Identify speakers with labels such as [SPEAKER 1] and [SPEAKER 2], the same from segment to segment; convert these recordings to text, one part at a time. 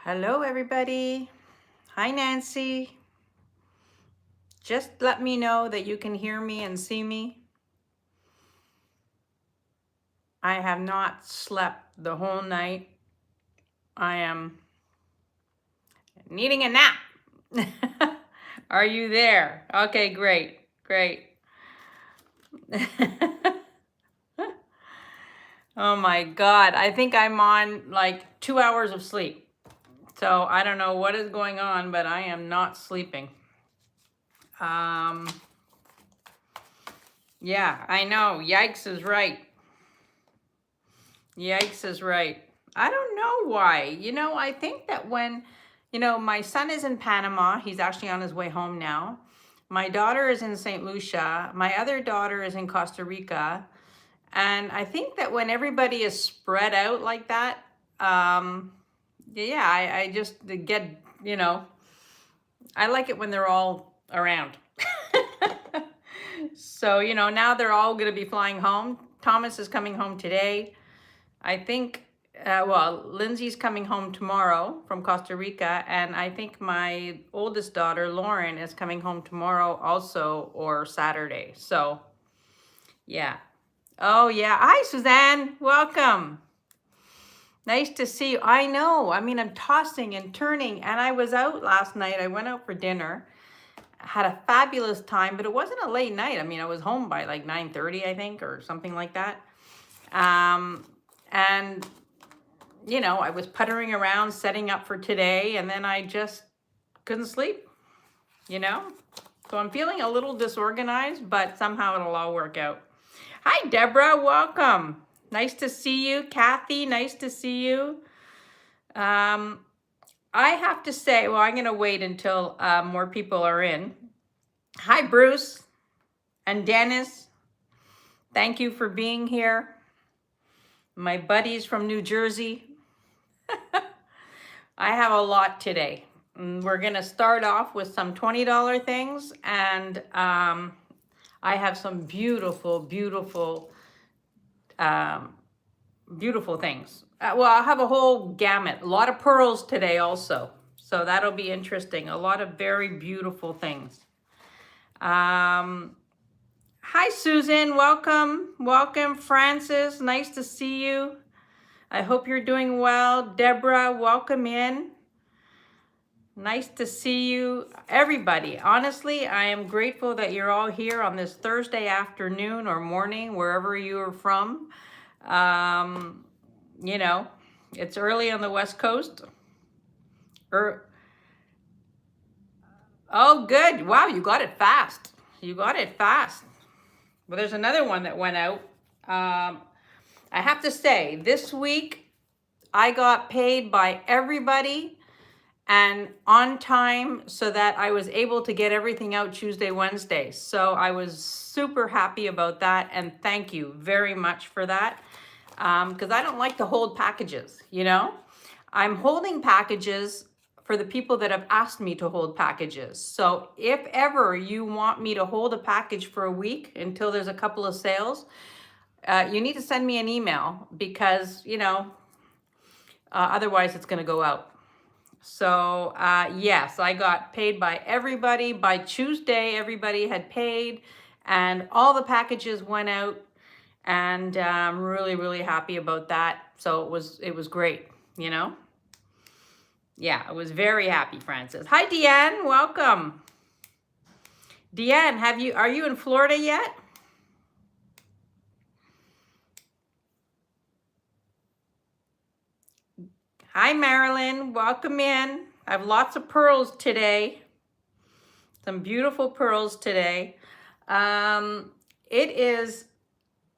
[SPEAKER 1] Hello, everybody. Hi, Nancy. Just let me know that you can hear me and see me. I have not slept the whole night. I am needing a nap. Are you there? Okay, great, great. Oh my God. I think I'm on like 2 hours of sleep. So I don't know what is going on, but I am not sleeping. Yeah, I know. Yikes is right. Yikes is right. I don't know why. I think that when, my son is in Panama, he's actually on his way home now. My daughter is in St. Lucia. My other daughter is in Costa Rica. And I think that when everybody is spread out like that, yeah, I just get, I like it when they're all around. So, now they're all going to be flying home. Thomas is coming home today. I think, Lindsay's coming home tomorrow from Costa Rica, and I think my oldest daughter, Lauren, is coming home tomorrow also, or Saturday. So, yeah. Oh, yeah. Hi, Suzanne. Welcome. Nice to see you. I know. I mean, I'm tossing and turning, and I was out last night. I went out for dinner. Had a fabulous time, but it wasn't a late night. I mean, I was home by like 9:30, I think, or something like that. And I was puttering around setting up for today, and then I just couldn't sleep, you know? So I'm feeling a little disorganized, but somehow it'll all work out. Hi, Deborah. Welcome. Nice to see you. Kathy, nice to see you. I have to say, well, I'm going to wait until more people are in. Hi, Bruce and Dennis. Thank you for being here. My buddies from New Jersey. I have a lot today. We're going to start off with some $20 things, and I have some beautiful, beautiful, beautiful things. Well, I'll have a whole gamut. A lot of pearls today also. So that'll be interesting. A lot of very beautiful things. Hi, Susan. Welcome. Welcome, Francis. Nice to see you. I hope you're doing well. Deborah, welcome in. Nice to see you, everybody. Honestly, I am grateful that you're all here on this Thursday afternoon or morning, wherever you are from. It's early on the West Coast. Oh, good. Wow, you got it fast. You got it fast. Well, there's another one that went out. I have to say, this week I got paid by everybody and on time, so that I was able to get everything out Tuesday, Wednesday. So I was super happy about that, and thank you very much for that, because I don't like to hold packages, I'm holding packages for the people that have asked me to hold packages. So if ever you want me to hold a package for a week until there's a couple of sales, you need to send me an email, because, otherwise it's going to go out. So yes, I got paid by everybody. By Tuesday, everybody had paid, and all the packages went out, and I'm really, really happy about that. So it was great, Yeah, I was very happy, Francis. Hi, Deanne. Welcome. Deanne, are you in Florida yet? Hi, Marilyn. Welcome in. I have lots of pearls today. Some beautiful pearls today. It is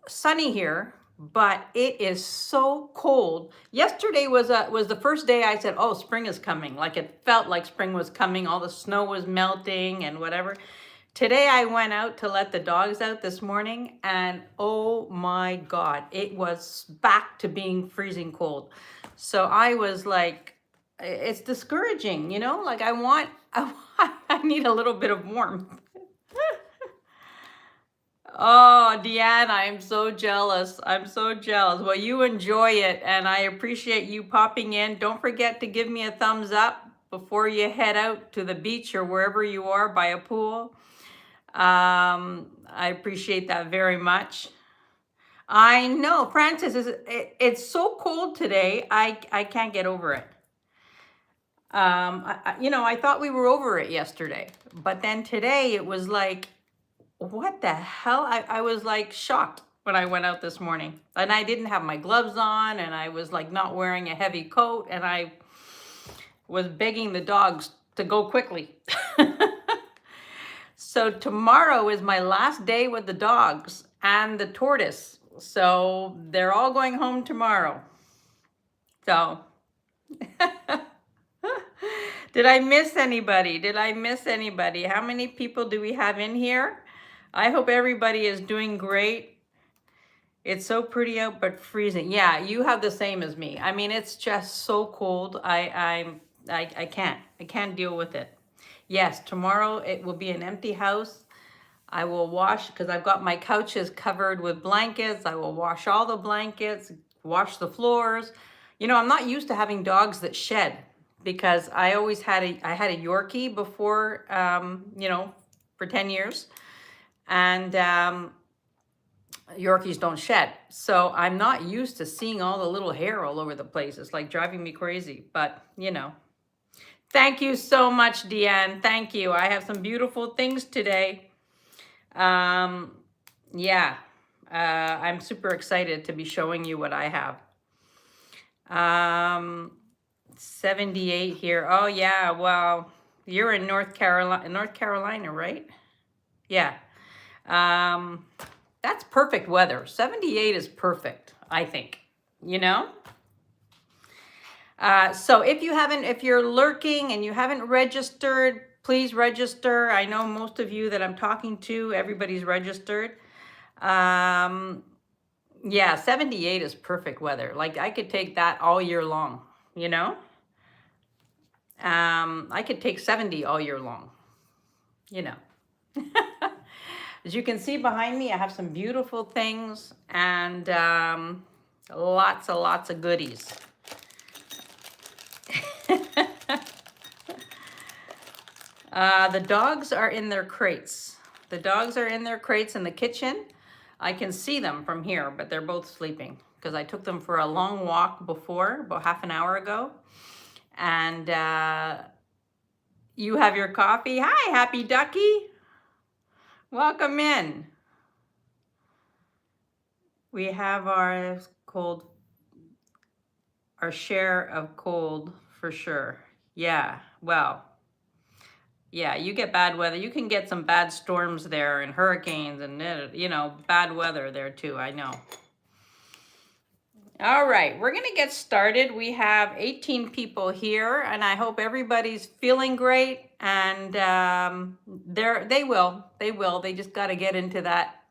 [SPEAKER 1] sunny here, but it is so cold. Yesterday was the first day I said, oh, spring is coming. Like, it felt like spring was coming. All the snow was melting and whatever. Today I went out to let the dogs out this morning, and oh my God, it was back to being freezing cold. So I was like, it's discouraging, like I need a little bit of warmth. Oh, Deanna, I'm so jealous. I'm so jealous. Well, you enjoy it, and I appreciate you popping in. Don't forget to give me a thumbs up before you head out to the beach or wherever you are by a pool. I appreciate that very much. I know, Francis, it's so cold today. I can't get over it. I thought we were over it yesterday, but then today it was like, what the hell? I was like shocked when I went out this morning, and I didn't have my gloves on, and I was like not wearing a heavy coat, and I was begging the dogs to go quickly. So tomorrow is my last day with the dogs and the tortoise. So they're all going home tomorrow. So did I miss anybody? Did I miss anybody? How many people do we have in here? I hope everybody is doing great. It's so pretty out, but freezing. Yeah, you have the same as me. I mean, it's just so cold. I can't deal with it. Yes, tomorrow it will be an empty house. I will wash, because I've got my couches covered with blankets. I will wash all the blankets, wash the floors. You know, I'm not used to having dogs that shed, because I always had I had a Yorkie before, for 10 years. And Yorkies don't shed. So I'm not used to seeing all the little hair all over the place. It's like driving me crazy, but Thank you so much, Deanne. Thank you. I have some beautiful things today. Yeah, I'm super excited to be showing you what I have. 78 here. Oh yeah, well, you're in North Carolina, right? Yeah. That's perfect weather. 78 is perfect, I think, So if you're lurking and you haven't registered, please register. I know most of you that I'm talking to, everybody's registered. Yeah, 78 is perfect weather. Like I could take that all year long, I could take 70 all year long, As you can see behind me, I have some beautiful things and lots of goodies. The dogs are in their crates. The dogs are in their crates in the kitchen. I can see them from here, but they're both sleeping because I took them for a long walk before, about half an hour ago. And you have your coffee. Hi, Happy Ducky. Welcome in. We have our share of cold for sure. Yeah, well, yeah, you get bad weather. You can get some bad storms there and hurricanes and, bad weather there too, I know. All right, we're going to get started. We have 18 people here, and I hope everybody's feeling great. And they will. They just got to get into that.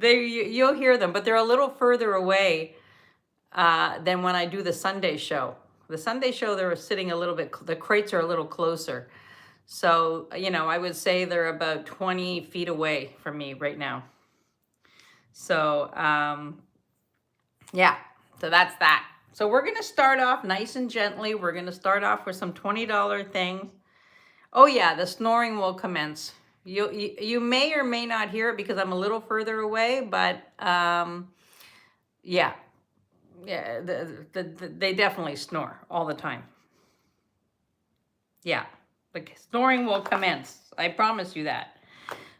[SPEAKER 1] You'll hear them, but they're a little further away than when I do the Sunday show. The Sunday show, they're sitting a little bit, the crates are a little closer. So, I would say they're about 20 feet away from me right now. So, yeah, so that's that. So we're going to start off nice and gently. We're going to start off with some $20 things. Oh yeah, the snoring will commence. You may or may not hear it because I'm a little further away, but yeah, they definitely snore all the time. Yeah, the snoring will commence. I promise you that.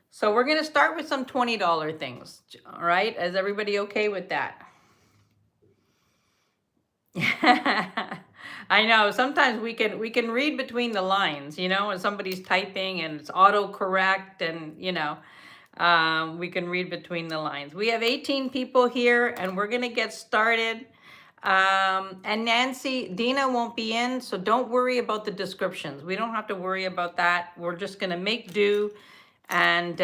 [SPEAKER 1] So we're going to start with some $20 things. All right, is everybody okay with that? I know sometimes we can read between the lines, when somebody's typing and it's autocorrect and, we can read between the lines. We have 18 people here and we're going to get started. And Dina won't be in, so don't worry about the descriptions. We don't have to worry about that. We're just going to make do and,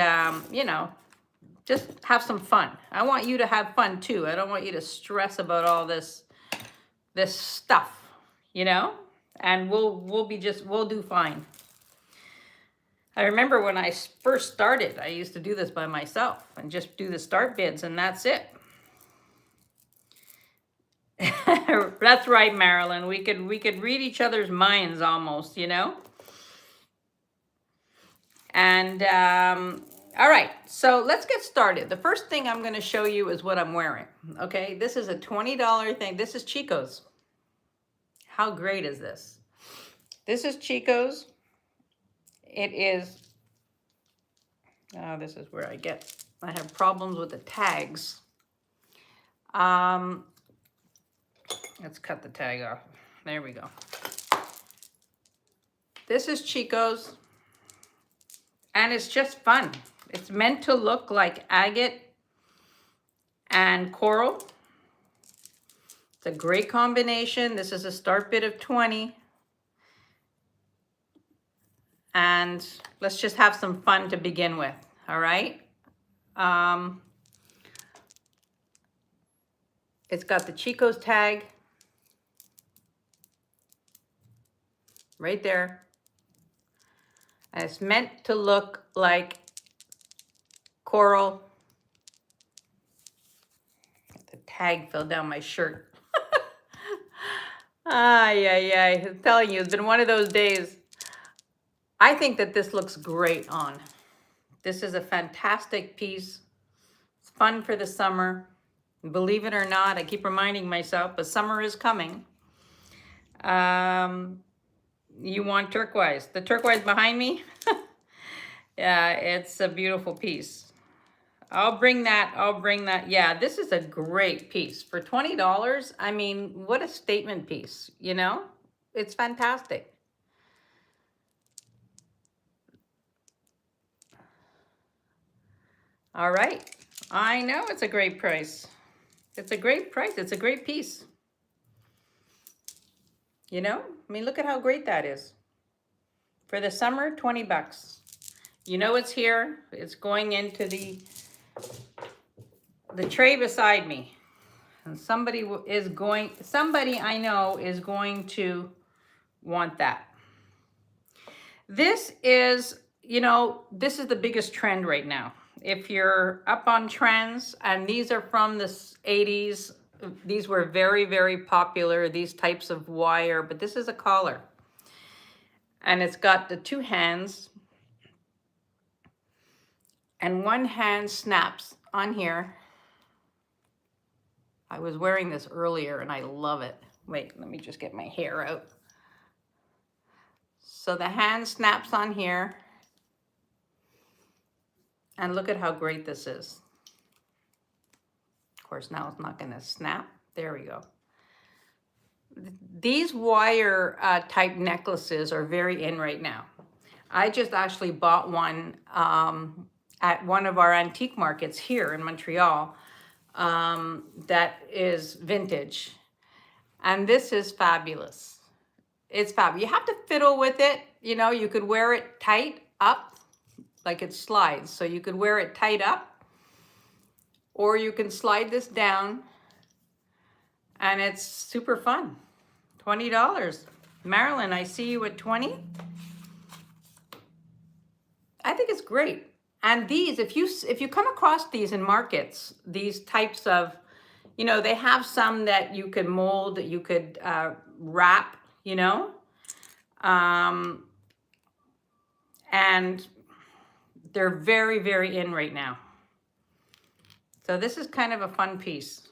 [SPEAKER 1] just have some fun. I want you to have fun too. I don't want you to stress about all this stuff, and we'll do fine. I remember when I first started, I used to do this by myself and just do the start bids, and that's it. That's right, Marilyn. We could read each other's minds almost, you know? And all right, so let's get started. The first thing I'm going to show you is what I'm wearing. Okay, this is a $20 thing. This is Chico's. How great is this? This is Chico's. It is, this is where I have problems with the tags. Let's cut the tag off. There we go. This is Chico's, and it's just fun. It's meant to look like agate and coral. It's a great combination. This is a start bid of 20. And let's just have some fun to begin with, all right? It's got the Chico's tag right there. And it's meant to look like coral. The tag fell down my shirt. I'm telling you, it's been one of those days. I think that this looks great on. This is a fantastic piece. It's fun for the summer. Believe it or not, I keep reminding myself, but summer is coming. You want turquoise. The turquoise behind me? Yeah, it's a beautiful piece. I'll bring that. Yeah, this is a great piece. For $20, I mean, what a statement piece, you know? It's fantastic. All right. I know it's a great price. It's a great price. It's a great piece. You know? I mean, look at how great that is. For the summer, 20 bucks. You know it's here. It's going into the tray beside me. And somebody I know is going to want that. This is, you know, this is the biggest trend right now. If you're up on trends, and these are from the 80s, these were very, very popular, these types of wire, but this is a collar. And it's got the two hands, and one hand snaps on here. I was wearing this earlier and I love it. Wait, let me just get my hair out. So the hand snaps on here. And look at how great this is. Of course, now it's not going to snap. There we go. These wire type necklaces are very in right now. I just actually bought one at one of our antique markets here in Montreal that is vintage. And this is fabulous. It's fabulous. You have to fiddle with it. You know, you could wear it tight up, like it slides. So you could wear it tight up, or you can slide this down, and it's super fun. $20. Marilyn, I see you at 20. I think it's great. And these, if you come across these in markets, these types of, you know, they have some that you could mold, that you could wrap, you know, and they're very, very in right now. So this is kind of a fun piece.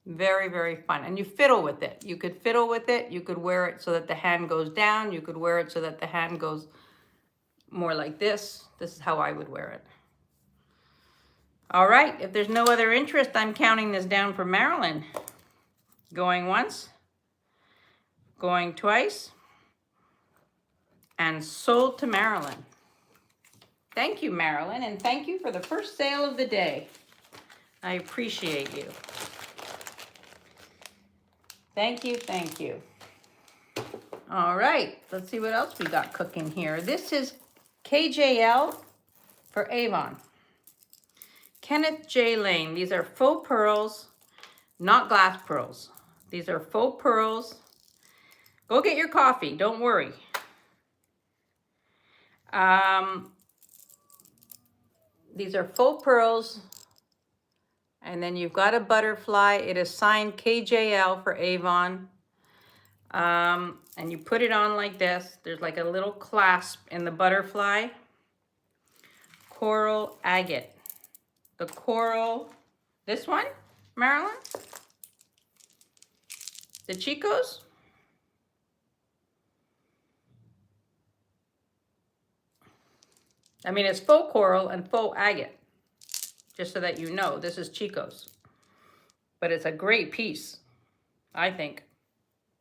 [SPEAKER 1] Very, very fun. And you fiddle with it. You could fiddle with it. You could wear it so that the hand goes down. You could wear it so that the hand goes more like this. This is how I would wear it. All right. If there's no other interest, I'm counting this down for Marilyn. Going once. Going twice. And sold to Marilyn. Thank you, Marilyn, and thank you for the first sale of the day. I appreciate you. Thank you, thank you. All right, let's see what else we got cooking here. This is KJL for Avon. Kenneth J. Lane. These are faux pearls, not glass pearls. These are faux pearls. Go get your coffee, don't worry. These are faux pearls. And then you've got a butterfly. It is signed KJL for Avon. And you put it on like this. There's like a little clasp in the butterfly. Coral agate. The coral, this one, Marilyn? The Chicos? I mean, it's faux coral and faux agate. Just so that you know, this is Chico's. But it's a great piece, I think.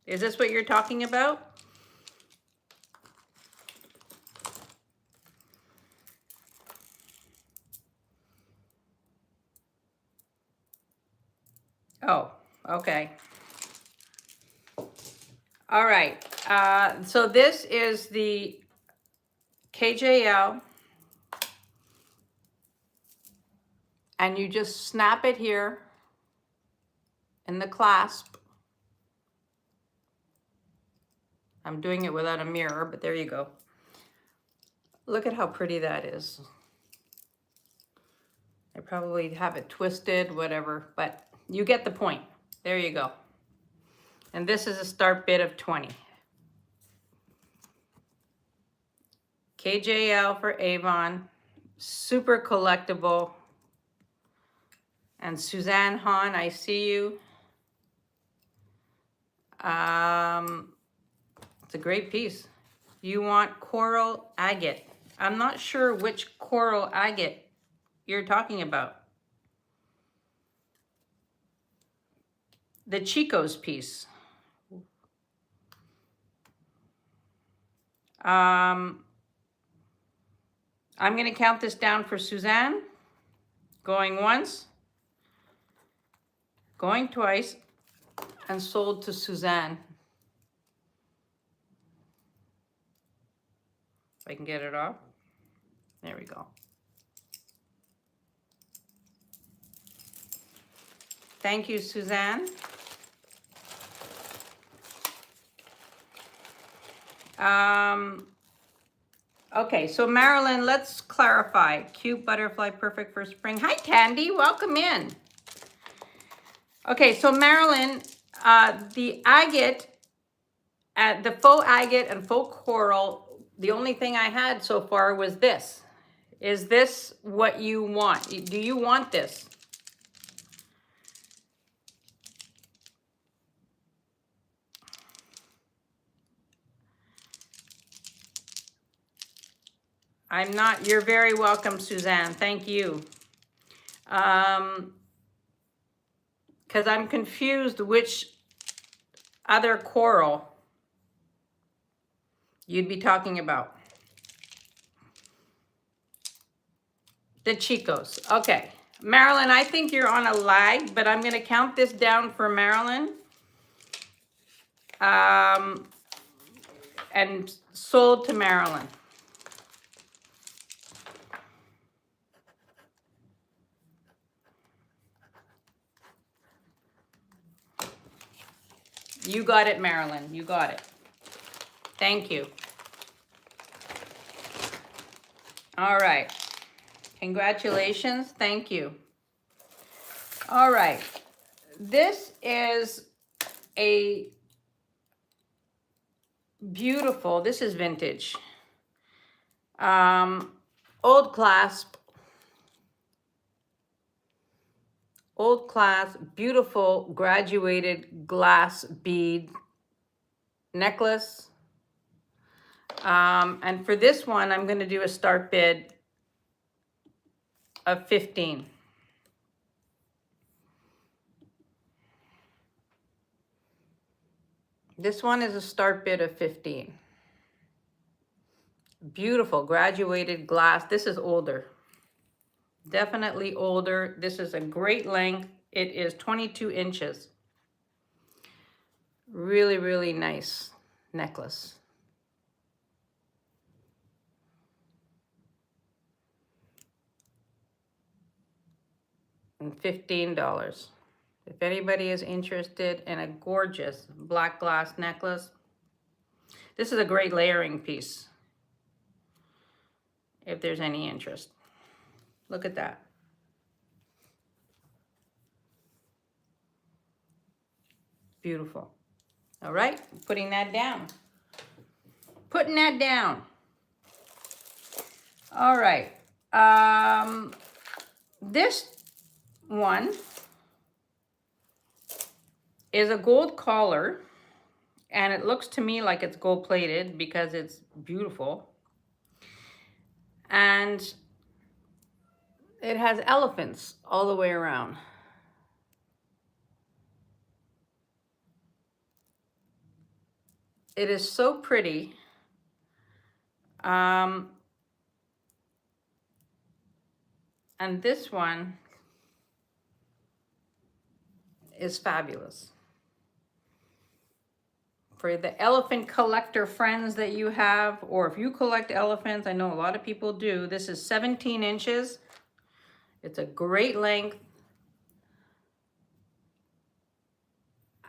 [SPEAKER 1] Is this what you're talking about? Oh, okay. All right. So this is the KJL. And you just snap it here in the clasp. I'm doing it without a mirror, but there you go. Look at how pretty that is. I probably have it twisted, whatever, but you get the point. There you go. And this is a start bid of 20. KJL for Avon, super collectible. And Suzanne Hahn, I see you. It's a great piece. You want coral agate. I'm not sure which coral agate you're talking about. The Chico's piece. I'm going to count this down for Suzanne. Going once, going twice, and sold to Suzanne. If I can get it off. There we go. Thank you, Suzanne. Okay, so Marilyn, let's clarify. Cute butterfly, perfect for spring. Hi, Tandy, welcome in. Okay, so Marilyn, the agate, the faux agate and faux coral, the only thing I had so far was this. Is this what you want? Do you want this? I'm not, you're very welcome, Suzanne. Thank you. Because I'm confused which other coral you'd be talking about. The Chicos. Okay. Marilyn, I think you're on a lag, but I'm going to count this down for Marilyn. And sold to Marilyn. You got it, Marilyn. You got it. Thank you. All right. Congratulations. Thank you. All right. This is a beautiful, this is vintage. Old clasp. Old class, beautiful graduated glass bead necklace. And for this one, I'm going to do a start bid of 15. This one is a start bid of 15. Beautiful graduated glass. This is older. Definitely older. This is a great length. It is 22 inches. Really, really nice necklace. And $15. If anybody is interested in a gorgeous black glass necklace, this is a great layering piece. if there's any interest. Look at that. Beautiful. All right, putting that down. Putting that down. All right. This one is a gold collar, and it looks to me like it's gold plated because it's beautiful. And it has elephants all the way around. It is so pretty. And this one is fabulous. For the elephant collector friends that you have, or if you collect elephants, I know a lot of people do. This is 17 inches. It's a great length.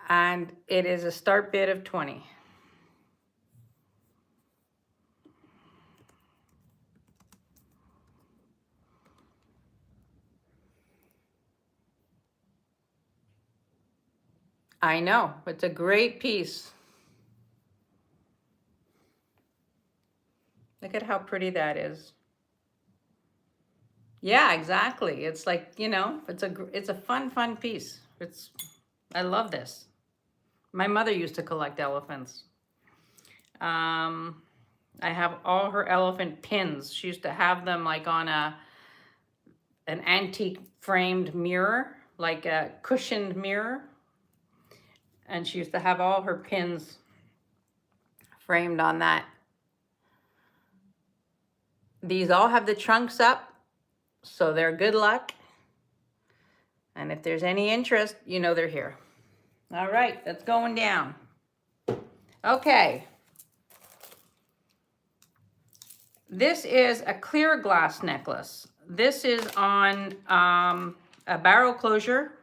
[SPEAKER 1] And it is a start bid of 20. I know, it's a great piece. Look at how pretty that is. Yeah, exactly. It's like, you know, it's a fun piece. I love this. My mother used to collect elephants. I have all her elephant pins. She used to have them like on an antique framed mirror, like a cushioned mirror. And she used to have all her pins framed on that. These all have the trunks up, so they're good luck. And if there's any interest, you know they're here. All right, that's going down. Okay. This is a clear glass necklace. This is on a barrel closure.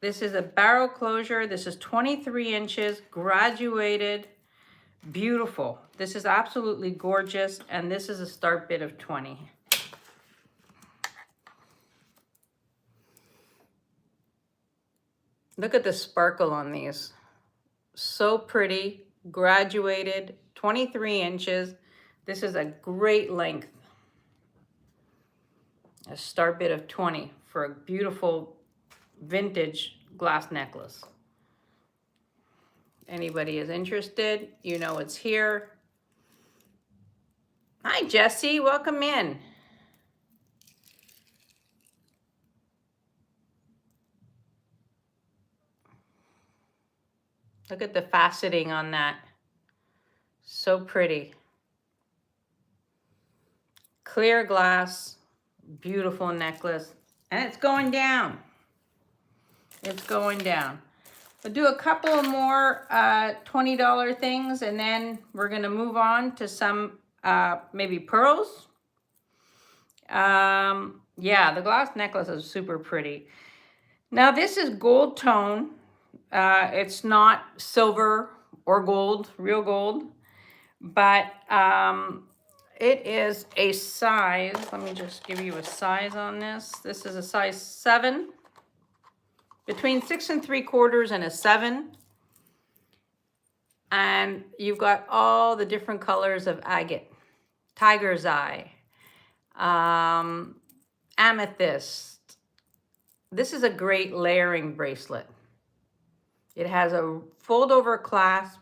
[SPEAKER 1] This is a barrel closure. This is 23 inches, graduated, beautiful. This is absolutely gorgeous, and this is a start bid of 20. Look at the sparkle on these. So pretty, graduated, 23 inches. This is a great length. A start bid of 20 for a beautiful vintage glass necklace. Anybody is interested, you know it's here. Hi, Jessie, welcome in. Look at the faceting on that. So pretty. Clear glass, beautiful necklace, and it's going down. It's going down. We'll do a couple more $20 things, and then we're gonna move on to some maybe pearls. Yeah, the glass necklace is super pretty. Now this is gold tone. It's not silver or gold, real gold, but it is a size. Let me just give you a size on this. This is a size 7, between 6 3/4 and a 7. And you've got all the different colors of agate, tiger's eye, amethyst. This is a great layering bracelet. It has a fold over clasp.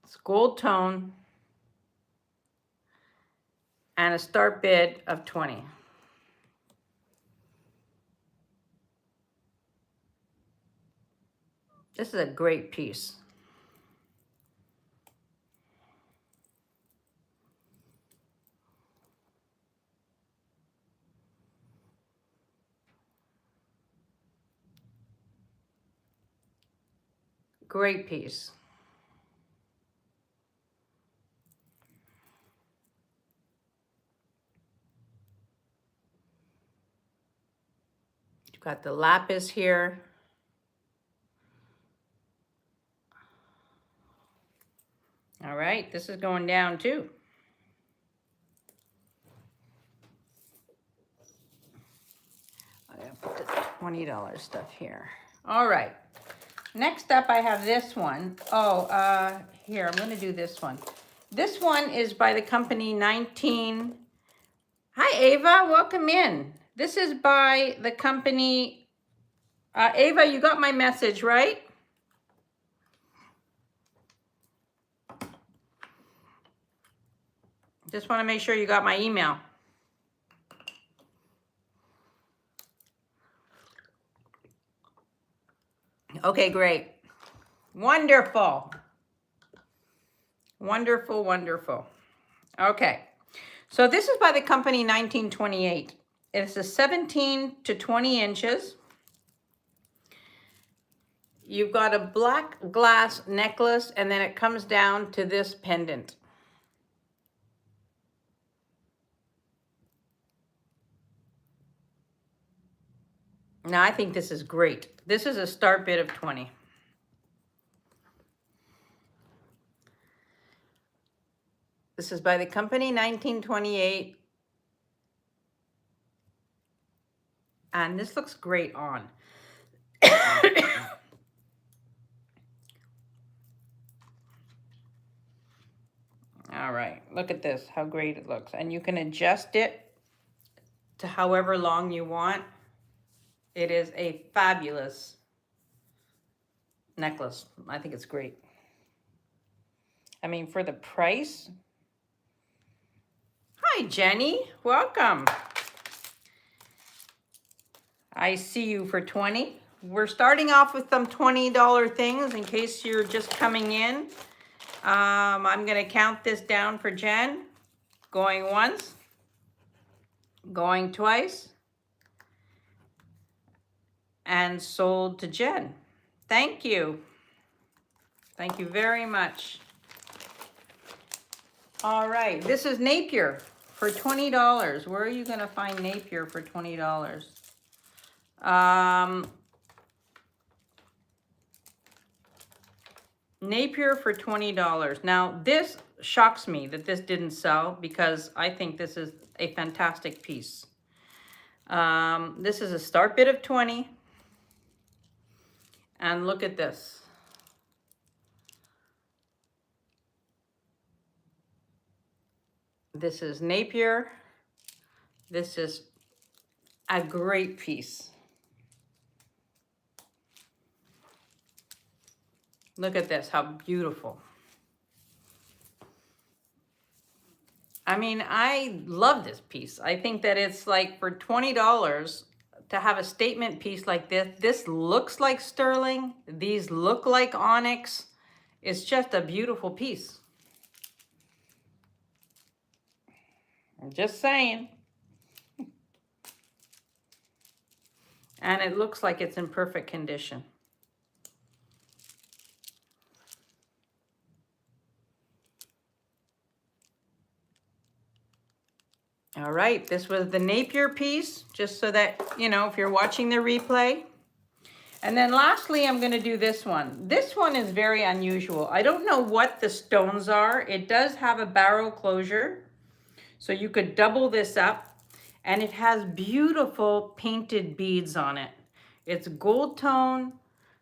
[SPEAKER 1] It's gold tone. And a start bid of 20. This is a great piece. Great piece. You've got the lapis here. All right, this is going down too. I'm gonna put the $20 stuff here. All right. Next up, I have this one. Oh, here, I'm gonna do this one. This one is by the company 19. Hi, Ava, welcome in. This is by the company, Ava, you got my message, right? Just wanna make sure you got my email. Okay, great. Wonderful. Wonderful, wonderful. Okay, so this is by the company 1928. It's a 17 to 20 inches. You've got a black glass necklace, and then it comes down to this pendant. Now, I think this is great. This is a start bid of 20. This is by the company 1928. And this looks great on. All right, look at this, how great it looks. And you can adjust it to however long you want. It is a fabulous necklace. I think it's great. I mean, for the price. Hi, Jenny, welcome. I see you for 20. We're starting off with some $20 things in case you're just coming in. I'm gonna count this down for Jen. Going once, going twice, and sold to Jen. Thank you. Thank you very much. All right, this is Napier for $20. Where are you gonna find Napier for $20? Napier for $20. Now, this shocks me that this didn't sell because I think this is a fantastic piece. This is a start bid of 20. And look at this. This is Napier. This is a great piece. Look at this, how beautiful. I mean, I love this piece. I think that it's like for $20 to have a statement piece like this. This looks like sterling. These look like onyx. It's just a beautiful piece. I'm just saying. And it looks like it's in perfect condition. All right, this was the Napier piece, just so that, you know, if you're watching the replay. And then lastly, I'm gonna do this one. This one is very unusual. I don't know what the stones are. It does have a barrel closure, so you could double this up, and it has beautiful painted beads on it. It's gold tone,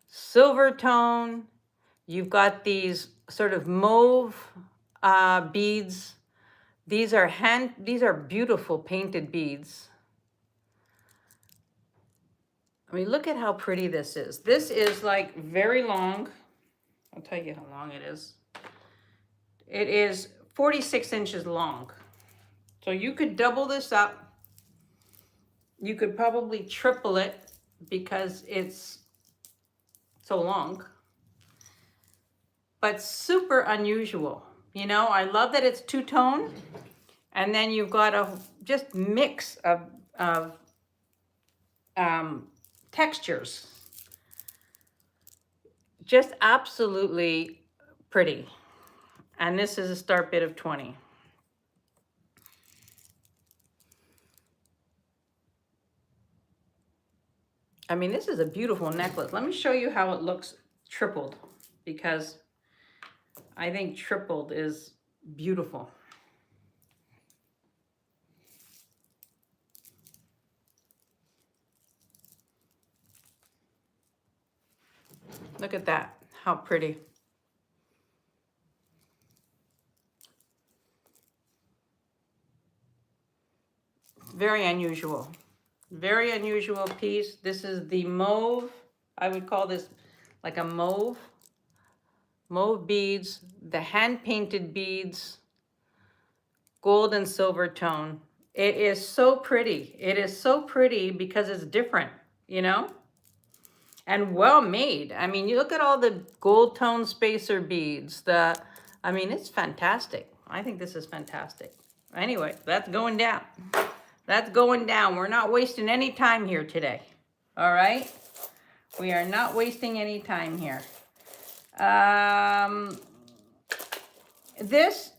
[SPEAKER 1] silver tone. You've got these sort of mauve beads. These are beautiful painted beads. I mean, look at how pretty this is. This is like very long. I'll tell you how long it is. It is 46 inches long. So you could double this up. You could probably triple it because it's so long. But super unusual. You know, I love that it's two-tone, and then you've got a just mix of textures. Just absolutely pretty. And this is a start bid of 20. I mean, this is a beautiful necklace. Let me show you how it looks tripled, because I think tripled is beautiful. Look at that, how pretty. Very unusual. Very unusual piece. This is the mauve. I would call this like a mauve. Mauve beads, the hand-painted beads, gold and silver tone. It is so pretty. It is so pretty because it's different, you know? And well made. I mean, you look at all the gold tone spacer beads. I mean, it's fantastic. I think this is fantastic. Anyway, that's going down. That's going down. We're not wasting any time here today. All right? We are not wasting any time here. This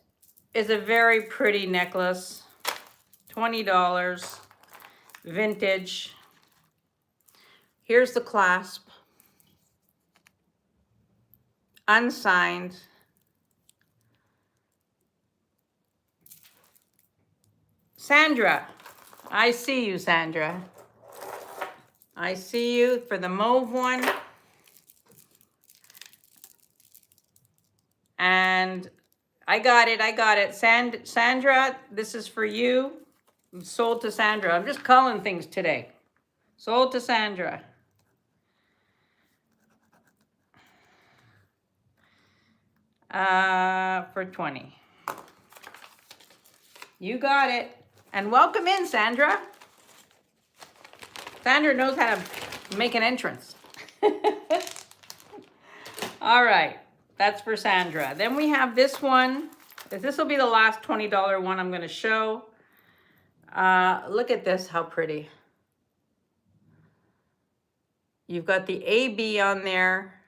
[SPEAKER 1] is a very pretty necklace. $20. Vintage. Here's the clasp. Unsigned. Sandra. I see you, Sandra. I see you for the mauve one. And I got it. Sandra, this is for you. Sold to Sandra. I'm just calling things today. Sold to Sandra. For 20. You got it. And welcome in, Sandra. Sandra knows how to make an entrance. All right. That's for Sandra. Then we have this one. This will be the last $20 one I'm going to show. Look at this, how pretty. You've got the AB on there,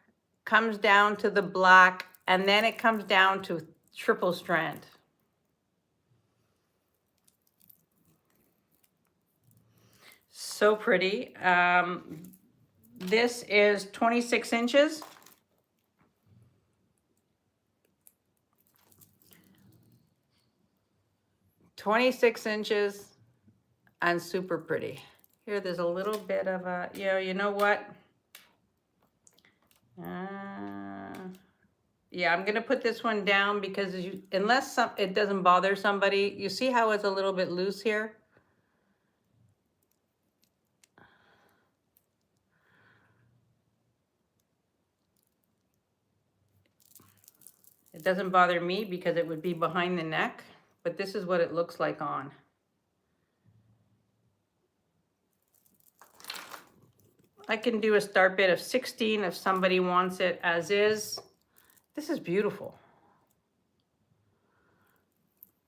[SPEAKER 1] comes down to the black, and then it comes down to triple strand. So pretty. This is 26 inches. And super pretty. Here, there's a little bit of a, you know what? Yeah, I'm gonna put this one down because unless it doesn't bother somebody, you see how it's a little bit loose here? It doesn't bother me because it would be behind the neck, but this is what it looks like on. I can do a start bid of 16 if somebody wants it as is. This is beautiful.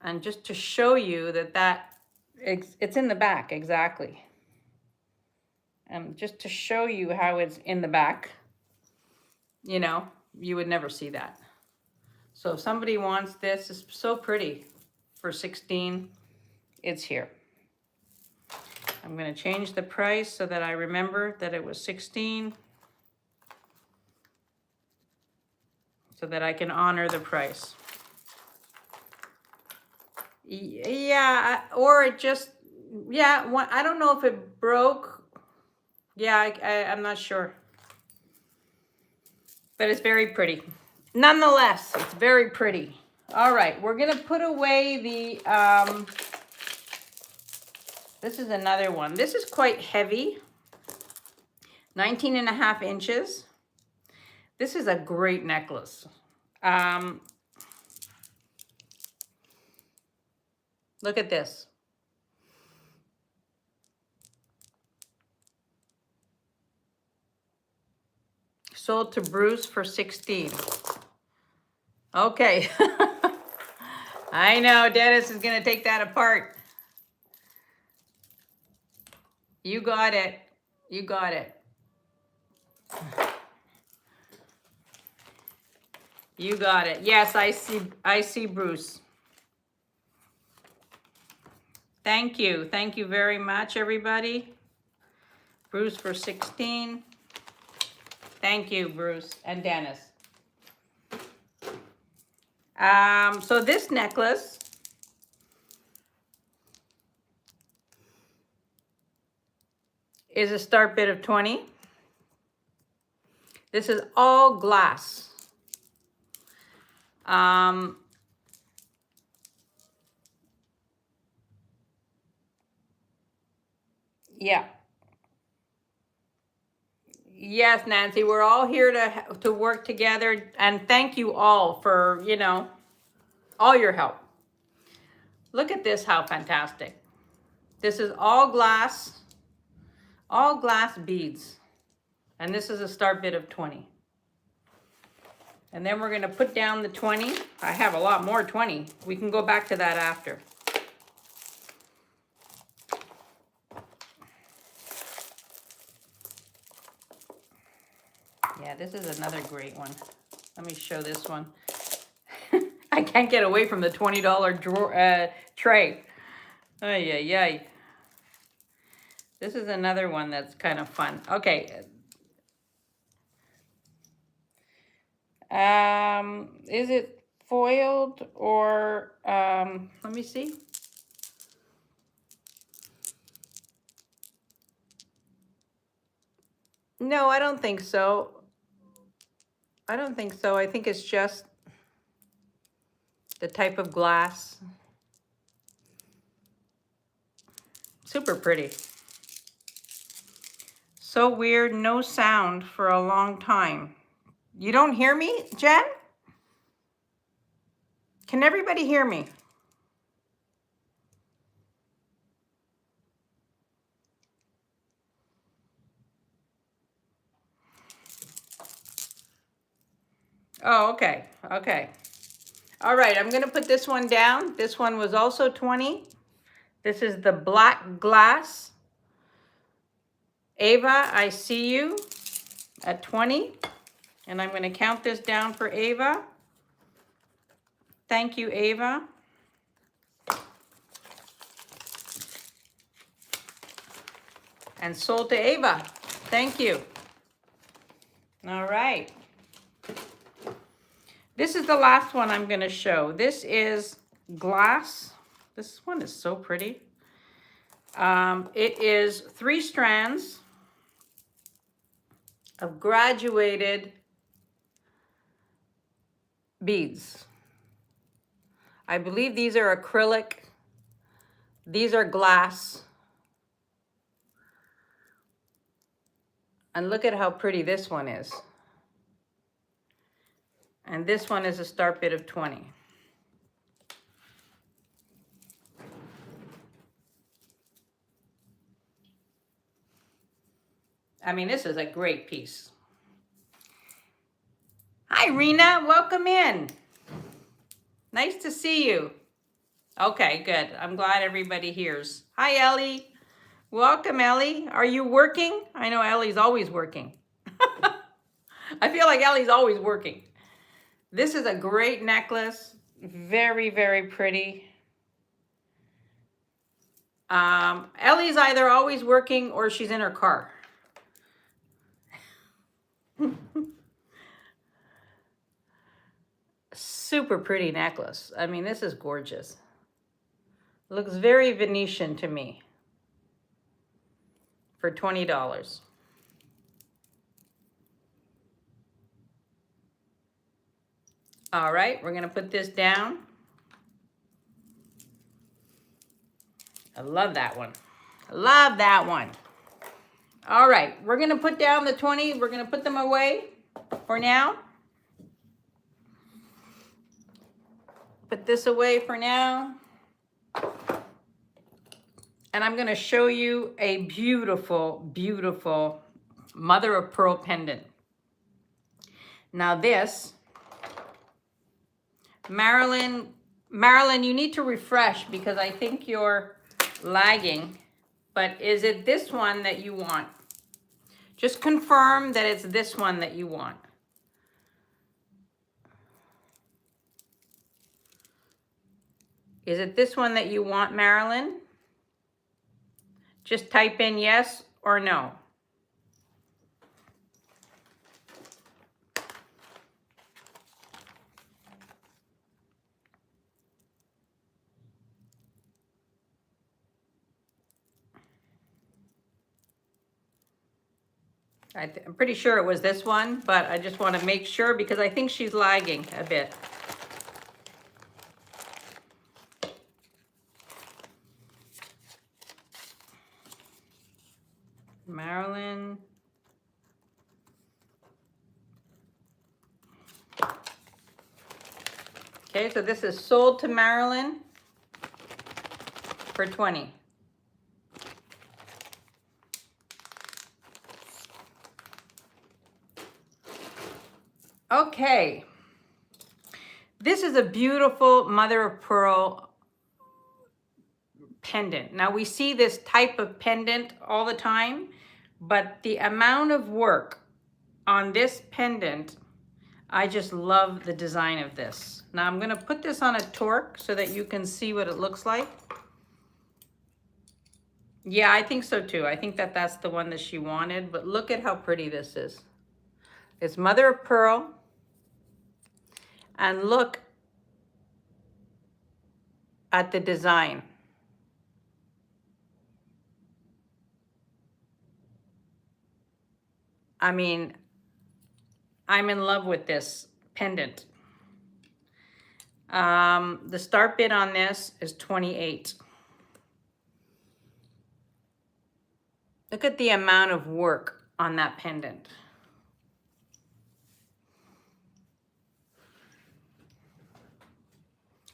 [SPEAKER 1] And just to show you that it's in the back, exactly. And just to show you how it's in the back, you know, you would never see that. So if somebody wants this, it's so pretty for 16, it's here. I'm going to change the price so that I remember that it was 16 so that I can honor the price. Yeah, or it just, yeah, I don't know if it broke. Yeah, I'm not sure. But it's very pretty. Nonetheless, it's very pretty. All right, we're going to put away the, this is another one. This is quite heavy, 19.5 inches. This is a great necklace. Look at this. Sold to Bruce for 16. Okay. I know Dennis is going to take that apart. You got it. You got it. You got it. Yes, I see Bruce. Thank you. Thank you very much, everybody. Bruce for 16. Thank you, Bruce and Dennis. So this necklace is a start bid of 20. This is all glass. Yeah. Yes, Nancy, we're all here to work together, and thank you all for, you know, all your help. Look at this, how fantastic. This is all glass beads. And this is a start bid of 20. And then we're gonna put down the 20. I have a lot more 20. We can go back to that after. Yeah, this is another great one. Let me show this one. I can't get away from the $20 drawer, tray. Ay, ay, ay. This is another one that's kind of fun. Okay. Is it foiled or, let me see. No, I don't think so. I don't think so. I think it's just the type of glass. Super pretty. So weird, no sound for a long time. You don't hear me, Jen? Can everybody hear me? Oh, okay, okay. All right, I'm gonna put this one down. This one was also 20. This is the black glass. Ava, I see you at 20. And I'm gonna count this down for Ava. Thank you, Ava. And sold to Ava. Thank you. All right. This is the last one I'm going to show. This is glass. This one is so pretty. It is 3 strands of graduated beads. I believe these are acrylic. These are glass. And look at how pretty this one is. And this one is a start bid of 20. I mean, this is a great piece. Hi, Rena, welcome in. Nice to see you. Okay, good. I'm glad everybody hears. Hi, Ellie. Welcome, Ellie. Are you working? I know Ellie's always working. I feel like Ellie's always working. This is a great necklace. Very, very pretty. Ellie's either always working or she's in her car. Super pretty necklace. I mean, this is gorgeous. Looks very Venetian to me for $20. All right, we're gonna put this down. I love that one. Love that one. All right, we're gonna put down the 20. We're gonna put them away for now. Put this away for now. And I'm gonna show you a beautiful, beautiful mother of pearl pendant. Now this, Marilyn, you need to refresh because I think you're lagging, but is it this one that you want? Just confirm that it's this one that you want. Is it this one that you want, Marilyn? Just type in yes or no. I'm pretty sure it was this one, but I just want to make sure because I think she's lagging a bit. Marilyn. Okay, so this is sold to Marilyn for 20. Okay. This is a beautiful mother of pearl pendant. Now we see this type of pendant all the time, but the amount of work on this pendant, I just love the design of this. Now I'm gonna put this on a torque so that you can see what it looks like. Yeah, I think so too. I think that that's the one that she wanted, but look at how pretty this is. It's mother of pearl. And look at the design. I mean, I'm in love with this pendant. The start bid on this is 28. Look at the amount of work on that pendant.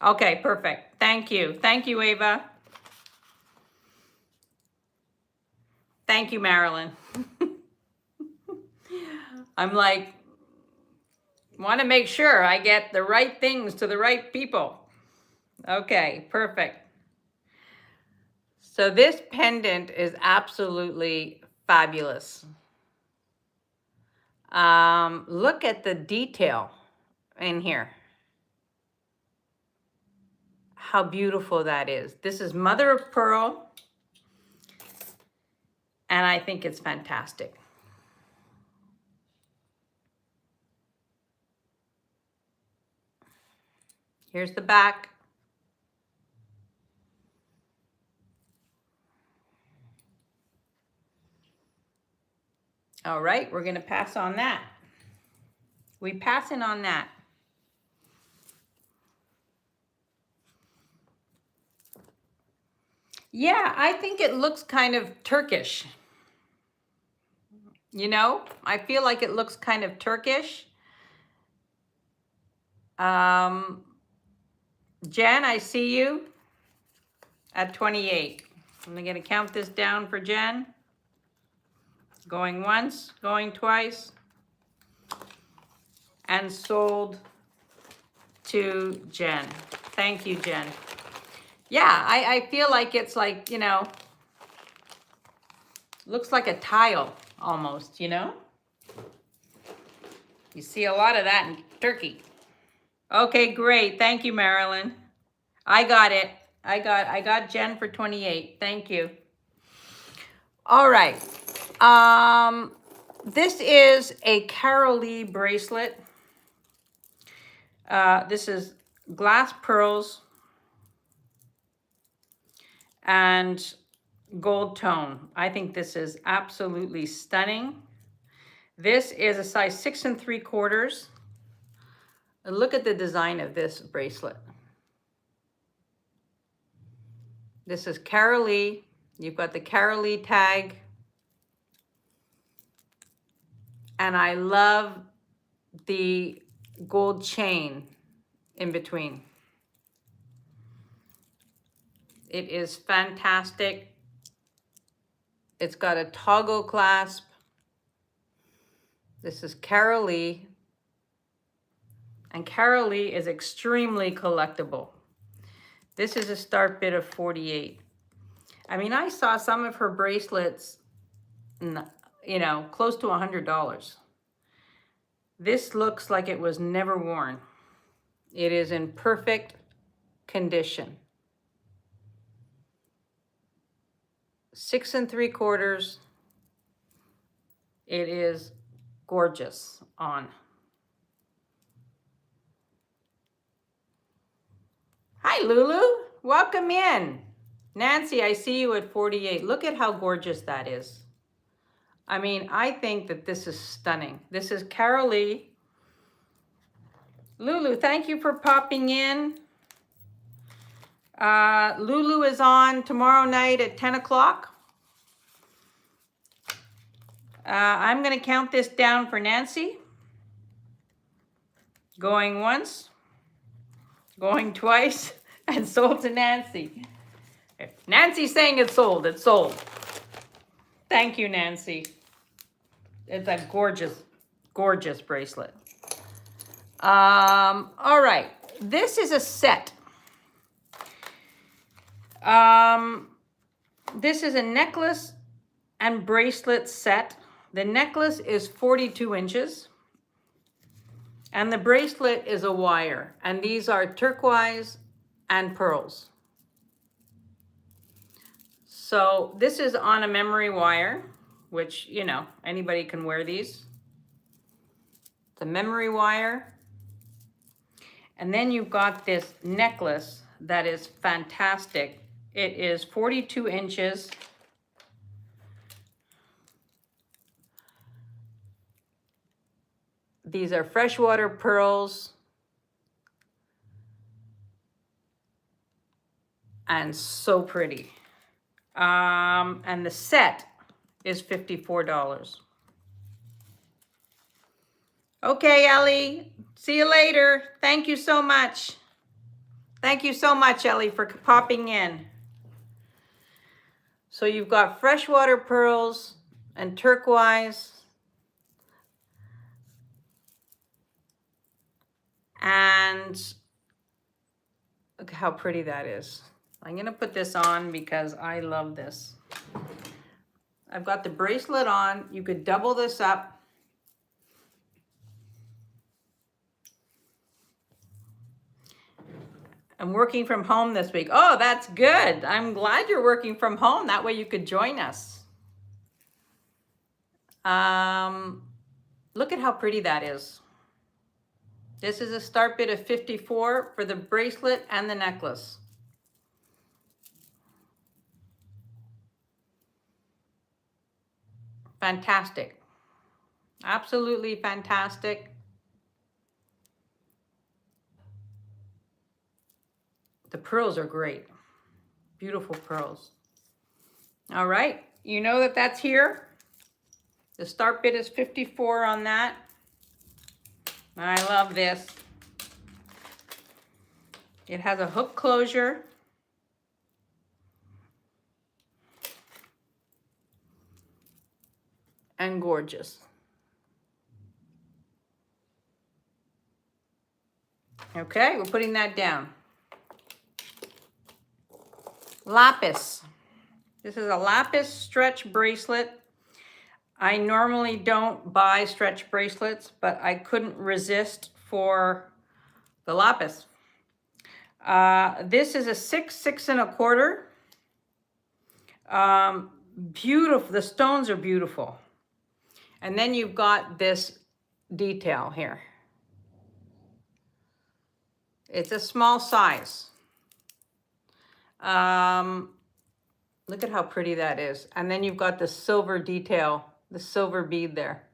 [SPEAKER 1] Okay, perfect. Thank you. Thank you, Ava. Thank you, Marilyn. I'm like, want to make sure I get the right things to the right people. Okay, perfect. So this pendant is absolutely fabulous. Look at the detail in here. How beautiful that is. This is mother of pearl, and I think it's fantastic. Here's the back. All right, we're gonna pass on that. We passing on that. Yeah, I think it looks kind of Turkish. You know, I feel like it looks kind of Turkish. Jen, I see you at 28. I'm gonna count this down for Jen. Going once, going twice, and sold to Jen. Thank you, Jen. Yeah, I feel like it's like, you know, looks like a tile almost, you know? You see a lot of that in Turkey. Okay, great. Thank you, Marilyn. I got it. I got Jen for 28. Thank you. All right. This is a Carol Lee bracelet. This is glass pearls and gold tone. I think this is absolutely stunning. This is a size 6 3/4. And look at the design of this bracelet. This is Carol Lee. You've got the Carol Lee tag. And I love the gold chain in between. It is fantastic. It's got a toggle clasp. This is Carol Lee. And Carol Lee is extremely collectible. This is a start bid of 48. I mean, I saw some of her bracelets, you know, close to $100. This looks like it was never worn. It is in perfect condition. 6 3/4. It is gorgeous on. Hi, Lulu. Welcome in. Nancy, I see you at 48. Look at how gorgeous that is. I mean, I think that this is stunning. This is Carol Lee. Lulu, thank you for popping in. Lulu is on tomorrow night at 10 o'clock. I'm going to count this down for Nancy. Going once, going twice, and sold to Nancy. If Nancy's saying it's sold, it's sold. Thank you, Nancy. It's a gorgeous, gorgeous bracelet. All right, this is a set. This is a necklace and bracelet set. The necklace is 42 inches. And the bracelet is a wire. And these are turquoise and pearls. So this is on a memory wire, which, you know, anybody can wear these. The memory wire. And then you've got this necklace that is fantastic. It is 42 inches. These are freshwater pearls. And so pretty. And the set is $54. Okay, Ellie. See you later. Thank you so much. Thank you so much, Ellie, for popping in. So you've got freshwater pearls and turquoise. And look how pretty that is. I'm going to put this on because I love this. I've got the bracelet on. You could double this up. I'm working from home this week. Oh, that's good. I'm glad you're working from home. That way you could join us. Look at how pretty that is. This is a start bid of 54 for the bracelet and the necklace. Fantastic. Absolutely fantastic. The pearls are great. Beautiful pearls. All right. You know that that's here. The start bid is 54 on that. I love this. It has a hook closure. And gorgeous. Okay, we're putting that down. Lapis. This is a lapis stretch bracelet. I normally don't buy stretch bracelets, but I couldn't resist for the lapis. This is a 6 1/4. Beautiful. The stones are beautiful. And then you've got this detail here. It's a small size. Look at how pretty that is. And then you've got the silver detail, the silver bead there.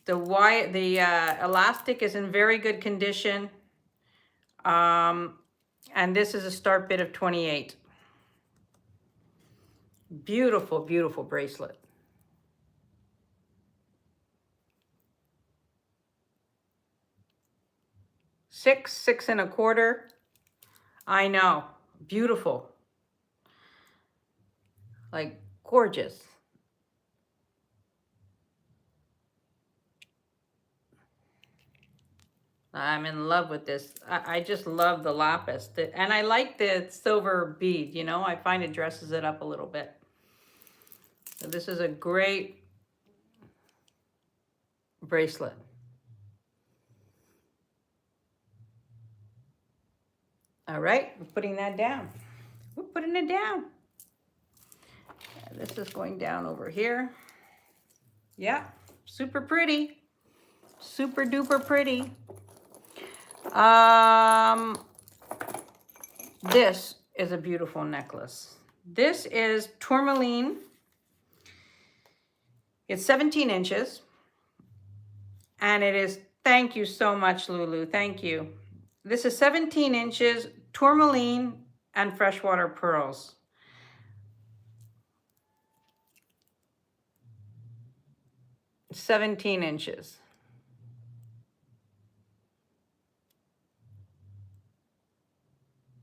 [SPEAKER 1] The elastic is in very good condition. And this is a start bid of 28. Beautiful, beautiful bracelet. Six 1/4. I know. Beautiful. Like gorgeous. I'm in love with this. I just love the lapis. And I like the silver bead, you know. I find it dresses it up a little bit. So this is a great bracelet. All right, we're putting that down. We're putting it down. This is going down over here. Yeah, super pretty. Super duper pretty. This is a beautiful necklace. This is tourmaline. It's 17 inches. And it is, thank you so much, Lulu. Thank you. This is 17 inches, tourmaline and freshwater pearls. It's 17 inches.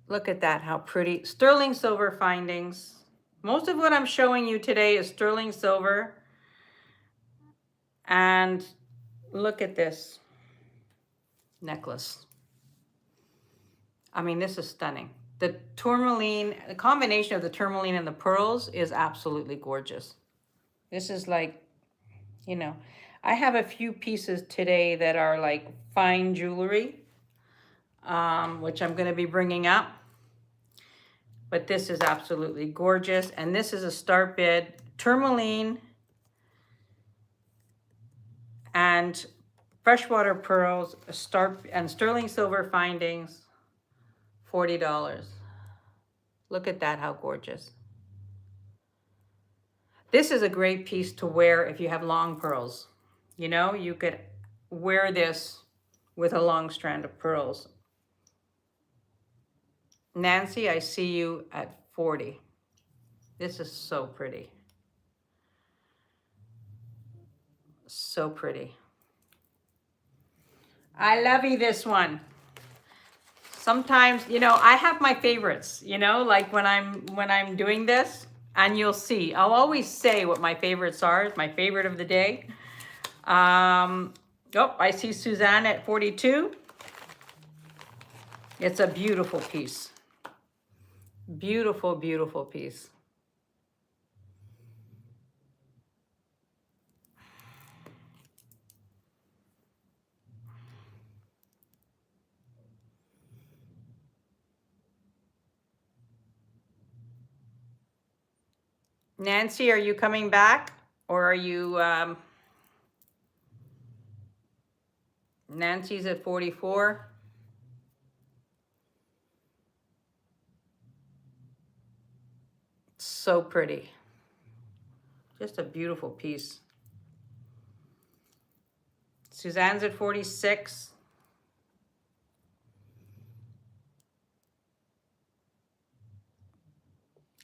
[SPEAKER 1] Look at that, how pretty. Sterling silver findings. Most of what I'm showing you today is sterling silver. And look at this necklace. I mean, this is stunning. The tourmaline, the combination of the tourmaline and the pearls is absolutely gorgeous. This is like, you know, I have a few pieces today that are like fine jewelry, which I'm going to be bringing up. But this is absolutely gorgeous. And this is a start bid, tourmaline and freshwater pearls, and sterling silver findings, $40. Look at that, how gorgeous. This is a great piece to wear if you have long pearls. You know, you could wear this with a long strand of pearls. Nancy, I see you at 40. This is so pretty. So pretty. I love you this one. Sometimes, you know, I have my favorites, you know, like when I'm doing this, and you'll see, I'll always say what my favorites are, my favorite of the day. Oh, I see Suzanne at 42. It's a beautiful piece. Beautiful, beautiful piece. Nancy, are you coming back? Or are you, Nancy's at 44. So pretty. Just a beautiful piece. Suzanne's at 46.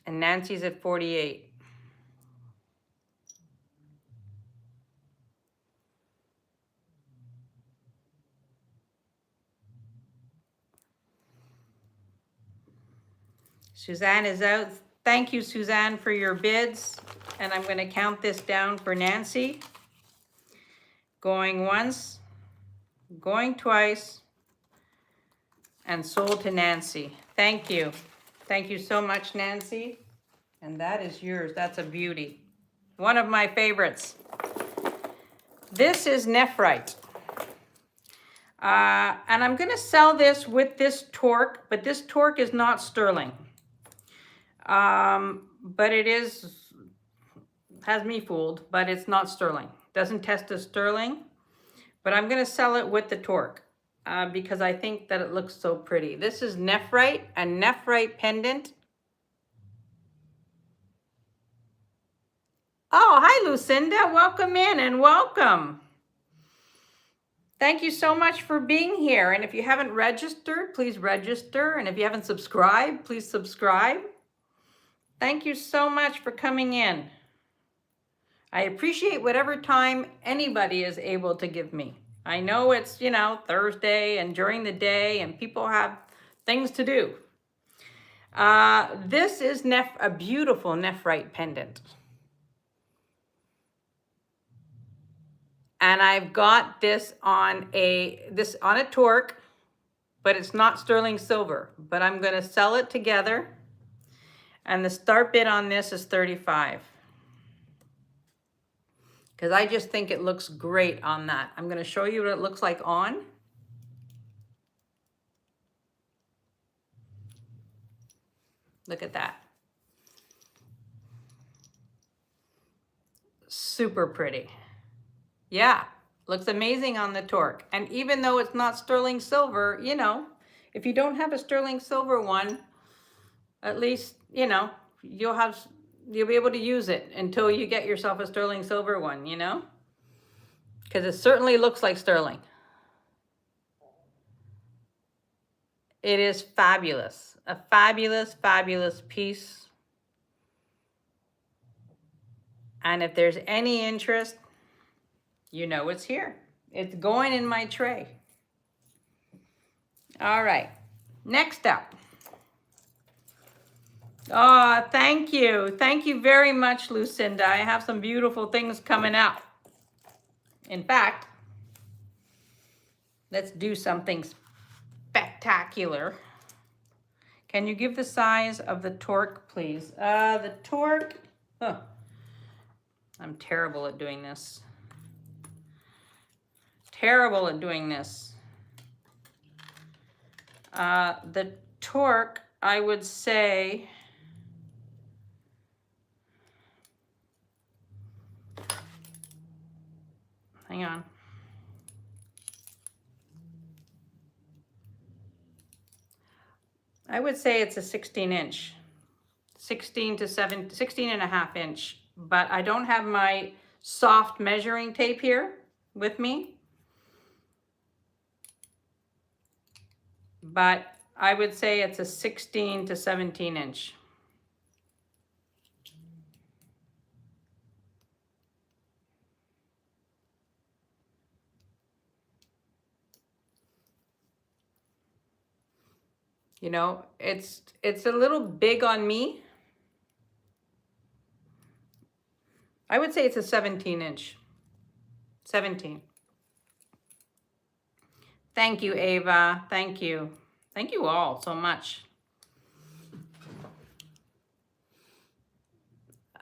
[SPEAKER 1] And Nancy's at 48. Suzanne is out. Thank you, Suzanne, for your bids. And I'm going to count this down for Nancy. Going once, going twice, and sold to Nancy. Thank you. Thank you so much, Nancy. And that is yours. That's a beauty. One of my favorites. This is nephrite. And I'm going to sell this with this torque, but this torque is not sterling. But it has me fooled, but it's not sterling. Doesn't test as sterling, but I'm going to sell it with the torque because I think that it looks so pretty. This is nephrite, a nephrite pendant. Oh, hi, Lucinda. Welcome in and welcome. Thank you so much for being here. And if you haven't registered, please register. And if you haven't subscribed, please subscribe. Thank you so much for coming in. I appreciate whatever time anybody is able to give me. I know it's, you know, Thursday and during the day and people have things to do. This is a beautiful nephrite pendant. And I've got this on a torque, but it's not sterling silver. But I'm going to sell it together. And the start bid on this is 35. Because I just think it looks great on that. I'm going to show you what it looks like on. Look at that. Super pretty. Yeah, looks amazing on the torque. And even though it's not sterling silver, you know, if you don't have a sterling silver one, at least, you know, you'll be able to use it until you get yourself a sterling silver one, you know? Because it certainly looks like sterling. It is fabulous. A fabulous, fabulous piece. And if there's any interest, you know it's here. It's going in my tray. All right. Next up. Oh, thank you. Thank you very much, Lucinda. I have some beautiful things coming up. In fact, let's do something spectacular. Can you give the size of the torque, please? The torque, I'm terrible at doing this. Terrible at doing this. The torque, I would say, hang on. I would say it's a 16-inch, 16 and a half inch, but I don't have my soft measuring tape here with me. But I would say it's a 16 to 17 inch. You know, it's a little big on me. I would say it's a 17 inch. 17. Thank you, Ava. Thank you. Thank you all so much.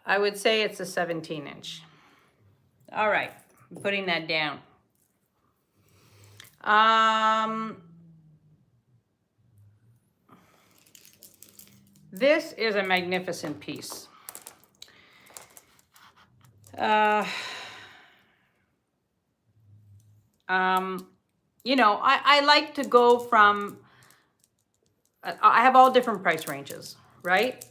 [SPEAKER 1] I would say it's a 17 inch. All right, I'm putting that down. This is a magnificent piece. You know, I like to go from, I have all different price ranges, right?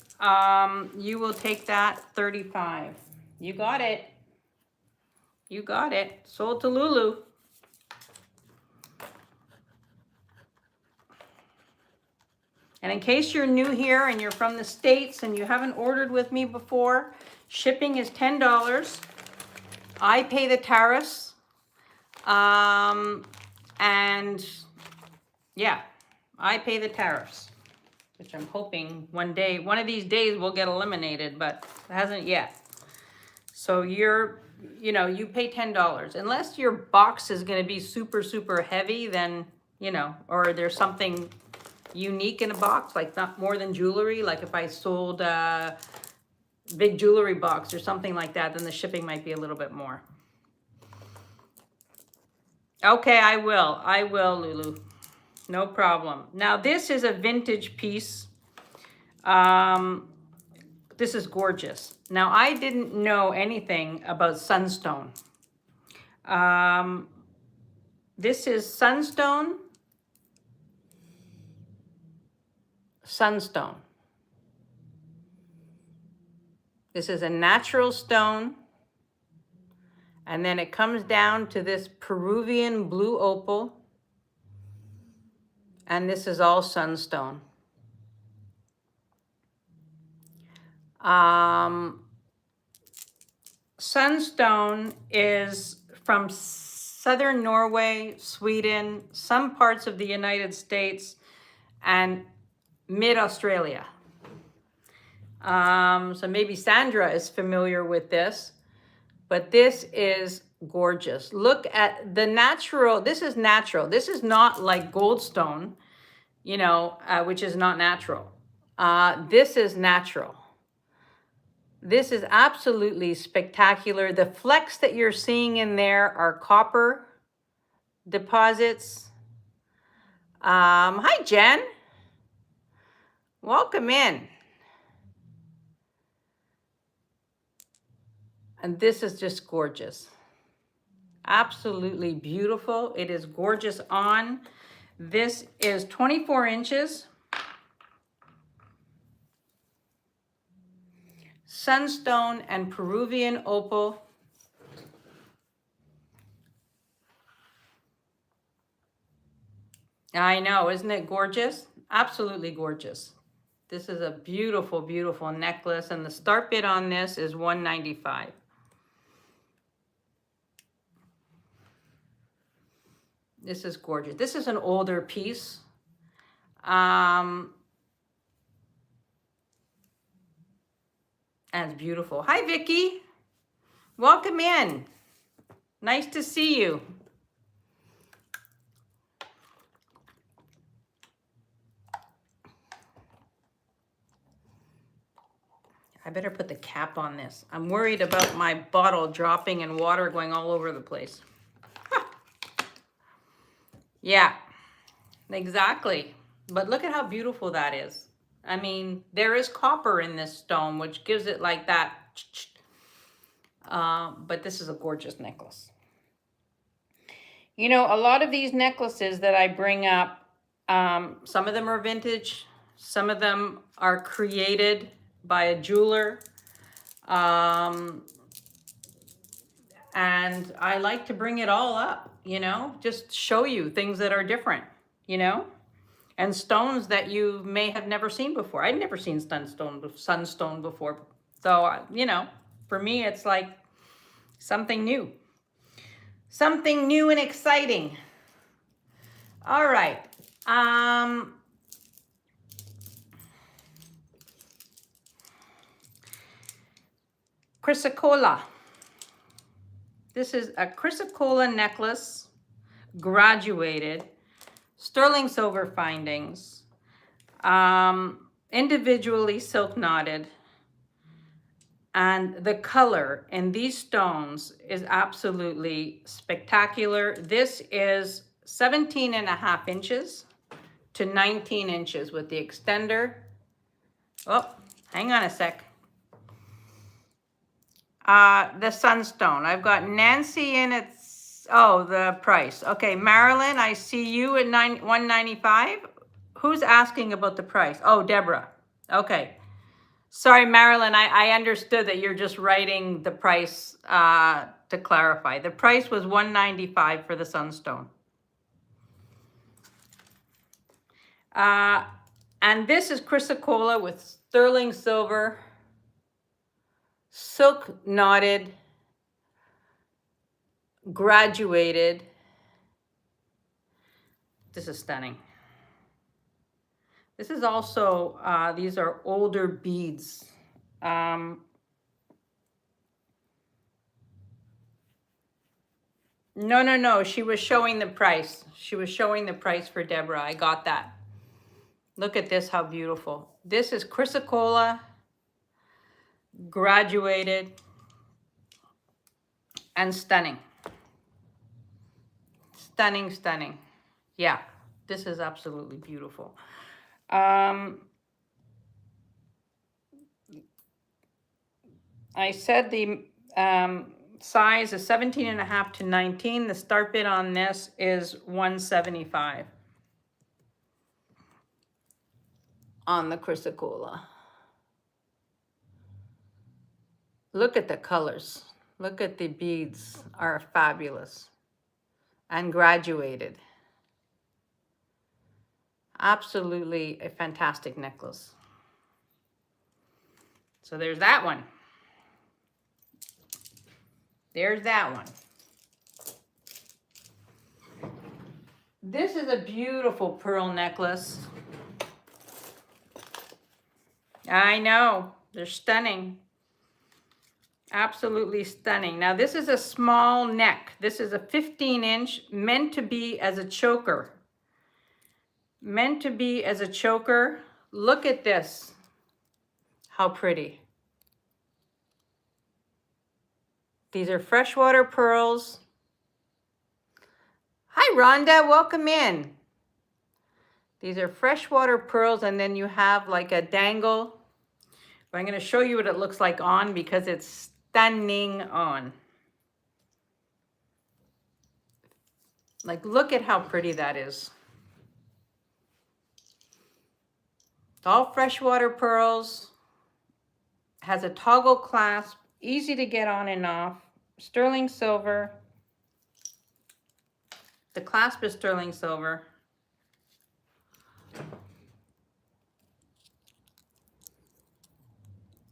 [SPEAKER 1] You will take that 35. You got it. You got it. Sold to Lulu. And in case you're new here and you're from the States and you haven't ordered with me before, shipping is $10. I pay the tariffs. And yeah, I pay the tariffs, which I'm hoping one of these days will get eliminated, but it hasn't yet. So you pay $10. Unless your box is going to be super, super heavy, then, you know, or there's something unique in a box, like not more than jewelry. Like if I sold a big jewelry box or something like that, then the shipping might be a little bit more. Okay, I will, Lulu. No problem. Now, this is a vintage piece. This is gorgeous. Now, I didn't know anything about sunstone. This is sunstone. Sunstone. This is a natural stone. And then it comes down to this Peruvian blue opal. And this is all sunstone. Sunstone is from southern Norway, Sweden, some parts of the United States, and mid-Australia. So maybe Sandra is familiar with this. But this is gorgeous. Look at the natural. This is natural. This is not like goldstone, you know, which is not natural. This is natural. This is absolutely spectacular. The flecks that you're seeing in there are copper deposits. Hi, Jen. Welcome in. And this is just gorgeous. Absolutely beautiful. It is gorgeous on. This is 24 inches. sunstone and Peruvian opal. I know, isn't it gorgeous? Absolutely gorgeous. This is a beautiful, beautiful necklace, and the start bid on this is $195. This is gorgeous. This is an older piece. And it's beautiful. Hi, Vicky. Welcome in. Nice to see you. I better put the cap on this. I'm worried about my bottle dropping and water going all over the place. Yeah, exactly. But look at how beautiful that is. I mean, there is copper in this stone, which gives it like that. But this is a gorgeous necklace. You know, a lot of these necklaces that I bring up, some of them are vintage. Some of them are created by a jeweler. And I like to bring it all up, you know, just show you things that are different, you know, and stones that you may have never seen before. I'd never seen sunstone before. So, you know, for me, it's like something new. Something new and exciting. All right. Chrysocolla. This is a chrysocolla necklace, graduated, sterling silver findings, individually silk knotted. And the color in these stones is absolutely spectacular. This is 17.5 inches to 19 inches with the extender. Oh, hang on a sec. The sunstone. I've got Nancy in at, oh, the price. Okay, Marilyn, I see you at $195. Who's asking about the price? Oh, Deborah. Okay. Sorry, Marilyn, I understood that you're just writing the price to clarify. The price was $195 for the sunstone. And this is chrysocolla with sterling silver, silk knotted, graduated. This is stunning. This is also, these are older beads. No. She was showing the price. She was showing the price for Deborah. I got that. Look at this, how beautiful. This is chrysocolla, graduated, and stunning. Stunning, stunning. Yeah, this is absolutely beautiful. I said the size is 17.5 to 19. The start bid on this is $175 on the chrysocolla. Look at the colors. Look at the beads, are fabulous and graduated. Absolutely a fantastic necklace. So there's that one. There's that one. This is a beautiful pearl necklace. I know, they're stunning. Absolutely stunning. Now this is a small neck. This is a 15-inch, meant to be as a choker. Meant to be as a choker. Look at this. How pretty. These are freshwater pearls. Hi, Rhonda. Welcome in. These are freshwater pearls, and then you have like a dangle. But I'm going to show you what it looks like on because it's stunning on. Like, look at how pretty that is. It's all freshwater pearls. Has a toggle clasp, easy to get on and off. Sterling silver. The clasp is sterling silver.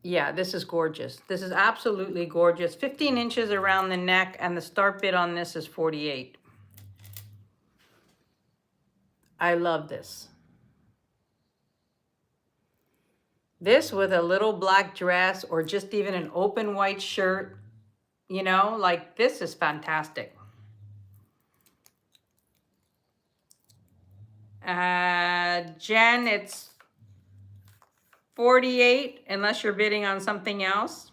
[SPEAKER 1] Yeah, this is gorgeous. This is absolutely gorgeous. 15 inches around the neck, and the start bid on this is 48. I love this. This with a little black dress or just even an open white shirt, you know, like this is fantastic. Jen, it's 48 unless you're bidding on something else.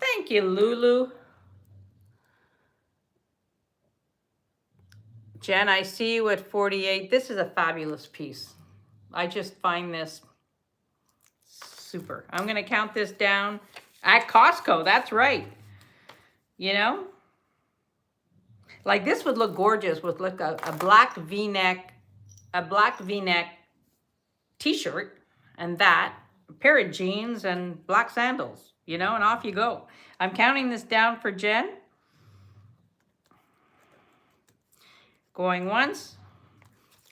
[SPEAKER 1] Thank you, Lulu. Jen, I see you at 48. This is a fabulous piece. I just find this super. I'm going to count this down at Costco. That's right. You know? Like this would look gorgeous with like a black V-neck, t-shirt and that, a pair of jeans and black sandals, you know, and off you go. I'm counting this down for Jen. Going once,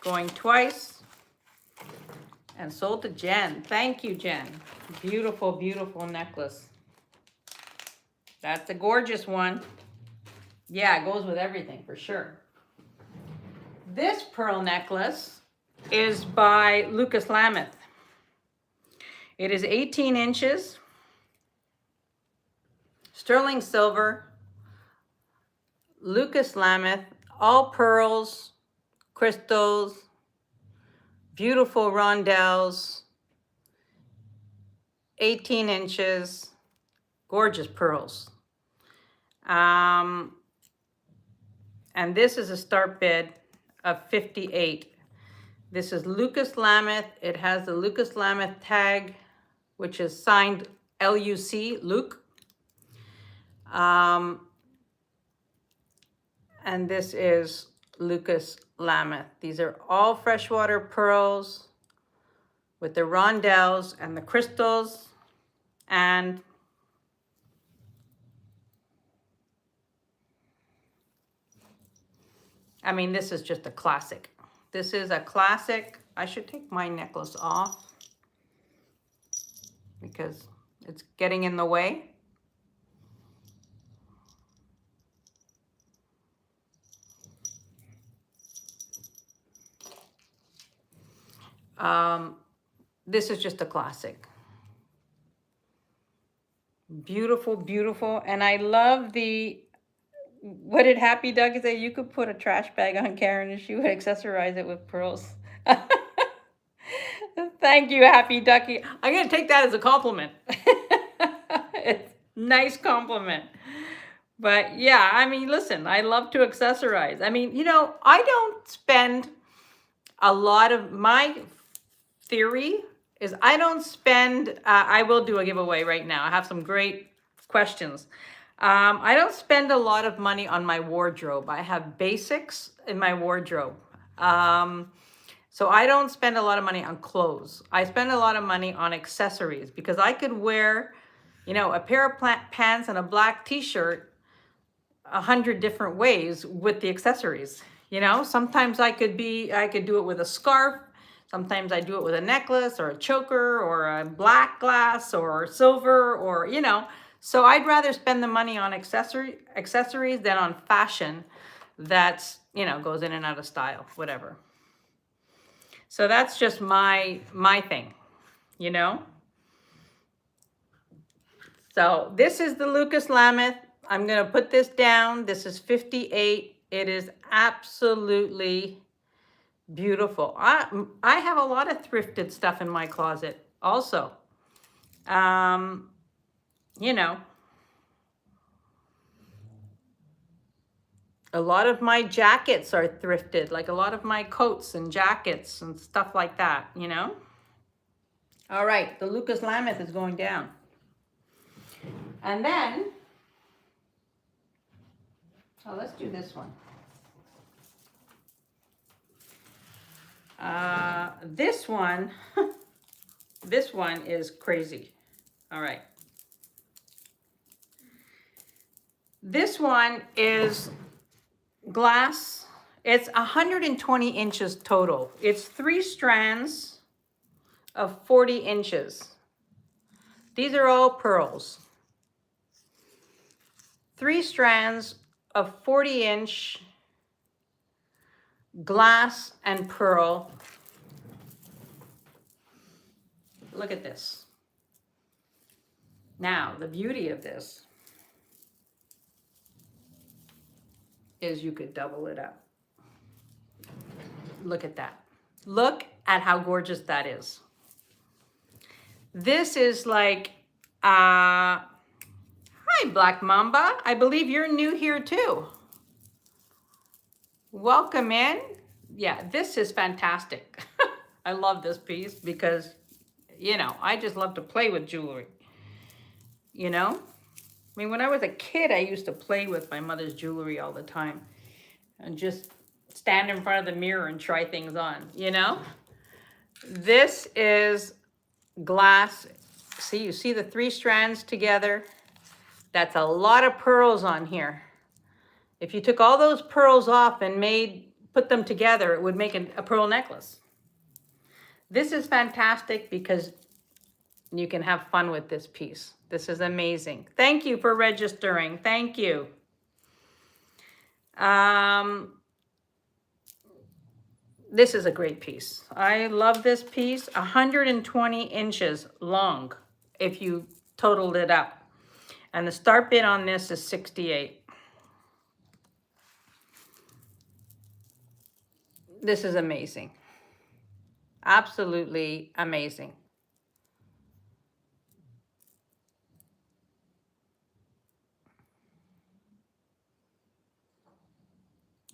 [SPEAKER 1] going twice, and sold to Jen. Thank you, Jen. Beautiful, beautiful necklace. That's a gorgeous one. Yeah, it goes with everything for sure. This pearl necklace is by Lucas Lameth. It is 18 inches, sterling silver, Lucas Lameth, all pearls, crystals, beautiful rondelles, 18 inches, gorgeous pearls. And this is a start bid of 58. This is Lucas Lameth. It has the Lucas Lameth tag, which is signed LUC, Luke. And this is Lucas Lameth. These are all freshwater pearls with the rondelles and the crystals. And I mean, this is just a classic. This is a classic. I should take my necklace off because it's getting in the way. This is just a classic. Beautiful, beautiful. And I love the, what did Happy Doug say? You could put a trash bag on Karen and she would accessorize it with pearls. Thank you, Happy Ducky. I'm going to take that as a compliment. It's a nice compliment. But yeah, I mean, listen, I love to accessorize. I mean, you know, I don't spend a lot of, my theory is I don't spend, I will do a giveaway right now. I have some great questions. I don't spend a lot of money on my wardrobe. I have basics in my wardrobe. So I don't spend a lot of money on clothes. I spend a lot of money on accessories because I could wear, you know, a pair of pants and a black t-shirt 100 different ways with the accessories. You know, sometimes I could do it with a scarf. Sometimes I do it with a necklace or a choker or a black glass or silver or, you know. So I'd rather spend the money on accessories than on fashion that's, you know, goes in and out of style, whatever. So that's just my thing, you know. So this is the Lucas Lameth. I'm going to put this down. This is 58. It is absolutely beautiful. I have a lot of thrifted stuff in my closet also. You know, a lot of my jackets are thrifted, like a lot of my coats and jackets and stuff like that, you know. All right, the Lucas Lameth is going down. And then, oh, let's do this one. This one, this one is crazy. All right. This one is glass. It's 120 inches total. It's 3 strands of 40 inches. These are all pearls. 3 strands of 40-inch glass and pearl. Look at this. Now, the beauty of this is you could double it up. Look at that. Look at how gorgeous that is. This is like, hi, Black Mamba. I believe you're new here too. Welcome in. Yeah, this is fantastic. I love this piece because, you know, I just love to play with jewelry. You know? I mean, when I was a kid, I used to play with my mother's jewelry all the time and just stand in front of the mirror and try things on, you know? This is glass. See, you see the 3 strands together? That's a lot of pearls on here. If you took all those pearls off and put them together, it would make a pearl necklace. This is fantastic because you can have fun with this piece. This is amazing. Thank you for registering. Thank you. This is a great piece. I love this piece. 120 inches long if you totaled it up. And the start bid on this is 68. This is amazing. Absolutely amazing.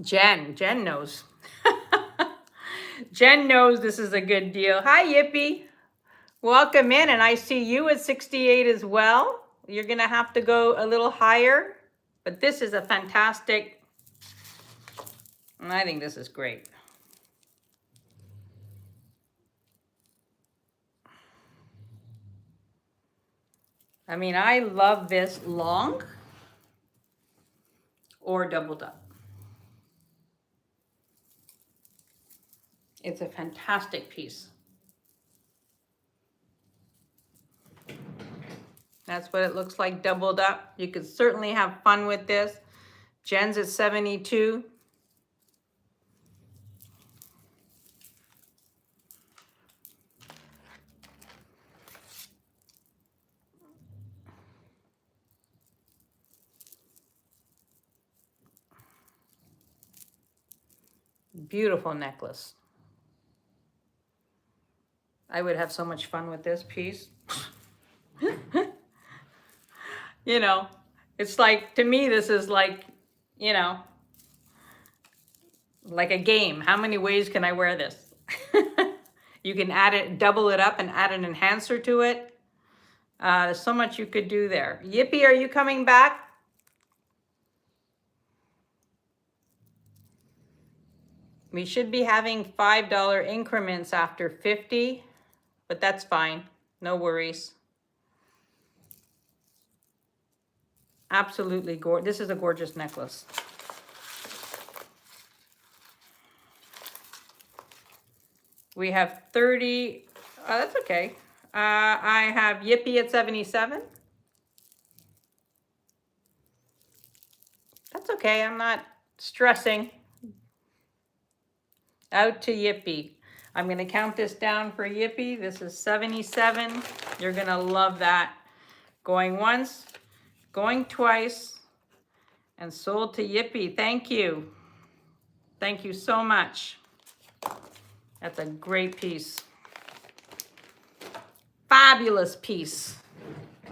[SPEAKER 1] Jen knows. Jen knows this is a good deal. Hi, Yippee. Welcome in, and I see you at 68 as well. You're gonna have to go a little higher, but this is a fantastic, and I think this is great. I mean, I love this long or doubled up. It's a fantastic piece. That's what it looks like doubled up. You could certainly have fun with this. Jen's at 72. Beautiful necklace. I would have so much fun with this piece. You know, it's like, to me, this is like, you know, like a game. How many ways can I wear this? You can add it, double it up and add an enhancer to it. There's so much you could do there. Yippee, are you coming back? We should be having $5 increments after 50, but that's fine. No worries. Absolutely gorgeous. This is a gorgeous necklace. We have 30. Oh, that's okay. I have Yippee at 77. That's okay. I'm not stressing. Out to Yippee. I'm going to count this down for Yippee. This is 77. You're going to love that. Going once, going twice, and sold to Yippee. Thank you. Thank you so much. That's a great piece. Fabulous piece.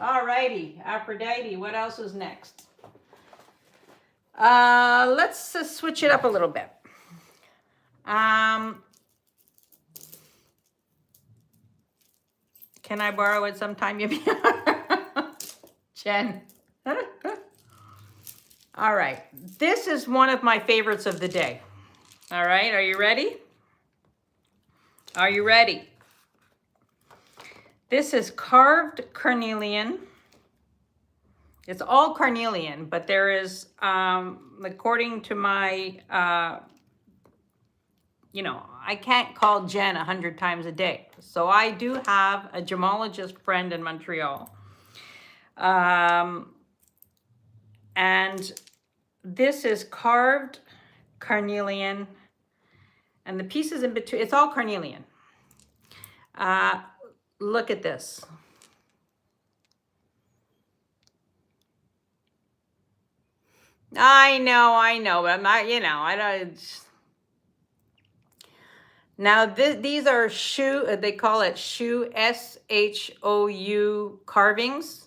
[SPEAKER 1] All righty, Aphrodite, what else is next? Let's switch it up a little bit. Can I borrow it sometime? Jen. All right, this is one of my favorites of the day. All right, are you ready? Are you ready? This is carved carnelian. It's all carnelian, but there is, according to my, I can't call Jen 100 times a day. So I do have a gemologist friend in Montreal. And this is carved carnelian. And the pieces in between, it's all carnelian. Look at this. I know, but I'm not, I don't. Now, these are shoe, they call it shoe, S-H-O-U carvings.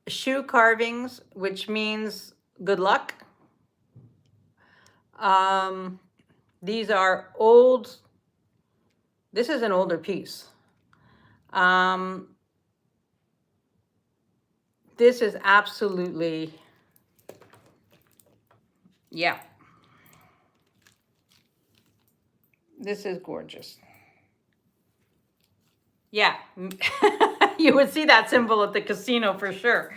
[SPEAKER 1] Shoe carvings, which means good luck. These are old, this is an older piece. This is absolutely, yeah. This is gorgeous. Yeah, you would see that symbol at the casino for sure.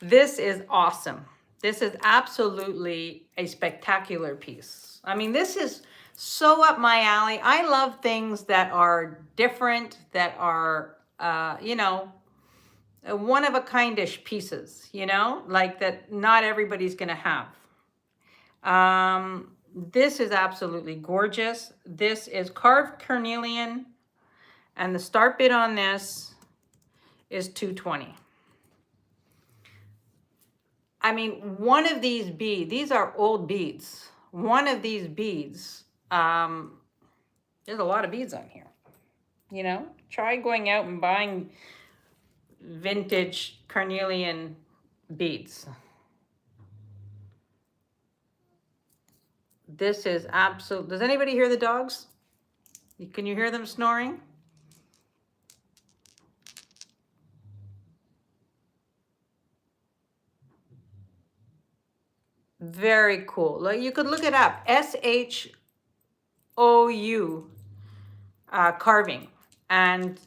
[SPEAKER 1] This is awesome. This is absolutely a spectacular piece. I mean, this is so up my alley. I love things that are different, that are, one-of-a-kind-ish pieces, like that not everybody's going to have. This is absolutely gorgeous. This is carved carnelian, and the start bid on this is $220. I mean, one of these beads, these are old beads. One of these beads, there's a lot of beads on here. Try going out and buying vintage carnelian beads. This is absolute. Does anybody hear the dogs? Can you hear them snoring? Very cool. Like, you could look it up. S-H-O-U carving. And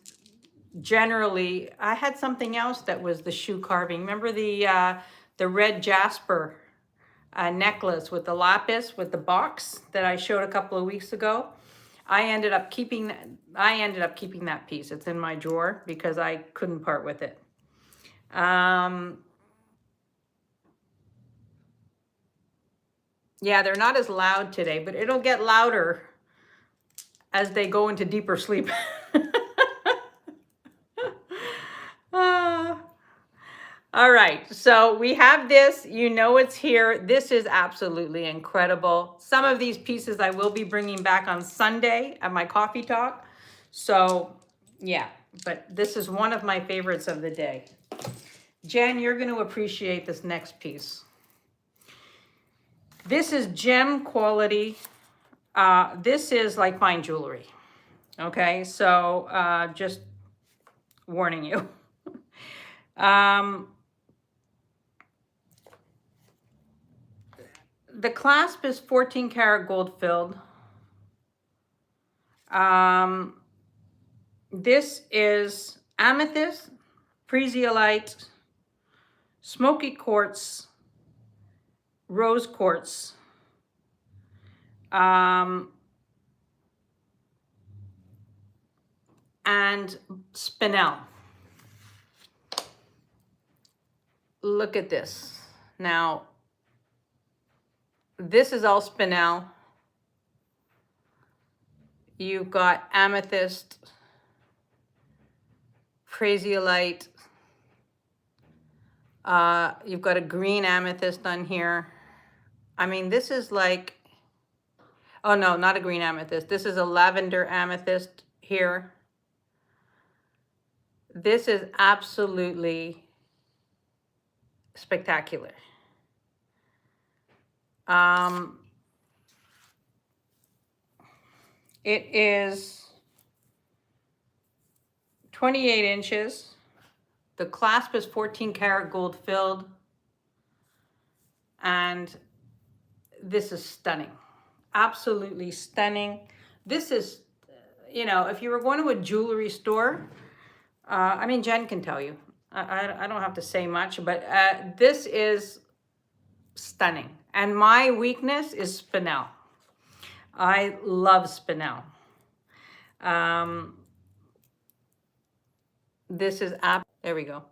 [SPEAKER 1] generally, I had something else that was the shoe carving. Remember the red jasper necklace with the lapis, with the box that I showed a couple of weeks ago? I ended up keeping that piece. It's in my drawer because I couldn't part with it. Yeah, they're not as loud today, but it'll get louder as they go into deeper sleep. All right, so we have this, it's here. This is absolutely incredible. Some of these pieces I will be bringing back on Sunday at my coffee talk. So yeah, but this is one of my favorites of the day. Jen, you're going to appreciate this next piece. This is gem quality. This is like fine jewelry. Okay, so just warning you. The clasp is 14 karat gold filled. This is amethyst, presiolite, smoky quartz, rose quartz, and spinel. Look at this. Now, this is all spinel. You've got amethyst, presiolite. You've got a green amethyst on here. I mean, this is like, oh no, not a green amethyst. This is a lavender amethyst here. This is absolutely spectacular. It is 28 inches. The clasp is 14 karat gold filled. And this is stunning. absolutely stunning. This is, you know, if you were going to a jewelry store, I mean, Jen can tell you. I don't have to say much, but this is stunning. And my weakness is spinel. I love spinel. This is there we go.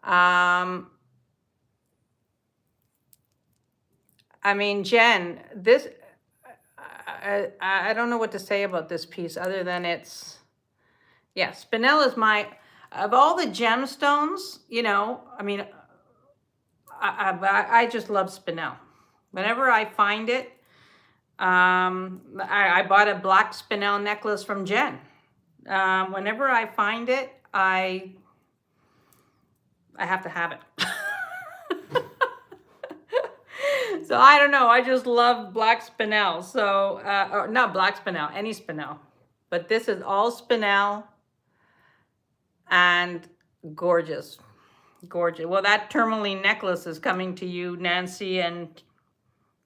[SPEAKER 1] I mean, Jen, this, I don't know what to say about this piece other than it's, yeah, spinel is my, of all the gemstones, you know, I mean, I just love spinel. Whenever I find it, I bought a black spinel necklace from Jen. Whenever I find it, I have to have it. So I don't know. I just love black spinel. So, or not black spinel, any spinel. But this is all spinel and gorgeous. Gorgeous. Well, that tourmaline necklace is coming to you, Nancy, and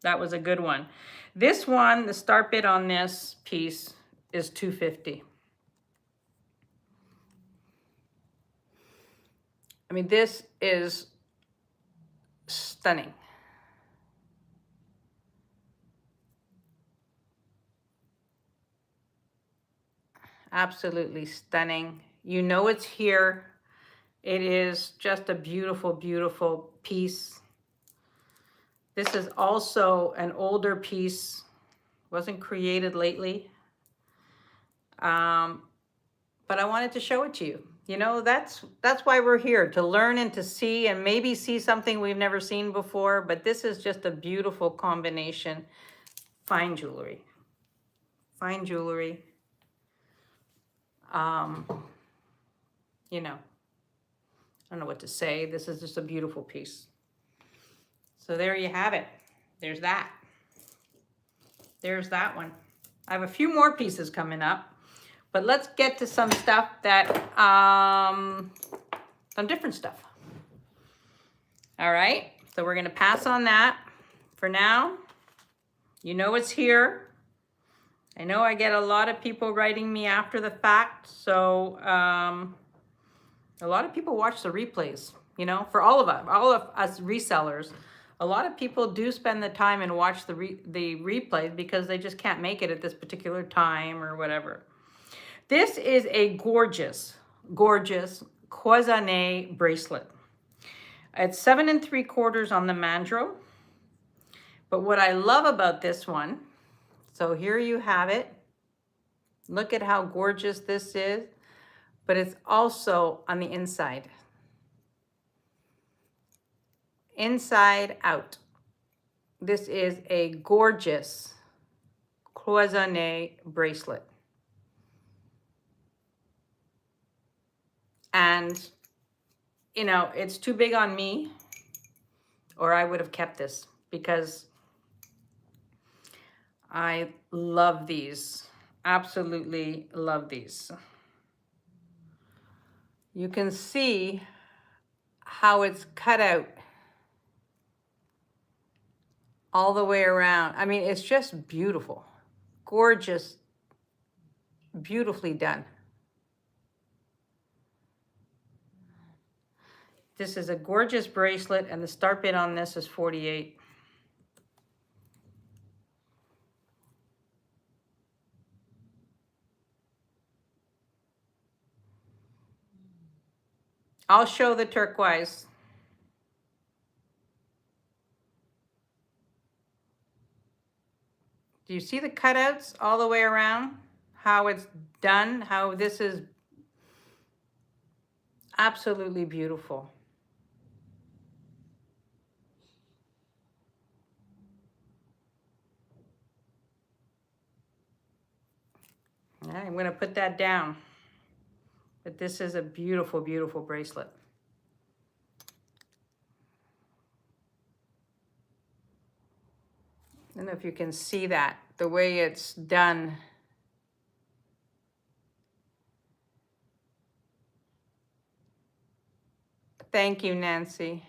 [SPEAKER 1] that was a good one. This one, the start bid on this piece is $250. I mean, this is stunning. Absolutely stunning. You know it's here. It is just a beautiful, beautiful piece. This is also an older piece. Wasn't created lately. But I wanted to show it to you. You know, that's why we're here, to learn and to see, and maybe see something we've never seen before. But this is just a beautiful combination. Fine jewelry. Fine jewelry. You know, I don't know what to say. This is just a beautiful piece. So there you have it. There's that. There's that one. I have a few more pieces coming up, but let's get to some stuff that, some different stuff. All right, so we're gonna pass on that for now. You know it's here. I know I get a lot of people writing me after the fact, so a lot of people watch the replays, you know, for all of us resellers. A lot of people do spend the time and watch the replays because they just can't make it at this particular time or whatever. This is a gorgeous, gorgeous cloisonné bracelet. It's 7 3/4 on the mandrel. But what I love about this one, so here you have it. Look at how gorgeous this is, but it's also on the inside. Inside out. This is a gorgeous cloisonné bracelet. And, you know, it's too big on me, or I would have kept this, because I love these. Absolutely love these. You can see how it's cut out all the way around. I mean, it's just beautiful. Gorgeous. Beautifully done. This is a gorgeous bracelet, and the start bid on this is $48. I'll show the turquoise. Do you see the cutouts all the way around? How it's done, how this is absolutely beautiful. All right, I'm going to put that down. But this is a beautiful, beautiful bracelet. I don't know if you can see that, the way it's done. Thank you, Nancy.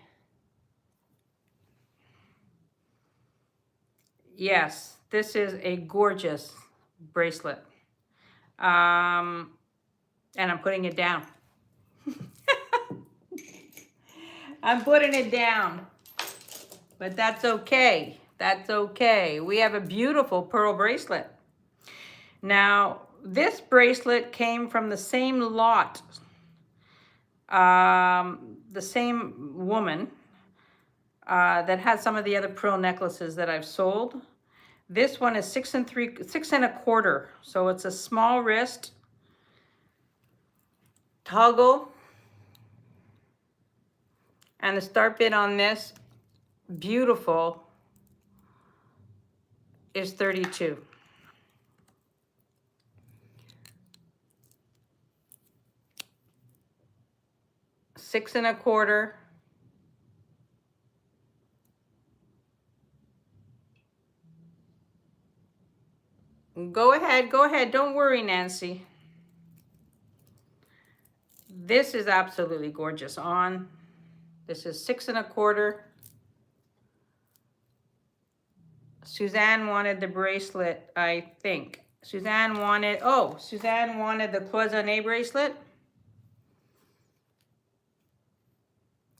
[SPEAKER 1] Yes, This is a gorgeous bracelet. And I'm putting it down. I'm putting it down. But that's okay. That's okay. We have a beautiful pearl bracelet. Now, this bracelet came from the same lot, the same woman that had some of the other pearl necklaces that I've sold. This one is 6 1/4. So it's a small wrist toggle. And the start bid on this, beautiful, is 32. Six and a quarter. Go ahead, go ahead. Don't worry, Nancy. This is absolutely gorgeous on. This is 6 1/4. Suzanne wanted the bracelet, I think. Suzanne wanted the cloisonné bracelet.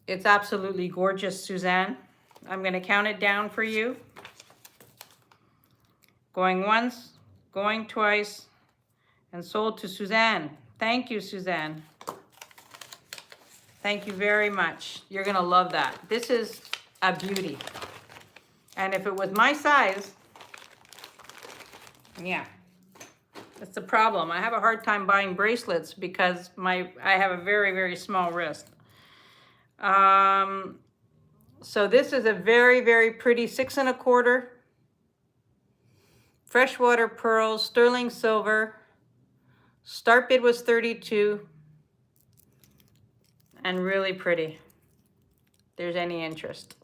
[SPEAKER 1] It's absolutely gorgeous, Suzanne. I'm going to count it down for you. Going once, going twice, and sold to Suzanne. Thank you, Suzanne. Thank you very much. You're going to love that. This is a beauty. And if it was my size, yeah, that's the problem. I have a hard time buying bracelets because I have a very, very small wrist. So this is a very, very pretty 6 1/4. Freshwater pearls, sterling silver. Start bid was 32. And really pretty. If there's any interest.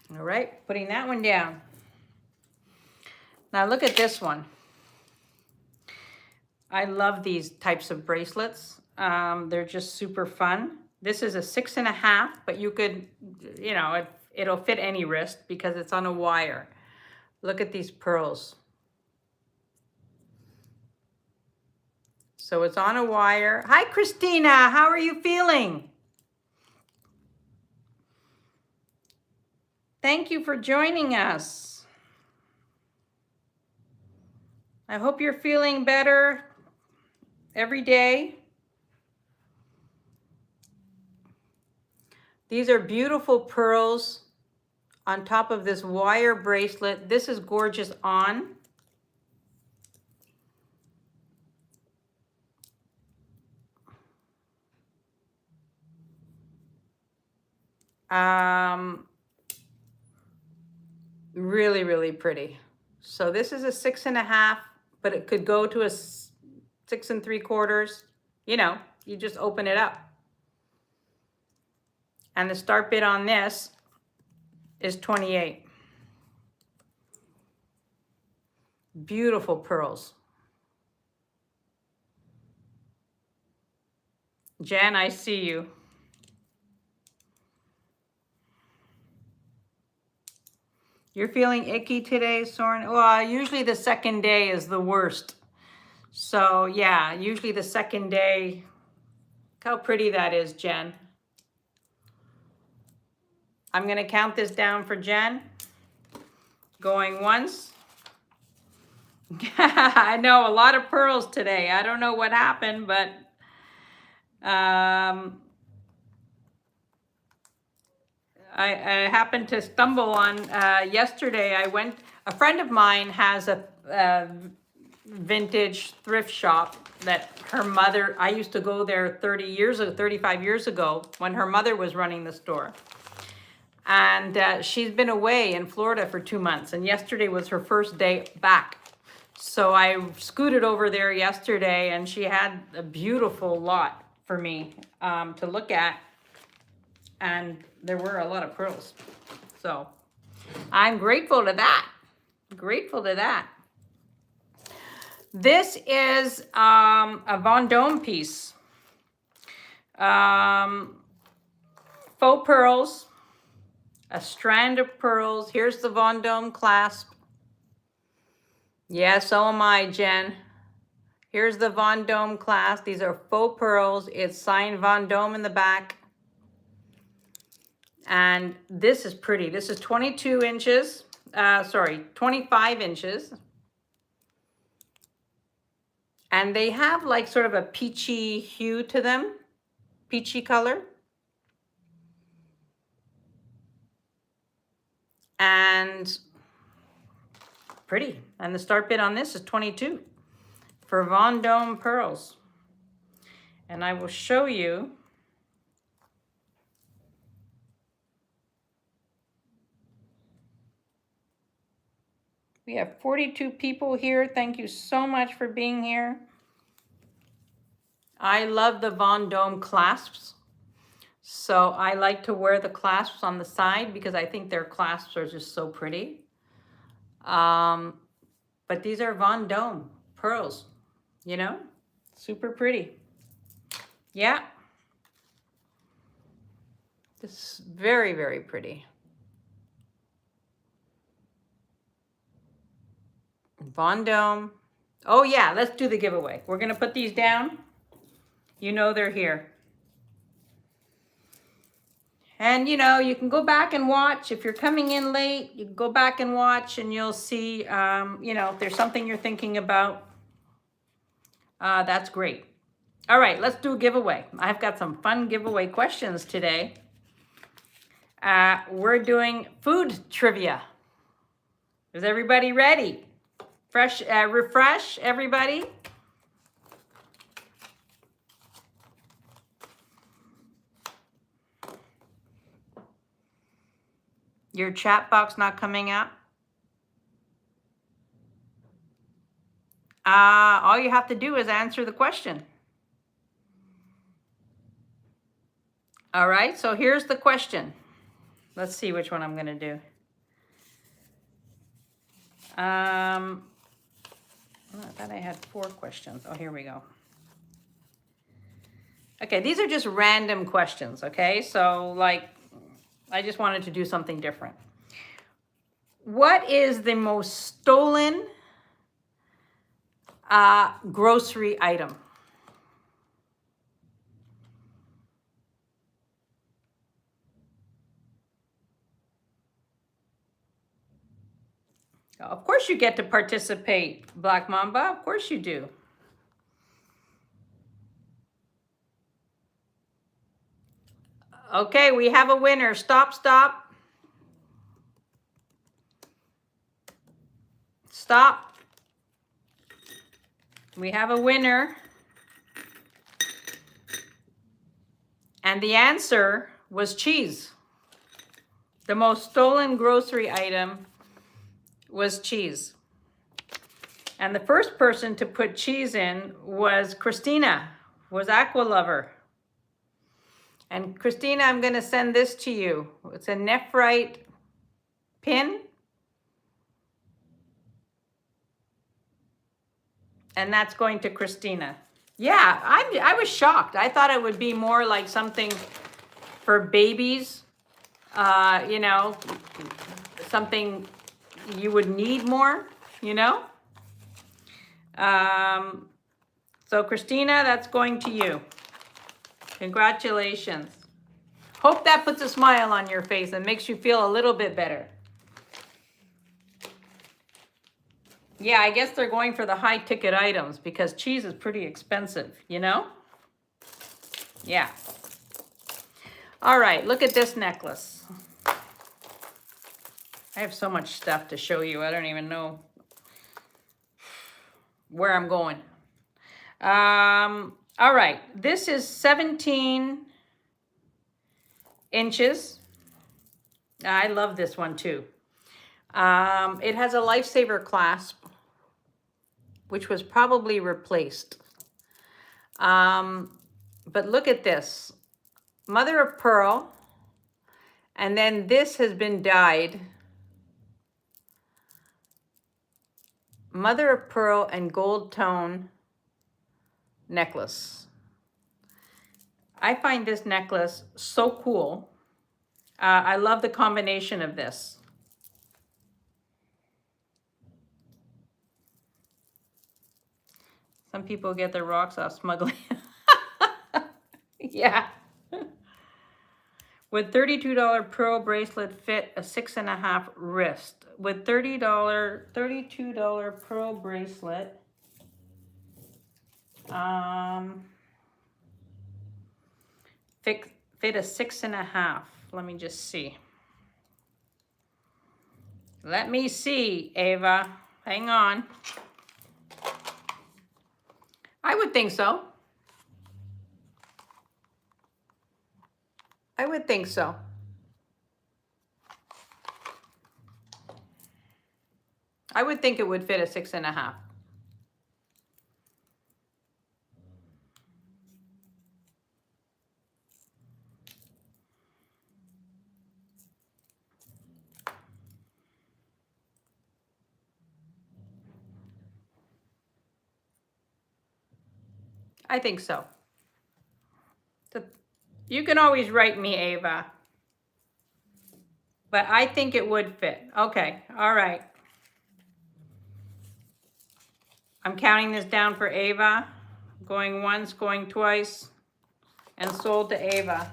[SPEAKER 1] All right, putting that one down. Now look at this one. I love these types of bracelets. They're just super fun. This is a 6 1/2, but you could, you know, it'll fit any wrist because it's on a wire. Look at these pearls. So it's on a wire. Hi, Christina. How are you feeling? Thank you for joining us. I hope you're feeling better every day. These are beautiful pearls on top of this wire bracelet. This is gorgeous on. Really, really pretty. So this is a 6 1/2, but it could go to a 6 3/4. You know, you just open it up. And the start bid on this is 28. Beautiful pearls. Jen, I see you. You're feeling icky today, Soren? Well, usually the second day is the worst. So yeah, usually the second day. Look how pretty that is, Jen. I'm going to count this down for Jen. Going once. I know, a lot of pearls today. I don't know what happened, but I happened to stumble on yesterday. A friend of mine has a vintage thrift shop that her mother, I used to go there 35 years ago when her mother was running the store. And she's been away in Florida for 2 months, and yesterday was her first day back. So I scooted over there yesterday, and she had a beautiful lot for me to look at. And there were a lot of pearls. So I'm grateful to that. Grateful to that. This is a Vendôme piece. faux pearls, a strand of pearls. Here's the Vendome clasp. Yeah, so am I, Jen. Here's the Vendome clasp. These are faux pearls. It's signed Vendome in the back. And this is pretty. This is 22 inches. 25 inches. And they have like sort of a peachy hue to them. Peachy color. And pretty. And the start bid on this is 22 for Vendome pearls. And I will show you. We have 42 people here. Thank you so much for being here. I love the Vendome clasps. So I like to wear the clasps on the side because I think their clasps are just so pretty. But these are Vendome pearls, you know, super pretty. Yeah. This is very, very pretty. Vendome. Oh yeah, let's do the giveaway. We're gonna put these down. You know they're here. And you know, you can go back and watch. If you're coming in late, you can go back and watch and you'll see, you know, if there's something you're thinking about, that's great. All right, let's do a giveaway. I've got some fun giveaway questions today. We're doing food trivia. Is everybody ready? Refresh, everybody. Your chat box not coming up? All you have to do is answer the question. All right, so here's the question. Let's see which one I'm going to do. I thought I had 4 questions. Oh, here we go. Okay, these are just random questions, okay? So, like, I just wanted to do something different. What is the most stolen grocery item? Of course you get to participate, Black Mamba. Of course you do. Okay, we have a winner. Stop, stop. Stop. We have a winner. And the answer was cheese. The most stolen grocery item was cheese. And the first person to put cheese in was Christina, was Aqua Lover. And Christina, I'm going to send this to you. It's a nephrite pin. And that's going to Christina. Yeah, I was shocked. I thought it would be more like something for babies, you know, something you would need more, you know. So Christina, that's going to you. Congratulations. Hope that puts a smile on your face and makes you feel a little bit better. Yeah, I guess they're going for the high ticket items because cheese is pretty expensive, you know? Yeah. All right, look at this necklace. I have so much stuff to show you. I don't even know where I'm going. All right, this is 17 inches. I love this one too. It has a Lifesaver clasp, which was probably replaced. But look at this. Mother of pearl. And then this has been dyed. Mother of pearl and gold tone necklace. I find this necklace so cool. I love the combination of this. Some people get their rocks off smuggling. Yeah. Would $32 pearl bracelet fit a 6.5 wrist? With $32 pearl bracelet, fit a 6.5. Let me just see. Let me see, Ava. Hang on. I would think so. I would think so. I would think it would fit a 6.5. I think so. So you can always write me, Ava. But I think it would fit. Okay, all right. I'm counting this down for Ava. Going once, going twice, and sold to Ava.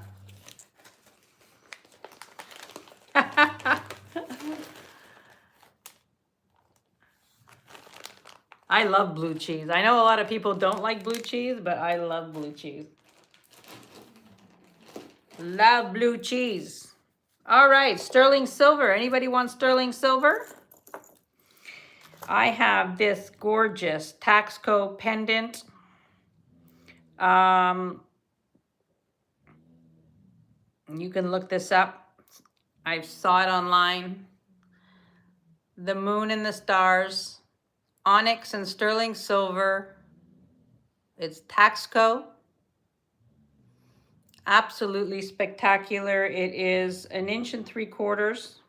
[SPEAKER 1] I love blue cheese. I know a lot of people don't like blue cheese, but I love blue cheese. Love blue cheese. All right, sterling silver. Anybody want sterling silver? I have this gorgeous Taxco pendant. You can look this up. I saw it online. The moon and the stars, onyx and sterling silver. It's Taxco. Absolutely spectacular. It is 1.75 inches.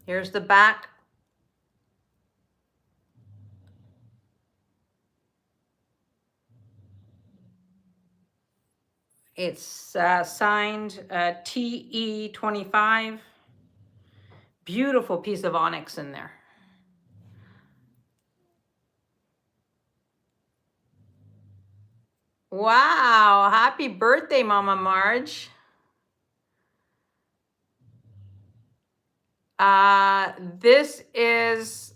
[SPEAKER 1] Here's the back. It's signed TE25. Beautiful piece of onyx in there. Wow, happy birthday, Mama Marge. This is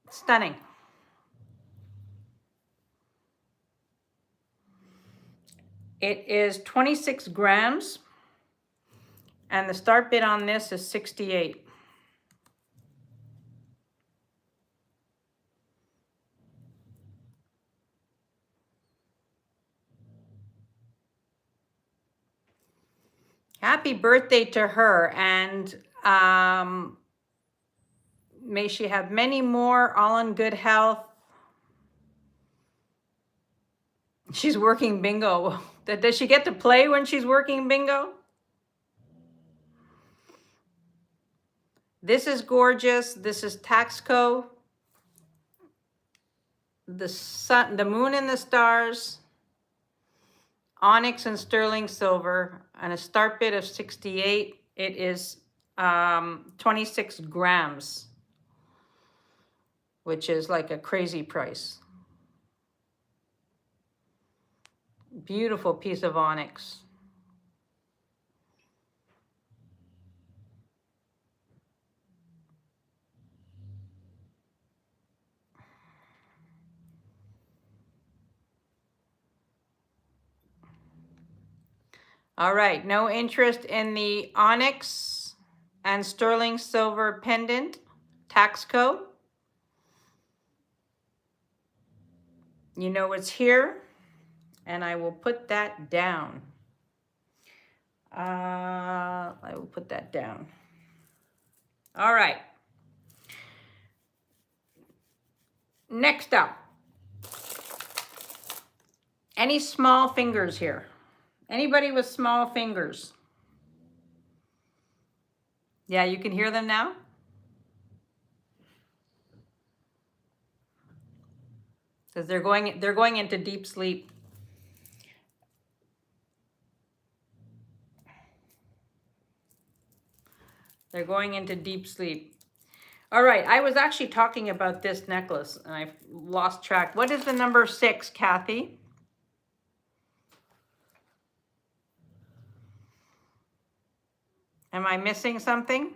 [SPEAKER 1] stunning. It is 26 grams, and the start bid on this is 68. Happy birthday to her, and may she have many more, all in good health. She's working bingo. Does she get to play when she's working bingo? This is gorgeous. This is Taxco. The sun, the moon and the stars, onyx and sterling silver, and a start bid of 68. It is 26 grams, which is like a crazy price. Beautiful piece of onyx. All right, no interest in the onyx and sterling silver pendant, Taxco. You know it's here, and I will put that down. I will put that down. All right. Next up, any small fingers here? Anybody with small fingers? Yeah, you can hear them now? Because they're going into deep sleep. They're going into deep sleep. All right, I was actually talking about this necklace and I lost track. What is the number 6, Kathy? Am I missing something?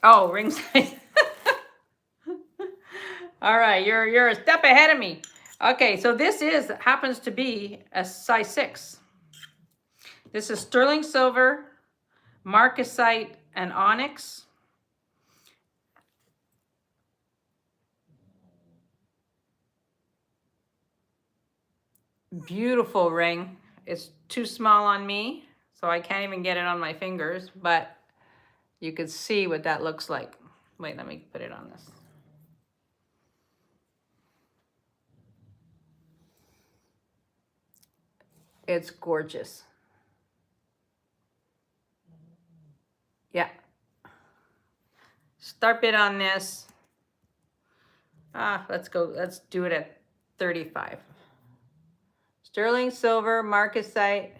[SPEAKER 1] Oh, ring size. All right, you're a step ahead of me. Okay, so this happens to be a size 6. This is sterling silver, marcasite, and onyx. Beautiful ring. It's too small on me, so I can't even get it on my fingers, but you could see what that looks like. Wait, let me put it on this. It's gorgeous. Yeah. Start bid on this. Let's do it at 35. Sterling silver, marcasite,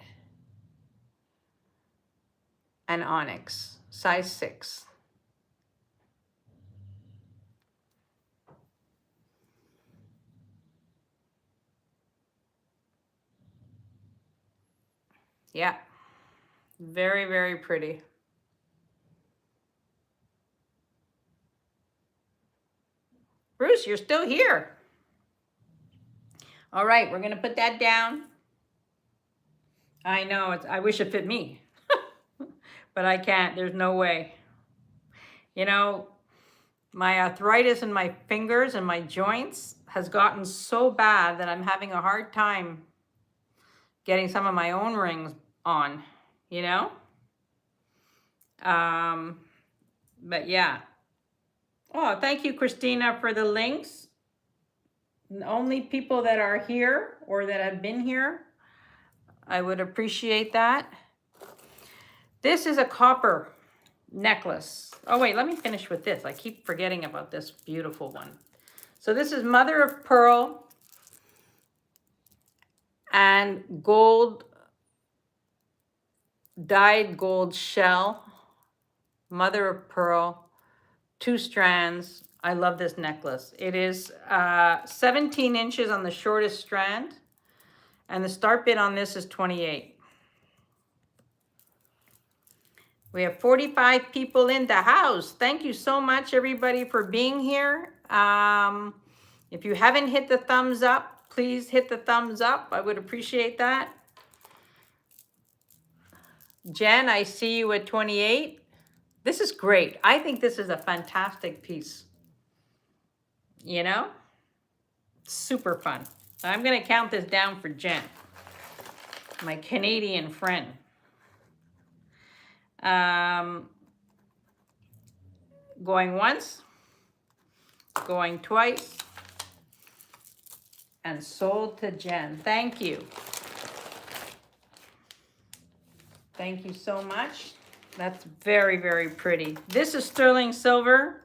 [SPEAKER 1] and onyx, size 6. Yeah, very, very pretty. Bruce, you're still here. All right, we're gonna put that down. I know, I wish it fit me, but I can't, there's no way. You know, my arthritis in my fingers and my joints has gotten so bad that I'm having a hard time getting some of my own rings on, you know? But yeah. Oh, thank you, Christina, for the links. Only people that are here or that have been here, I would appreciate that. This is a copper necklace. Oh wait, let me finish with this. I keep forgetting about this beautiful one. So this is mother of pearl and gold, dyed gold shell, mother of pearl, 2 strands. I love this necklace. It is 17 inches on the shortest strand, and the start bid on this is 28. We have 45 people in the house. Thank you so much, everybody, for being here. If you haven't hit the thumbs up, please hit the thumbs up. I would appreciate that. Jen, I see you at 28. This is great. I think this is a fantastic piece. You know? Super fun. I'm going to count this down for Jen, my Canadian friend. Going once, going twice, and sold to Jen. Thank you. Thank you so much. That's very, very pretty. This is sterling silver.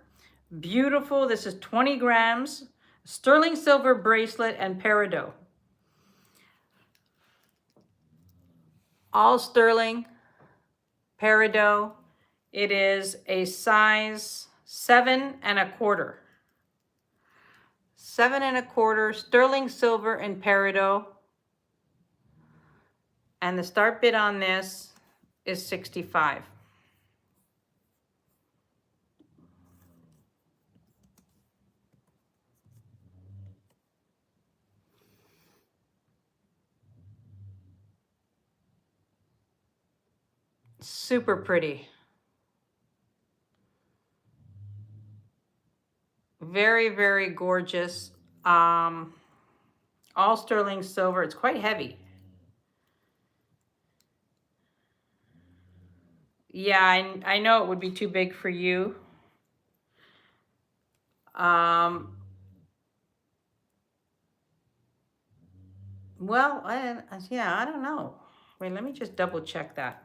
[SPEAKER 1] Beautiful. This is 20 grams. Sterling silver bracelet and peridot. All sterling, peridot. It is a size 7 1/4. 7 1/4, sterling silver and peridot. And the start bid on this is 65. Super pretty. Very, very gorgeous. All sterling silver. It's quite heavy. Yeah, I know it would be too big for you. Well, yeah, I don't know. Wait, let me just double check that.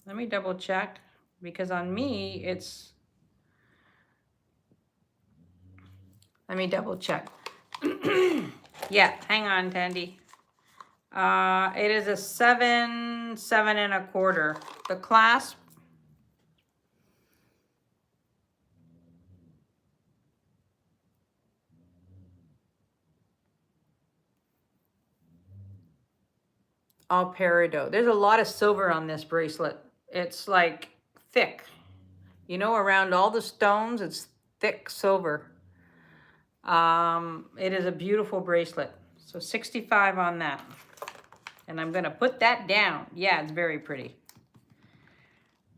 [SPEAKER 1] Let me double check, because on me, let me double check. Yeah, hang on, Tandy. It is a 7, 7.25. The clasp, all peridot. There's a lot of silver on this bracelet. It's like thick. You know, around all the stones, it's thick silver. It is a beautiful bracelet. So 65 on that. And I'm gonna put that down. Yeah, it's very pretty.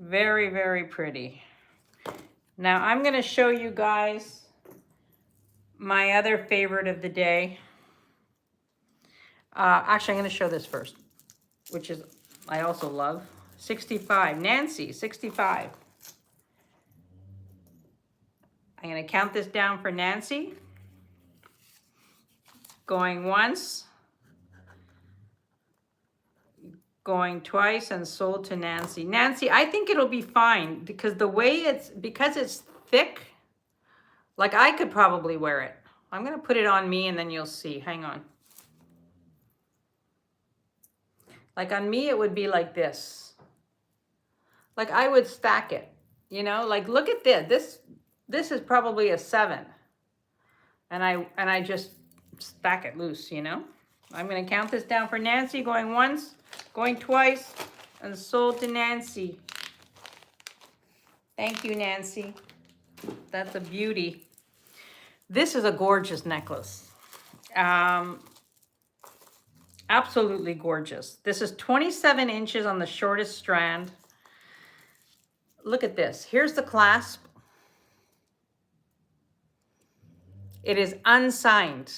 [SPEAKER 1] Very, very pretty. Now I'm gonna show you guys my other favorite of the day. Actually, I'm gonna show this first, which is, I also love. 65, Nancy, 65. I'm gonna count this down for Nancy. Going once, going twice, and sold to Nancy. Nancy, I think it'll be fine because the way because it's thick, like I could probably wear it. I'm gonna put it on me and then you'll see, hang on. Like on me, it would be like this. Like I would stack it, you know, like look at this. This is probably a 7. And I just stack it loose, you know. I'm gonna count this down for Nancy, going once, going twice, and sold to Nancy. Thank you, Nancy. That's a beauty. This is a gorgeous necklace. Absolutely gorgeous. This is 27 inches on the shortest strand. Look at this. Here's the clasp. It is unsigned.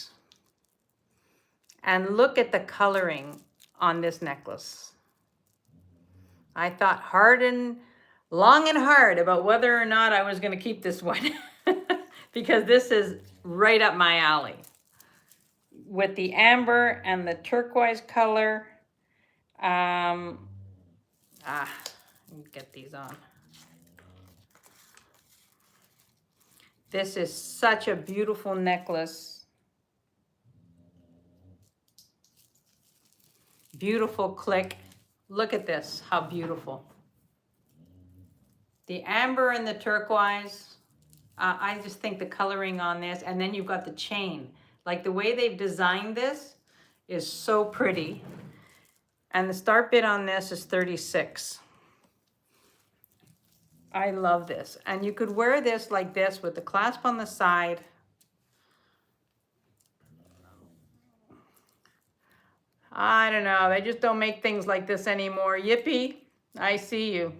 [SPEAKER 1] And look at the coloring on this necklace. I thought long and hard about whether or not I was going to keep this one because this is right up my alley. With the amber and the turquoise color. Let me get these on. This is such a beautiful necklace. Beautiful click. Look at this, how beautiful. The amber and the turquoise. I just think the coloring on this, and then you've got the chain. Like the way they've designed this is so pretty. And the start bid on this is 36. I love this. And you could wear this like this with the clasp on the side. I don't know, they just don't make things like this anymore. Yippee, I see you.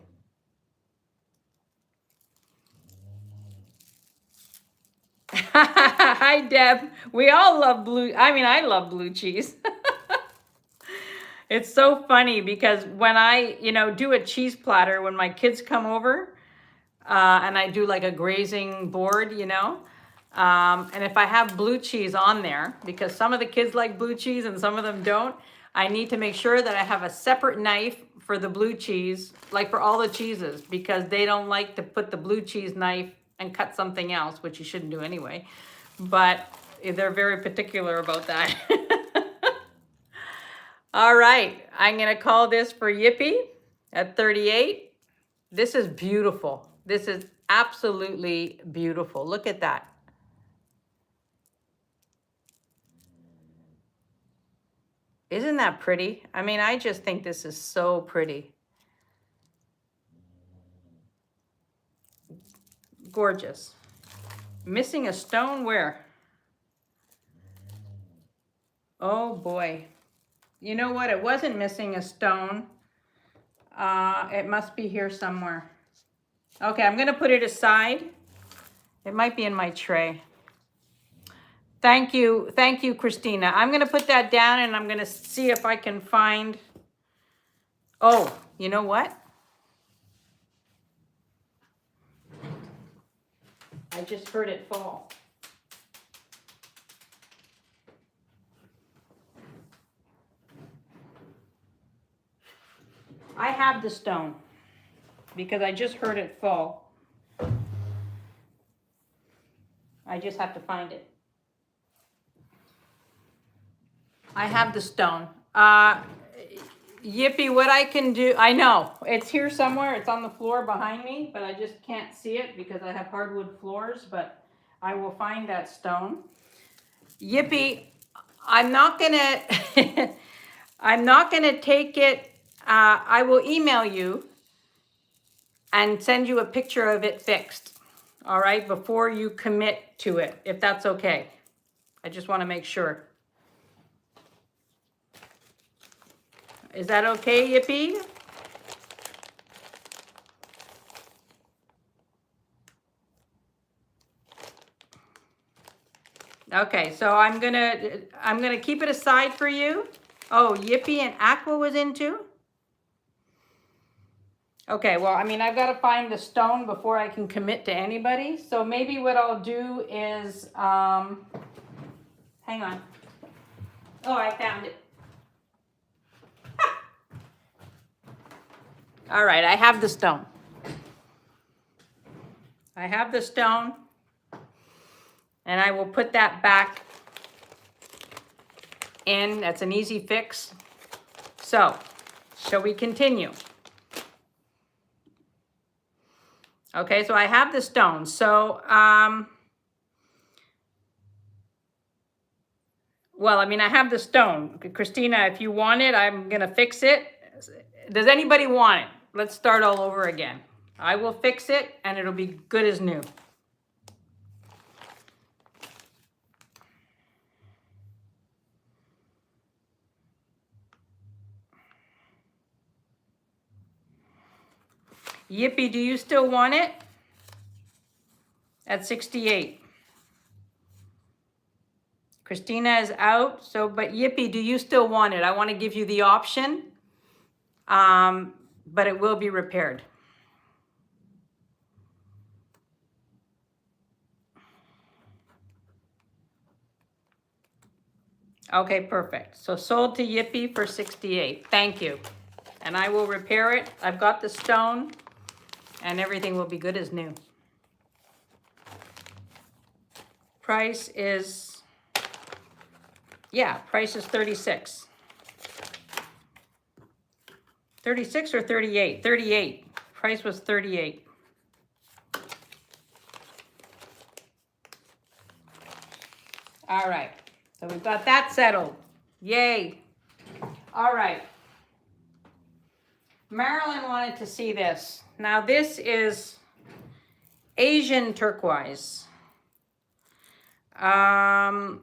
[SPEAKER 1] Hi, Deb. We all love blue. I mean, I love blue cheese. It's so funny because when I, do a cheese platter, when my kids come over and I do like a grazing board, and if I have blue cheese on there, because some of the kids like blue cheese and some of them don't, I need to make sure that I have a separate knife for the blue cheese, like for all the cheeses, because they don't like to put the blue cheese knife and cut something else, which you shouldn't do anyway. But they're very particular about that. All right, I'm gonna call this for Yippee at 38. This is beautiful. This is absolutely beautiful. Look at that. Isn't that pretty? I mean, I just think this is so pretty. Gorgeous. Missing a stone where? Oh boy. You know what? It wasn't missing a stone. It must be here somewhere. Okay, I'm gonna put it aside. It might be in my tray. Thank you, Christina. I'm gonna put that down and I'm gonna see if I can find, oh, you know what? I just heard it fall. I have the stone because I just heard it fall. I just have to find it. I have the stone. Yippee, what I can do, I know, it's here somewhere, it's on the floor behind me, but I just can't see it because I have hardwood floors, but I will find that stone. Yippee, I'm not gonna, I'm not gonna take it, I will email you and send you a picture of it fixed, all right, before you commit to it, if that's okay. I just wanna make sure. Is that okay, Yippee? Okay, so I'm gonna keep it aside for you. Oh, Yippee and Aqua was into? Okay, well, I mean, I've got to find the stone before I can commit to anybody. So maybe what I'll do is, hang on. Oh, I found it. All right, I have the stone. I have the stone, and I will put that back in. That's an easy fix. So, shall we continue? Okay, so I have the stone. So, well, I mean, I have the stone. Christina, if you want it, I'm gonna fix it. Does anybody want it? Let's start all over again. I will fix it, and it'll be good as new. Yippee, do you still want it? At 68. Christina is out, so, but Yippee, do you still want it? I want to give you the option, but it will be repaired. Okay, perfect. So sold to Yippee for 68. Thank you. And I will repair it. I've got the stone, and everything will be good as new. Price is, yeah, price is 36. 36 or 38? 38. Price was 38. All right. So we've got that settled. Yay. All right. Marilyn wanted to see this. Now this is Asian turquoise. And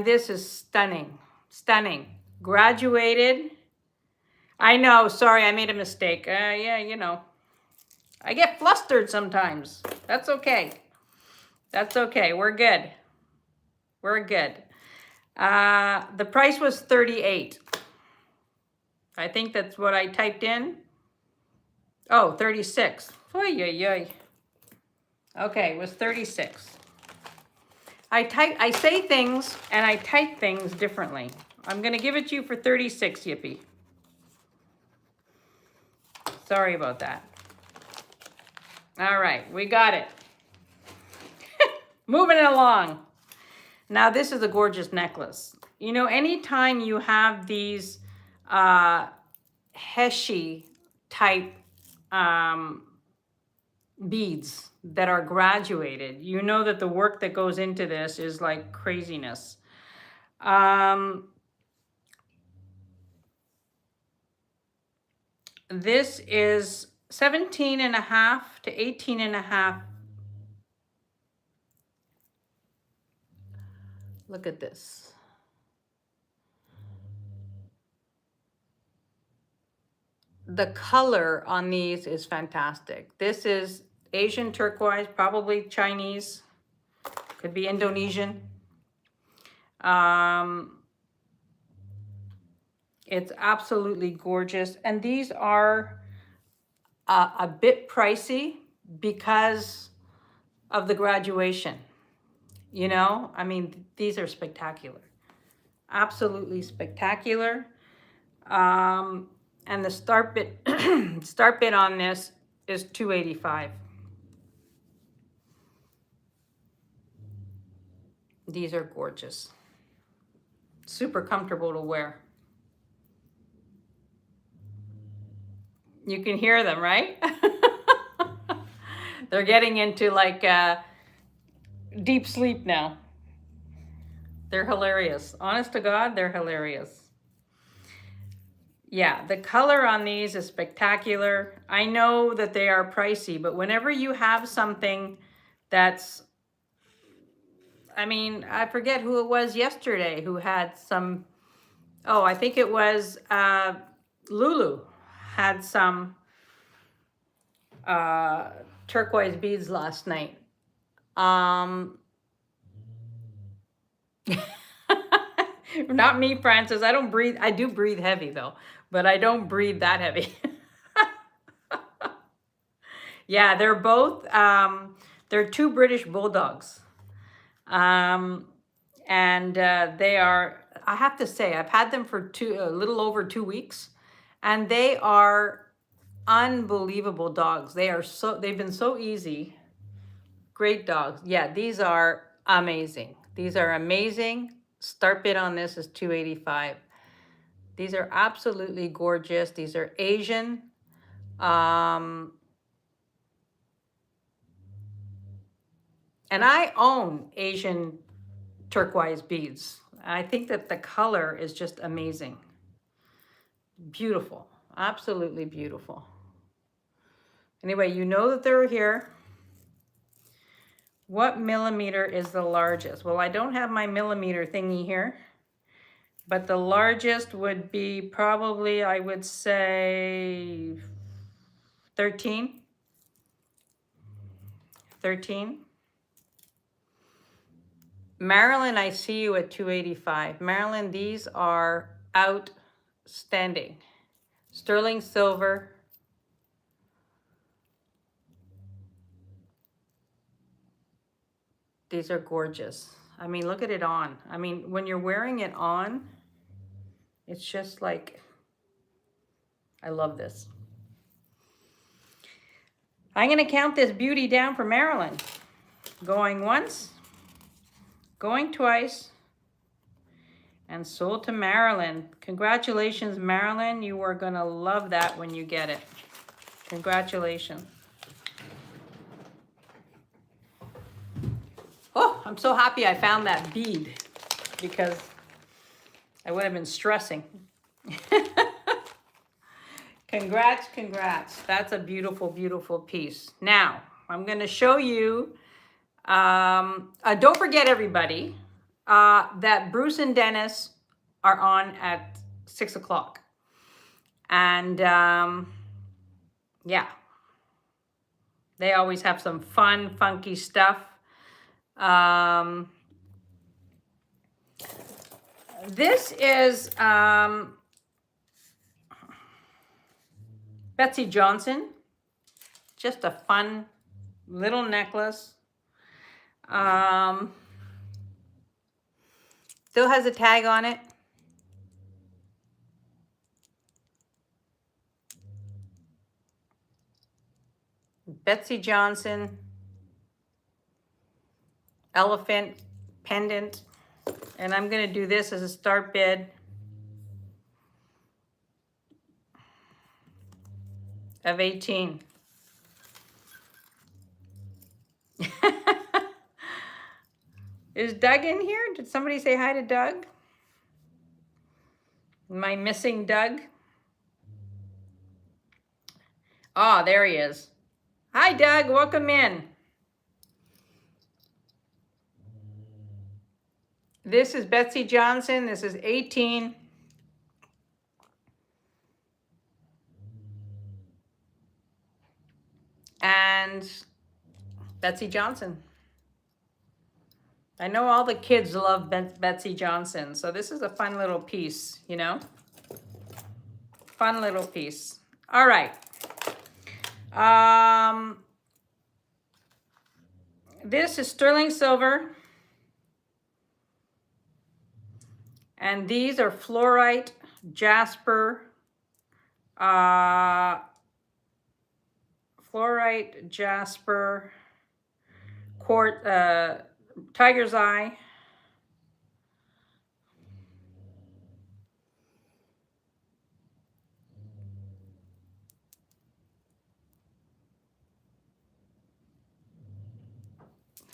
[SPEAKER 1] this is stunning. Stunning. Graduated. I know, sorry, I made a mistake. Yeah, you know. I get flustered sometimes. That's okay. That's okay. We're good. We're good. The price was 38. I think that's what I typed in. Oh, 36. Oy, oy, oy. Okay, it was 36. I say things and I type things differently. I'm gonna give it to you for 36, Yippee. Sorry about that. All right, we got it. Moving it along. Now this is a gorgeous necklace. You know, anytime you have these Heshi type beads that are graduated, you know that the work that goes into this is like craziness. This is 17.5 to 18.5. Look at this. The color on these is fantastic. This is Asian turquoise, probably Chinese, could be Indonesian. It's absolutely gorgeous. And these are a bit pricey because of the graduation. You know, I mean, these are spectacular. Absolutely spectacular. And the start bid, start bid on this is $285. These are gorgeous. super comfortable to wear. You can hear them, right? They're getting into like deep sleep now. They're hilarious. Honest to God, they're hilarious. Yeah, the color on these is spectacular. I know that they are pricey, but whenever you have something that's, I mean, I forget who it was yesterday who had some, oh, I think it was Lulu had some turquoise beads last night. Not me, Francis. I don't breathe. I do breathe heavy though, but I don't breathe that heavy. Yeah, they're both, they're two British bulldogs. And they are, I have to say, I've had them for a little over 2 weeks, and they are unbelievable dogs. They've been so easy. Great dogs. Yeah, these are amazing. These are amazing. Start bid on this is $285. These are absolutely gorgeous. These are Asian. And I own Asian turquoise beads. I think that the color is just amazing. Beautiful. Absolutely beautiful. Anyway, you know that they're here. What millimeter is the largest? Well, I don't have my millimeter thingy here, but the largest would be probably, I would say, 13. 13. Marilyn, I see you at 285. Marilyn, these are outstanding. Sterling silver. These are gorgeous. I mean, look at it on. I mean, when you're wearing it on, it's just like, I love this. I'm going to count this beauty down for Marilyn. Going once, going twice, and sold to Marilyn. Congratulations, Marilyn. You are going to love that when you get it. Congratulations. Oh, I'm so happy I found that bead because I would have been stressing. Congrats, congrats. That's a beautiful, beautiful piece. Now, I'm going to show you, don't forget everybody, that Bruce and Dennis are on at 6 o'clock. And yeah, they always have some fun, funky stuff. This is Betsy Johnson. Just a fun little necklace. Still has a tag on it. Betsy Johnson. Elephant pendant. And I'm going to do this as a start bid of 18. Is Doug in here? Did somebody say hi to Doug? Am I missing Doug? Oh, there he is. Hi, Doug. Welcome in. This is Betsy Johnson. This is 18. And Betsy Johnson. I know all the kids love Betsy Johnson, so this is a fun little piece, you know? Fun little piece. All right. This is sterling silver. And these are fluorite, jasper, quartz, tiger's eye.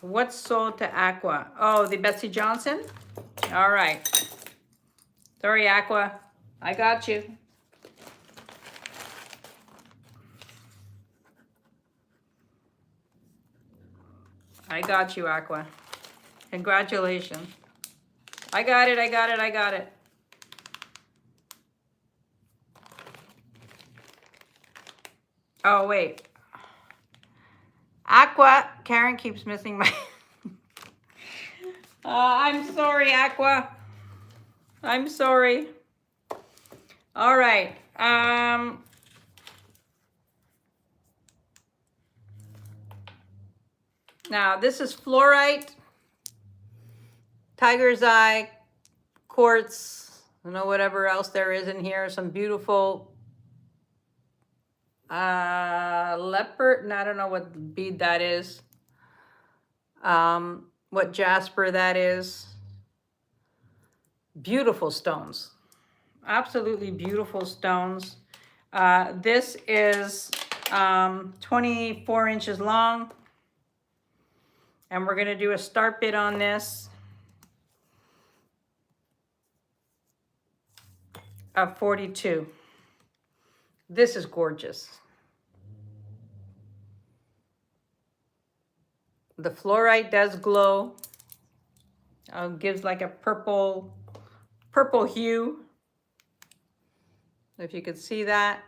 [SPEAKER 1] What's sold to Aqua? Oh, the Betsy Johnson? All right. Sorry, Aqua. I got you. I got you, Aqua. Congratulations. I got it, I got it, I got it. Oh, wait. Aqua. Karen keeps missing my... I'm sorry, Aqua. I'm sorry. All right. Now, this is fluorite, tiger's eye, quartz, I don't know, whatever else there is in here. Some beautiful leopard, and I don't know what bead that is. What jasper that is. Beautiful stones. Absolutely beautiful stones. This is 24 inches long. And we're going to do a start bid on this of 42. This is gorgeous. The fluorite does glow. Gives like a purple hue. If you could see that.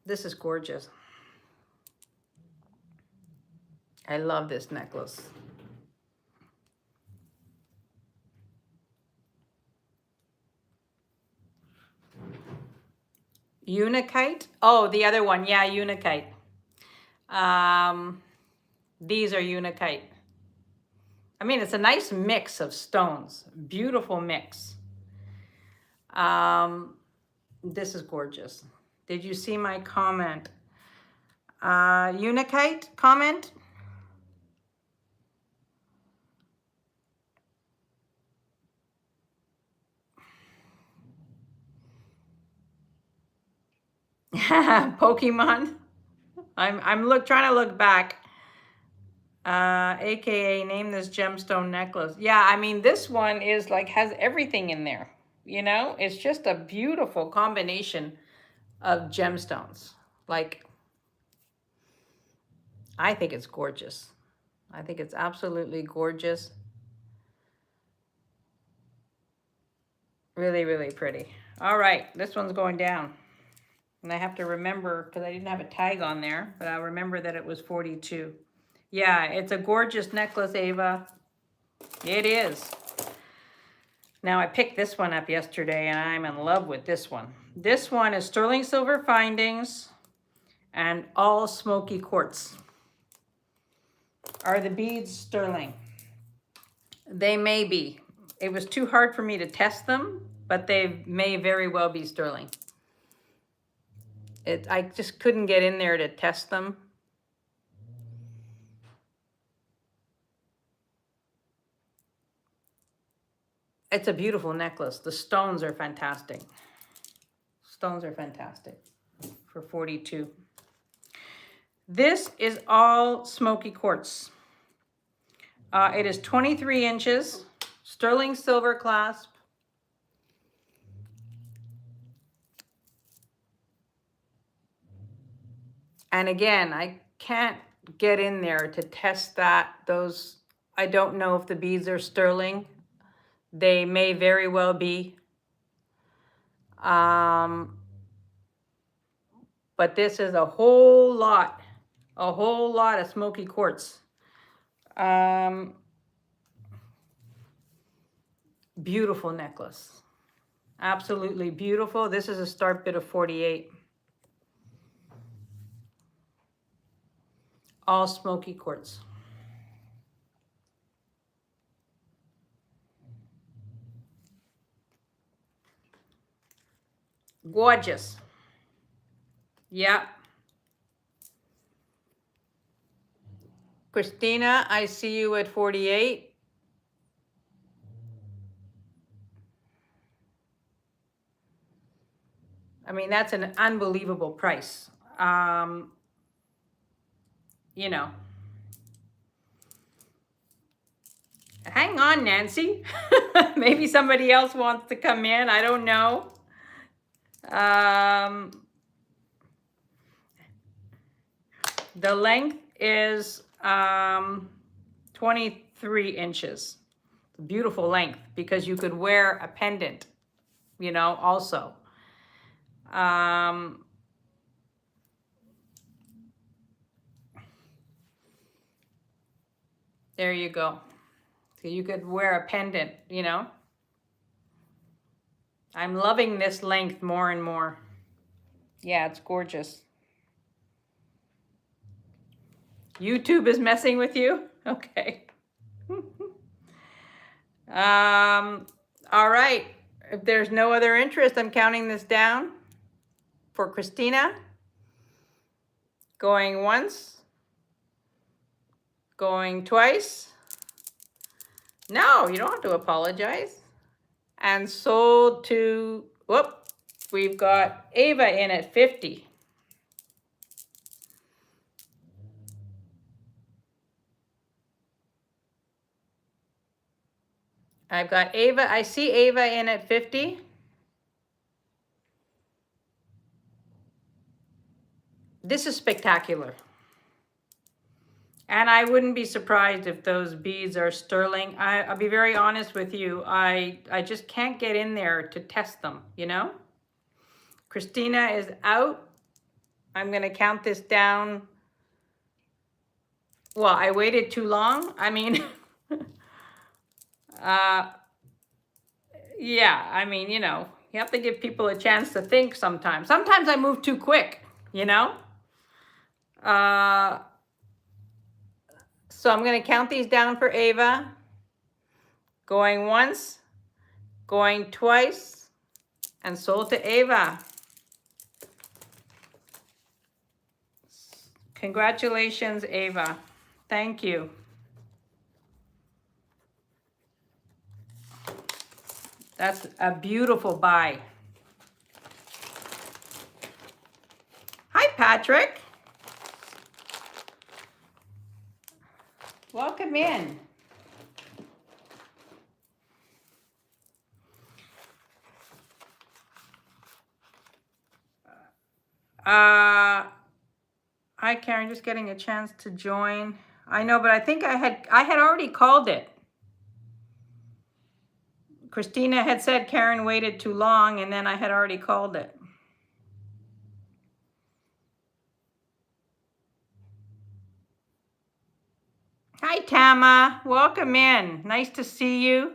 [SPEAKER 1] This is gorgeous. I love this necklace. Unakite. Oh, the other one. Yeah, Unakite. These are Unakite. I mean, it's a nice mix of stones. Beautiful mix. This is gorgeous. Did you see my comment? Unakite comment? Pokemon. I'm trying to look back. AKA name this gemstone necklace. Yeah, I mean, this one is like, has everything in there. You know, it's just a beautiful combination of gemstones. Like, I think it's gorgeous. I think it's absolutely gorgeous. Really, really pretty. All right, this one's going down. And I have to remember, because I didn't have a tag on there, but I remember that it was 42. Yeah, it's a gorgeous necklace, Ava. It is. Now, I picked this one up yesterday, and I'm in love with this one. This one is sterling silver findings and all smoky quartz. Are the beads sterling? They may be. It was too hard for me to test them, but they may very well be sterling. I just couldn't get in there to test them. It's a beautiful necklace. The stones are fantastic. Stones are fantastic for 42. This is all smoky quartz. It is 23 inches, sterling silver clasp. And again, I can't get in there to test that. I don't know if the beads are sterling. They may very well be. But this is a whole lot of smoky quartz. Beautiful necklace. Absolutely beautiful. This is a start bid of 48. All smoky quartz. Gorgeous. Yeah. Christina, I see you at 48. mean, that's an unbelievable price. You know. Hang on, Nancy. Maybe somebody else wants to come in. I don't know. The length is 23 inches. Beautiful length because you could wear a pendant, you know, also. There you go. So you could wear a pendant, you know. I'm loving this length more and more. Yeah, it's gorgeous. YouTube is messing with you? Okay. All right. If there's no other interest, I'm counting this down for Christina. Going once. Going twice. No, you don't have to apologize. And sold to, whoop, we've got Ava in at 50. I've got Ava, I see Ava in at 50. This is spectacular. And I wouldn't be surprised if those beads are sterling. I'll be very honest with you. I just can't get in there to test them, you know? Christina is out. I'm gonna count this down. Well, I waited too long. I mean, yeah, I mean, you know, you have to give people a chance to think sometimes. Sometimes I move too quick, you know? So I'm going to count these down for Ava. Going once, going twice, and sold to Ava. Congratulations, Ava. Thank you. That's a beautiful buy. Hi, Patrick. Welcome in. Hi, Karen. Just getting a chance to join. I know, but I think I had already called it. Christina had said Karen waited too long, and then I had already called it. Hi, Tama. Welcome in. Nice to see you.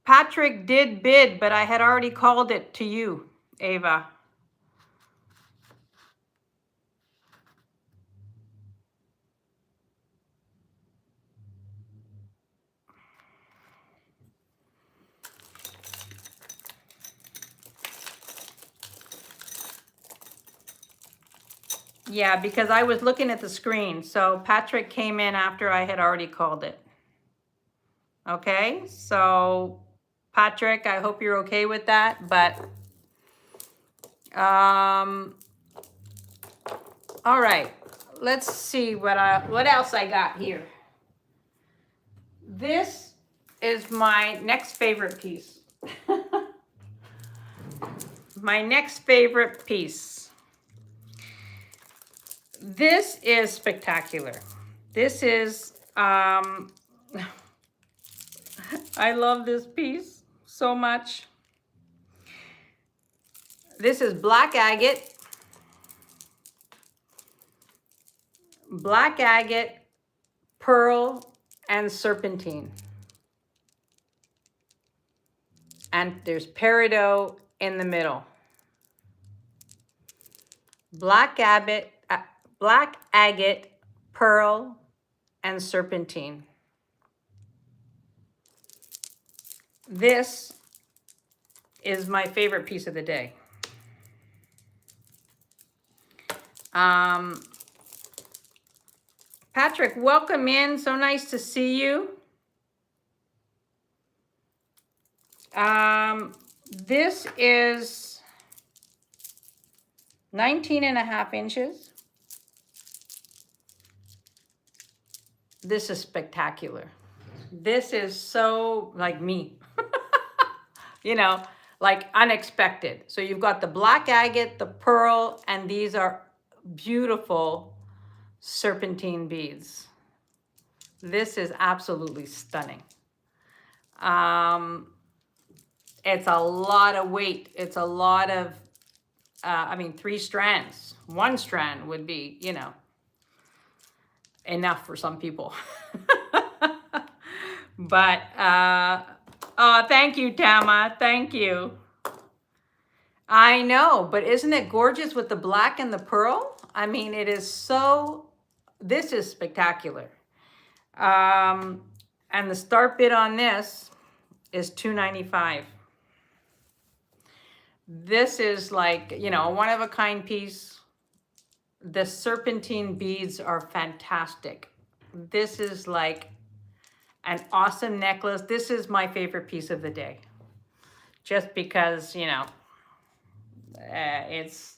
[SPEAKER 1] Patrick did bid, but I had already called it to you, Ava. Yeah, because I was looking at the screen. So Patrick came in after I had already called it. Okay, so Patrick, I hope you're okay with that. But, all right, let's see what else I got here. This is my next favorite piece. My next favorite piece. This is spectacular. This is, I love this piece so much. This is black agate, pearl, and serpentine. And there's peridot in the middle. Black agate, pearl, and serpentine. This is my favorite piece of the day. Patrick, welcome in. So nice to see you. This is 19.5 inches. This is spectacular. This is so like me, you know, like unexpected. So you've got the black agate, the pearl, and these are beautiful serpentine beads. This is absolutely stunning. It's a lot of weight. It's a lot of, I mean, 3 strands. 1 strand would be, you know, enough for some people. But, oh, thank you, Tama. Thank you. I know, but isn't it gorgeous with the black and the pearl? I mean, it is so, this is spectacular. And the start bid on this is $295. This is like, you know, a one-of-a-kind piece. The serpentine beads are fantastic. This is like an awesome necklace. This is my favorite piece of the day. Just because, you know, it's,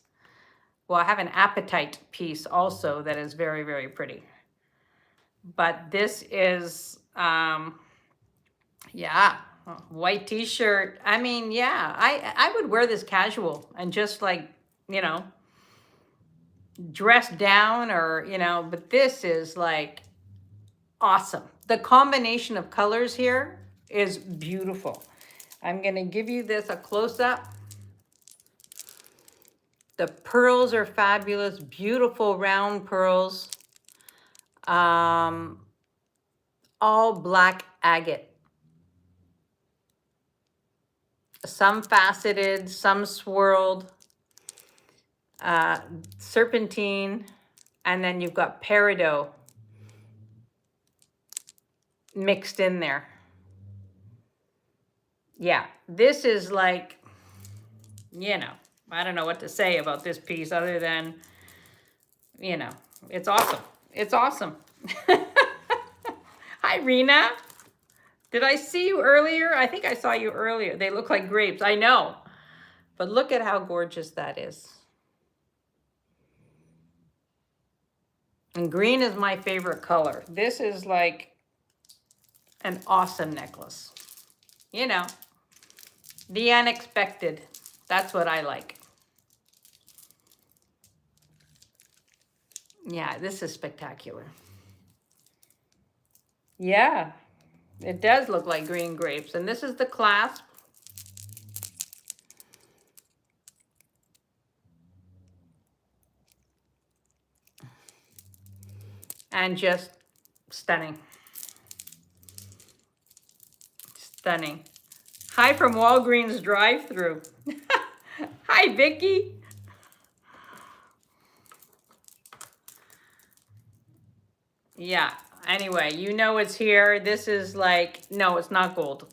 [SPEAKER 1] well, I have an apatite piece also that is very, very pretty. But this is, yeah, white t-shirt. I mean, yeah, I would wear this casual and just like, you know, dress down or, you know, but this is like awesome. The combination of colors here is beautiful. I'm going to give you this a close-up. The pearls are fabulous, beautiful round pearls. All black agate. Some faceted, some swirled, serpentine, and then you've got peridot mixed in there. Yeah, this is like, you know, I don't know what to say about this piece other than, you know, it's awesome. It's awesome. Hi, Rena. Did I see you earlier? I think I saw you earlier. They look like grapes. I know. But look at how gorgeous that is. And green is my favorite color. This is like an awesome necklace. You know, the unexpected. That's what I like. Yeah, this is spectacular. Yeah, it does look like green grapes. And this is the clasp. And just stunning. Stunning. Hi from Walgreens drive-thru. Hi, Vicky. Yeah, anyway, you know it's here. This is like, no, it's not gold.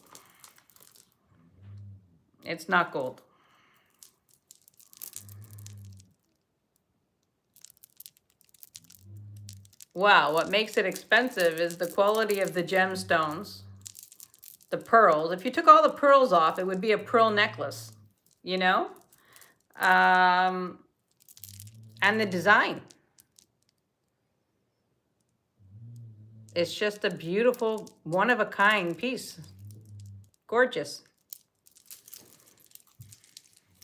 [SPEAKER 1] It's not gold. Wow, what makes it expensive is the quality of the gemstones, the pearls. If you took all the pearls off, it would be a pearl necklace, you know? And the design. It's just a beautiful, one-of-a-kind piece. Gorgeous.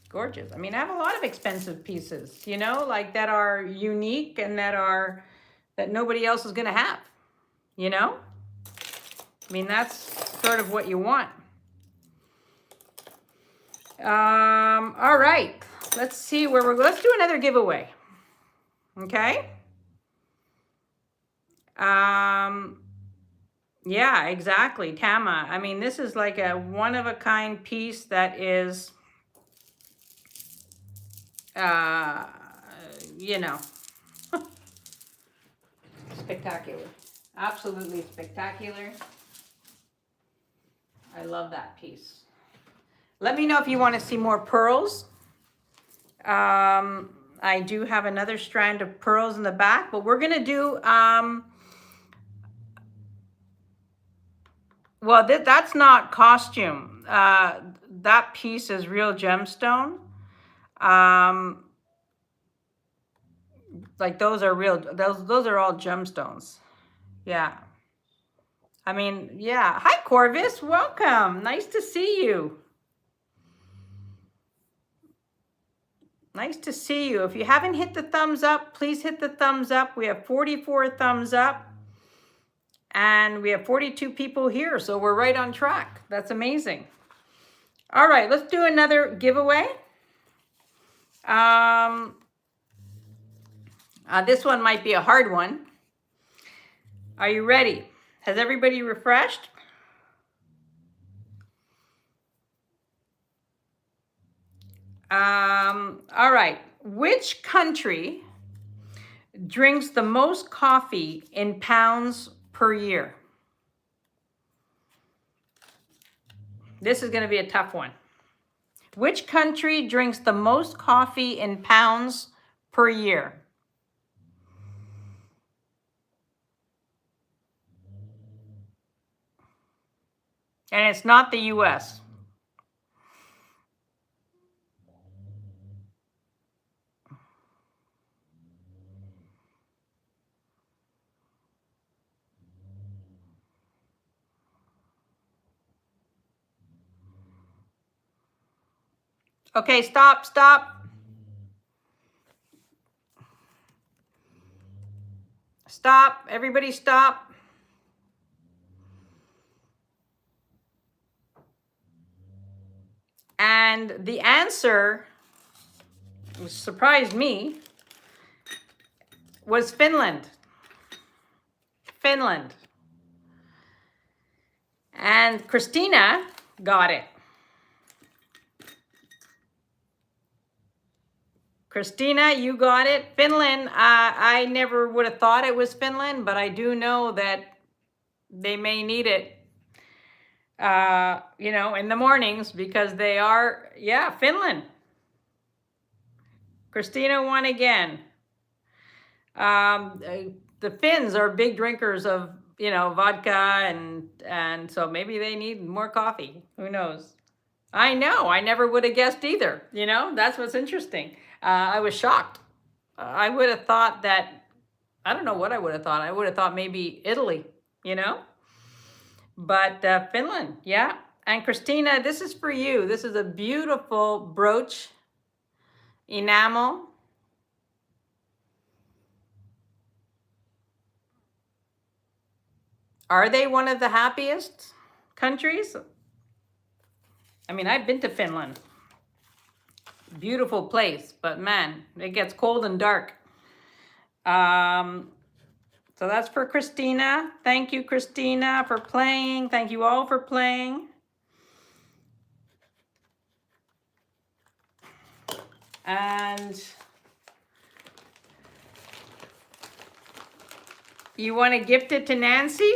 [SPEAKER 1] Gorgeous. I mean, I have a lot of expensive pieces, you know, like that are unique and that nobody else is going to have, you know? I mean, that's sort of what you want. All right. Let's see where let's do another giveaway. Okay? Yeah, exactly. Tama. I mean, this is like a one-of-a-kind piece that is, you know, spectacular. Absolutely spectacular. I love that piece. Let me know if you want to see more pearls. I do have another strand of pearls in the back, but we're going to do Well, that's not costume. That piece is real gemstone. Um, like those are real. Those are all gemstones. Yeah. I mean, yeah. Hi, Corvus. Welcome. Nice to see you. Nice to see you. If you haven't hit the thumbs up, please hit the thumbs up. We have 44 thumbs up. And we have 42 people here, so we're right on track. That's amazing. All right, let's do another giveaway. This one might be a hard one. Are you ready? Has everybody refreshed? All right. Which country drinks the most coffee in pounds per year? This is going to be a tough one. Which country drinks the most coffee in pounds per year? And it's not the US. Okay, stop. Stop. Everybody stop. And the answer, which surprised me, was Finland. Finland. And Christina got it. Christina, you got it. Finland, I never would have thought it was Finland, but I do know that they may need it, you know, in the mornings because they are, yeah, Finland. Christina won again. The Finns are big drinkers of, you know, vodka and so maybe they need more coffee. Who knows? I know. I never would have guessed either. You know, that's what's interesting. I was shocked. I would have thought that, I don't know what I would have thought. I would have thought maybe Italy, you know? But Finland, yeah. And Christina, this is for you. This is a beautiful brooch, enamel. Are they one of the happiest countries? I mean, I've been to Finland. Beautiful place, but man, it gets cold and dark. So that's for Christina. Thank you, Christina, for playing. Thank you all for playing. And you want to gift it to Nancy?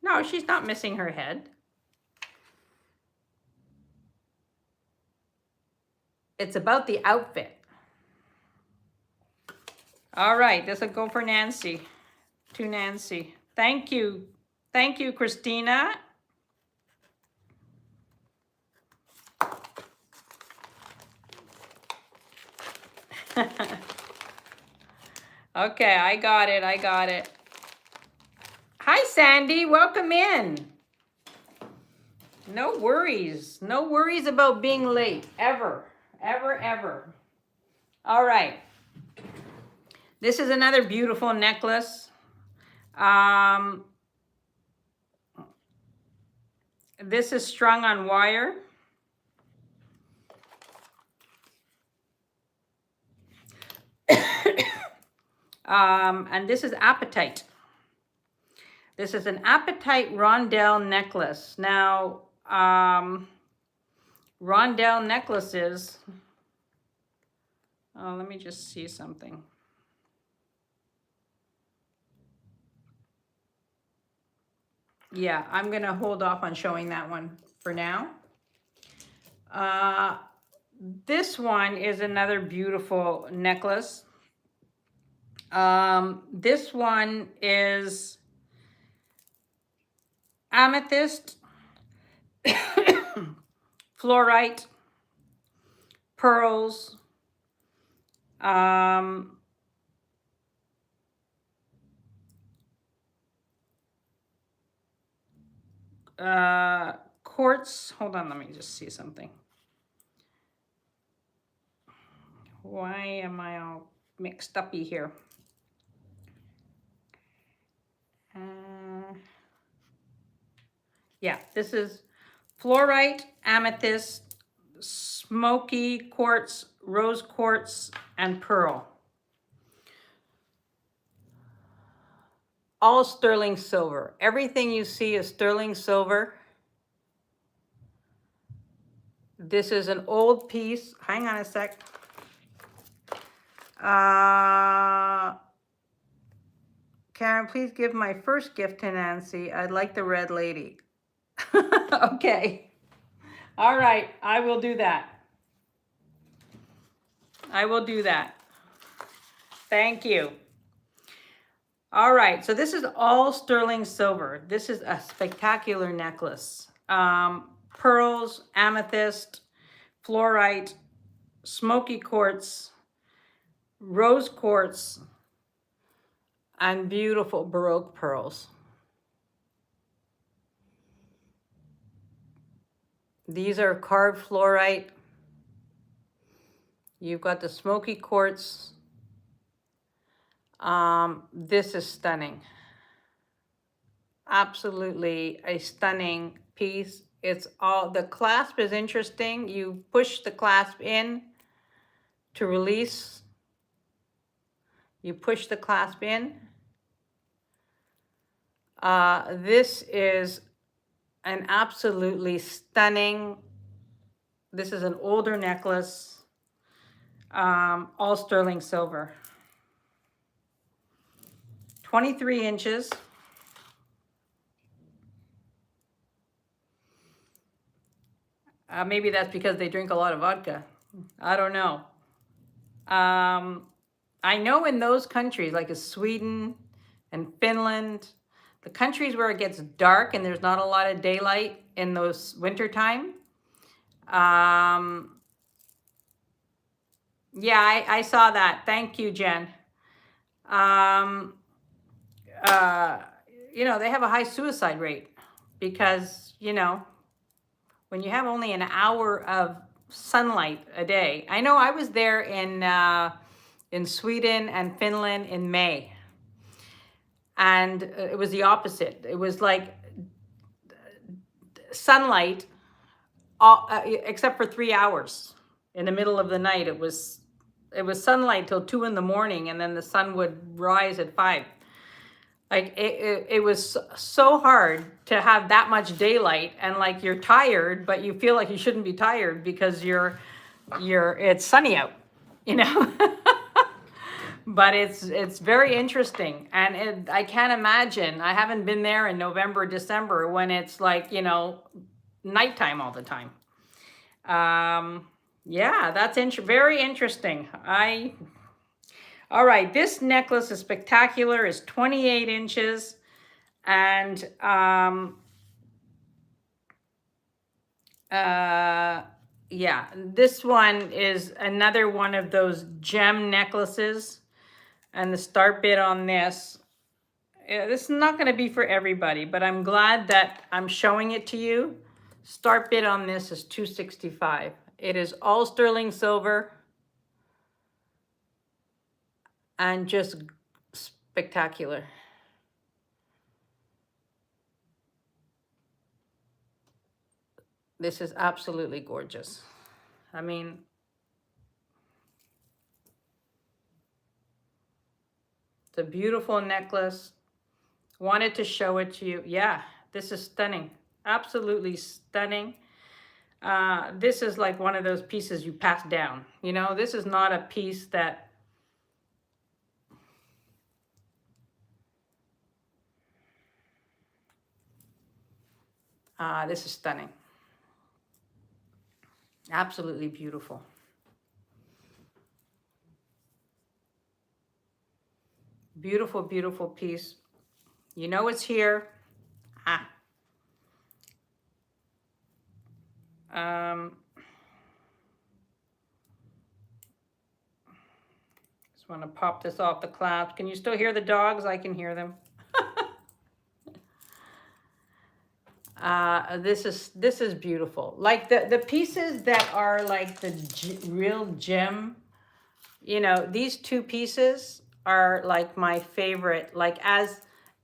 [SPEAKER 1] No, she's not missing her head. It's about the outfit. All right, this will go for Nancy. To Nancy. Thank you. Thank you, Christina. Okay, I got it. Hi, Sandy. Welcome in. No worries. No worries about being late. Ever. All right. This is another beautiful necklace. This is strung on wire. And this is apatite. This is an apatite rondelle necklace. Now, rondelle necklaces, oh, let me just see something. Yeah, I'm gonna hold off on showing that one for now. This one is another beautiful necklace. This one is amethyst, fluorite, pearls, um, quartz. Hold on, let me just see something. Why am I all mixed uppy here? Yeah, this is fluorite, amethyst, smoky quartz, rose quartz, and pearl. All sterling silver. Everything you see is sterling silver. This is an old piece. Hang on a sec. Karen, please give my first gift to Nancy. I'd like the red lady. Okay. All right. I will do that. I will do that. Thank you. All right. So this is all sterling silver. This is a spectacular necklace. Pearls, amethyst, fluorite, smoky quartz, rose quartz, and beautiful Baroque pearls. These are carved fluorite. You've got the smoky quartz. This is stunning. Absolutely a stunning piece. It's all, the clasp is interesting. You push the clasp in to release. You push the clasp in. This is an absolutely stunning, this is an older necklace, all sterling silver. 23 inches. Maybe that's because they drink a lot of vodka. I don't know. I know in those countries, like Sweden and Finland, the countries where it gets dark and there's not a lot of daylight in those winter time. Yeah, I saw that. Thank you, Jen. You know, they have a high suicide rate because, you know, when you have only an hour of sunlight a day. I know I was there in Sweden and Finland in May. And it was the opposite. It was like sunlight, except for 3 hours in the middle of the night. It was sunlight till 2 in the morning, and then the sun would rise at 5. Like it was so hard to have that much daylight, and like you're tired, but you feel like you shouldn't be tired because it's sunny out, you know. But it's very interesting, and I can't imagine. I haven't been there in November, December when it's like, you know, nighttime all the time. Yeah, that's very interesting. All right, this necklace is spectacular. It's 28 inches, and yeah, this one is another one of those gem necklaces. And the start bid on this, this is not going to be for everybody, but I'm glad that I'm showing it to you. Start bid on this is $265. It is all sterling silver and just spectacular. This is absolutely gorgeous. I mean, it's a beautiful necklace. Wanted to show it to you. Yeah, this is stunning. Absolutely stunning. This is like one of those pieces you pass down. You know, this is not a piece that this is stunning. Absolutely beautiful. Beautiful, beautiful piece. You know it's here. Just want to pop this off the clasp. Can you still hear the dogs? I can hear them. This is beautiful. Like the pieces that are like the real gem, you know, these two pieces are like my favorite, like as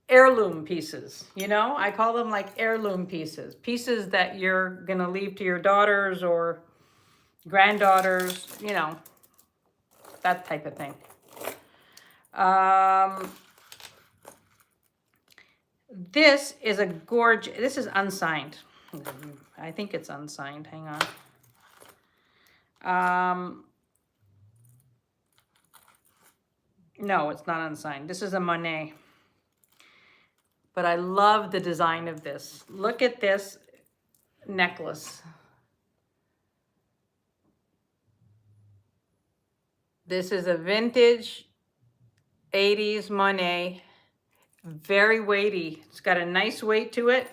[SPEAKER 1] heirloom pieces, you know, I call them like heirloom pieces that you're gonna leave to your daughters or granddaughters, you know, that type of thing. This is a gorgeous, this is unsigned. I think it's unsigned, hang on. No, it's not unsigned. This is a Monet. But I love the design of this. Look at this necklace. This is a vintage 80s Monet. Very weighty. It's got a nice weight to it.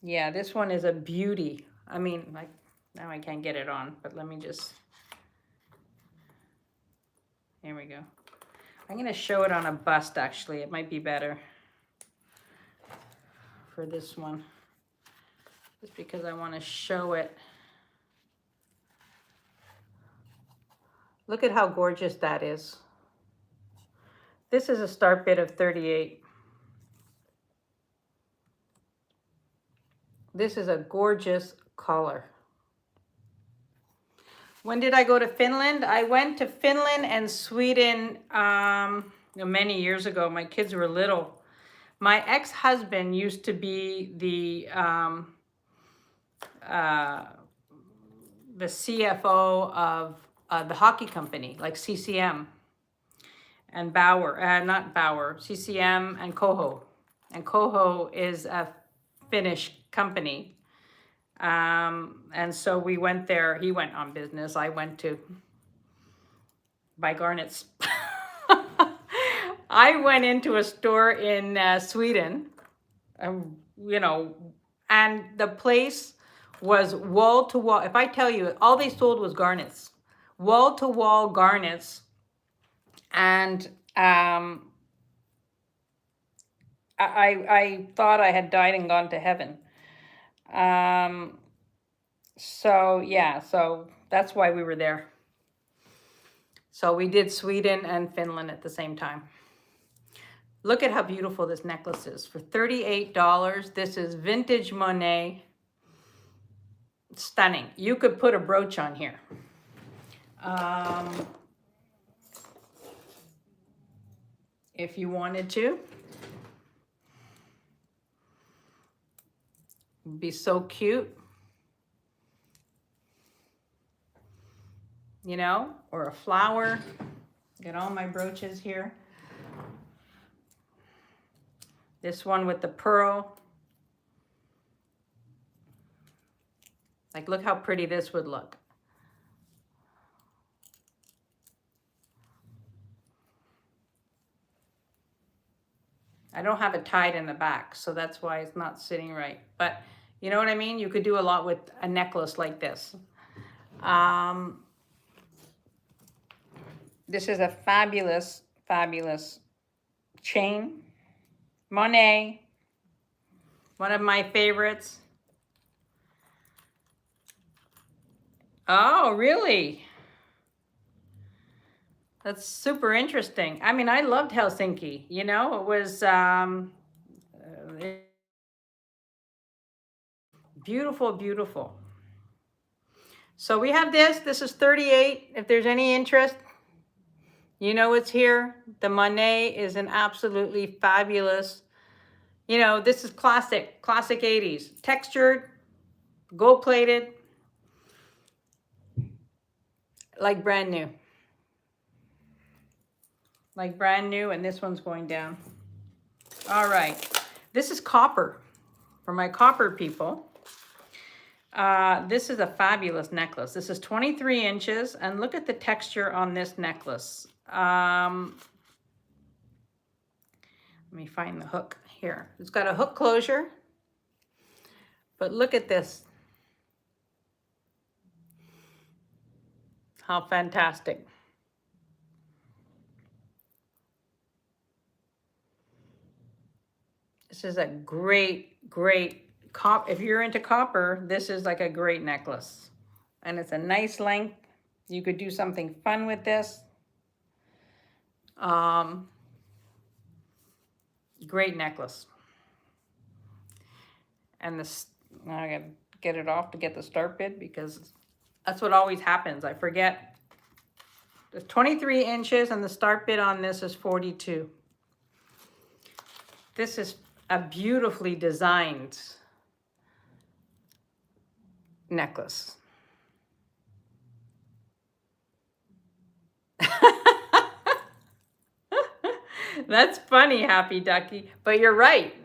[SPEAKER 1] Yeah, this one is a beauty. I mean, like, now I can't get it on, but let me just, here we go. I'm gonna show it on a bust, actually. It might be better for this one, just because I want to show it. Look at how gorgeous that is. This is a start bid of 38. This is a gorgeous color. When did I go to Finland? I went to Finland and Sweden many years ago. My kids were little. My ex-husband used to be the CFO of the hockey company, like CCM and Bauer, not Bauer, CCM and Koho. And Koho is a Finnish company. And so we went there. He went on business. I went to buy garnets. I went into a store in Sweden, you know, and the place was wall to wall. If I tell you, all they sold was garnets, wall to wall garnets. And I thought I had died and gone to heaven. So yeah, so that's why we were there. So we did Sweden and Finland at the same time. Look at how beautiful this necklace is. For $38, this is vintage Monet. Stunning. You could put a brooch on here. If you wanted to. It'd be so cute. You know, or a flower. Get all my brooches here. This one with the pearl. Like, look how pretty this would look. I don't have it tied in the back, so that's why it's not sitting right. But you know what I mean? You could do a lot with a necklace like this. This is a fabulous, fabulous chain. Monet, one of my favorites. Oh, really? That's super interesting. I mean, I loved Helsinki, you know, it was beautiful, beautiful. So we have this is 38. If there's any interest, you know it's here. The Monet is an absolutely fabulous, you know, this is classic 80s. Textured, gold plated, like brand new. Like brand new, and this one's going down. All right, this is copper, for my copper people. This is a fabulous necklace. This is 23 inches, and look at the texture on this necklace. Let me find the hook here. It's got a hook closure, but look at this. How fantastic. This is a great, if you're into copper, this is like a great necklace. And it's a nice length. You could do something fun with this. Great necklace. And this, I gotta get it off to get the start bid because that's what always happens. I forget. It's 23 inches and the start bid on this is 42. This is a beautifully designed necklace. That's funny, Happy Ducky, but you're right.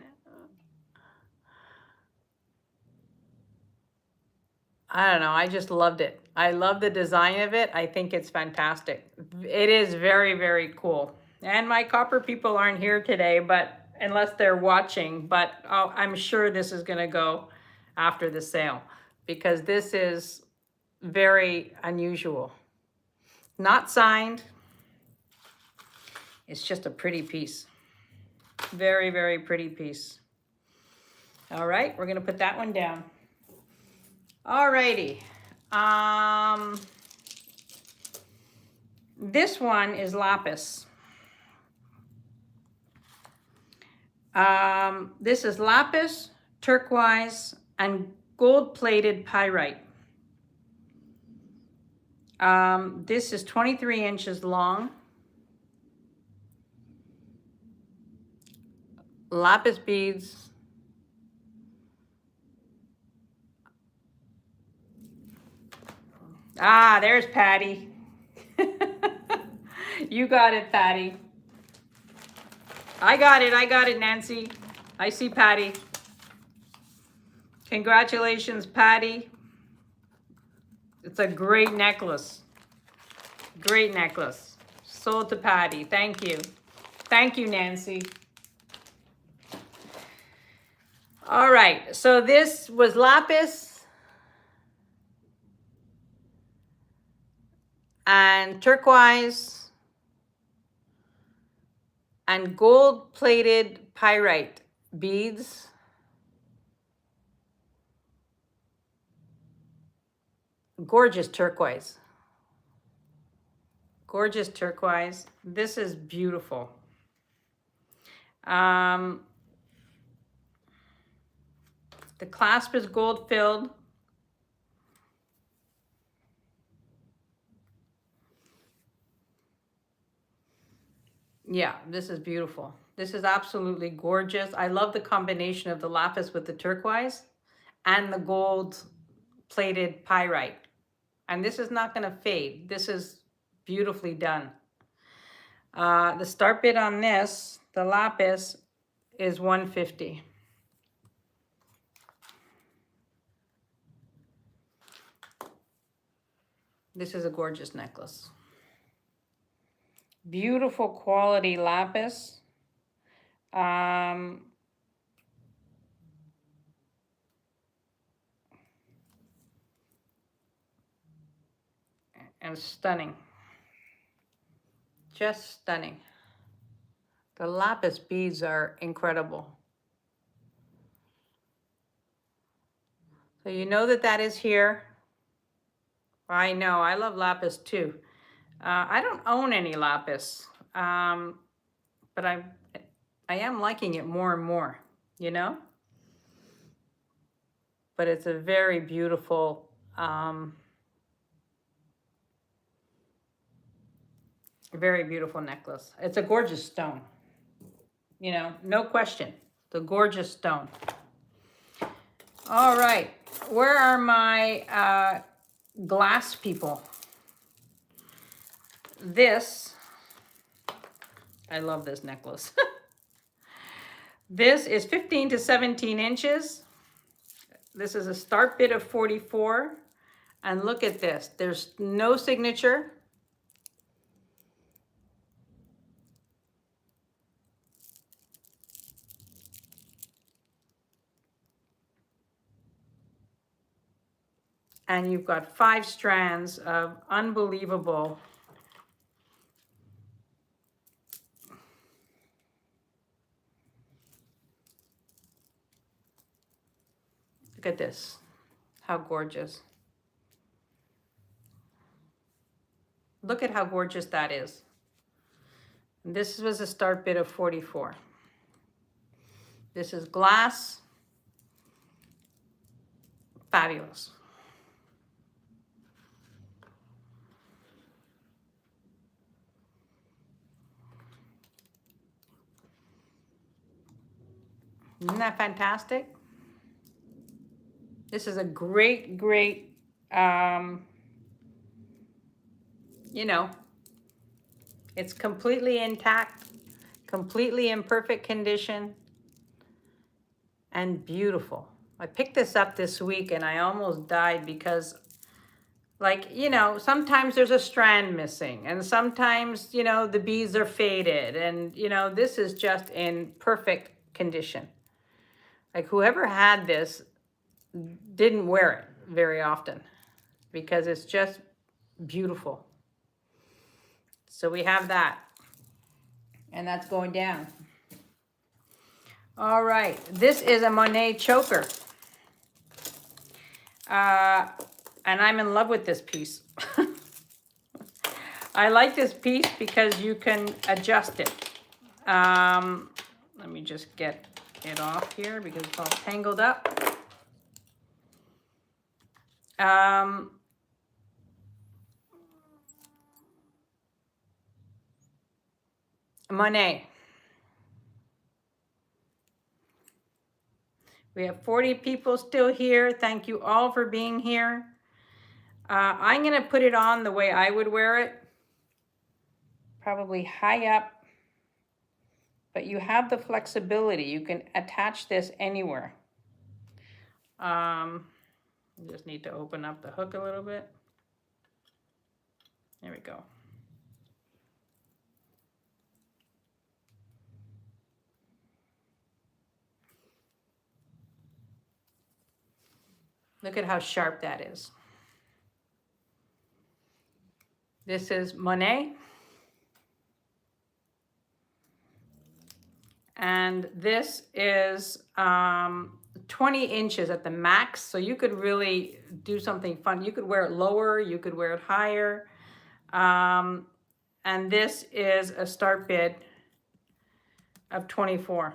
[SPEAKER 1] I don't know, I just loved it. I love the design of it. I think it's fantastic. It is very, very cool. And my copper people aren't here today, but unless they're watching, but I'm sure this is gonna go after the sale because this is very unusual. Not signed. It's just a pretty piece. Very, very pretty piece. All right, we're gonna put that one down. All righty. This one is lapis. This is lapis, turquoise, and gold-plated pyrite. This is 23 inches long. Lapis beads. Ah, there's Patty. You got it, Patty. I got it, Nancy. I see Patty. Congratulations, Patty. It's a great necklace. Great necklace. Sold to Patty. Thank you. Thank you, Nancy. All right, so this was lapis and turquoise and gold-plated pyrite beads. Gorgeous turquoise. Gorgeous turquoise. This is beautiful. The clasp is gold filled. Yeah, this is beautiful. This is absolutely gorgeous. I love the combination of the lapis with the turquoise and the gold plated pyrite. And this is not going to fade. This is beautifully done. The start bid on this, the lapis, is $150. This is a gorgeous necklace. Beautiful quality lapis. And stunning. Just stunning. The lapis beads are incredible. So you know that that is here. I know, I love lapis too. I don't own any lapis, but I am liking it more and more, you know? But it's a very beautiful, very beautiful necklace. It's a gorgeous stone, you know, no question. It's a gorgeous stone. All right, where are my glass people? This, I love this necklace. This is 15 to 17 inches. This is a start bid of 44. And look at this. There's no signature. And you've got 5 strands of unbelievable. Look at this. How gorgeous. Look at how gorgeous that is. This was a start bid of 44. This is glass. Fabulous. Isn't that fantastic? This is a great, great, you know, it's completely intact, completely in perfect condition, and beautiful. I picked this up this week and I almost died because, like, you know, sometimes there's a strand missing and sometimes, you know, the beads are faded and, you know, this is just in perfect condition. Like whoever had this didn't wear it very often because it's just beautiful. So we have that, and that's going down. All right, this is a Monet choker. And I'm in love with this piece. I like this piece because you can adjust it. Let me just get it off here because it's all tangled up. Monet. We have 40 people still here. Thank you all for being here. I'm going to put it on the way I would wear it. Probably high up. But you have the flexibility. You can attach this anywhere. You just need to open up the hook a little bit. There we go. Look at how sharp that is. This is Monet. And this is 20 inches at the max. So you could really do something fun. You could wear it lower, you could wear it higher. And this is a start bid of 24.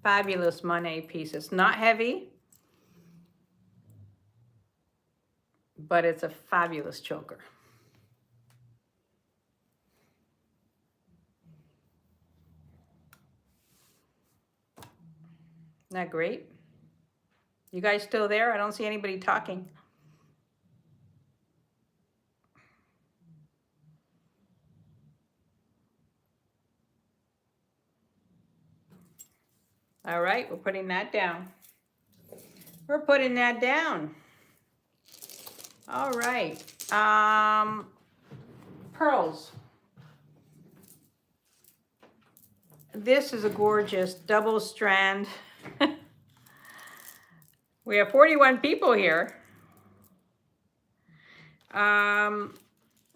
[SPEAKER 1] Fabulous Monet piece. It's not heavy, but it's a fabulous choker. Isn't that great? You guys still there? I don't see anybody talking. All right, we're putting that down. We're putting that down. All right. Pearls. This is a gorgeous double strand. We have 41 people here.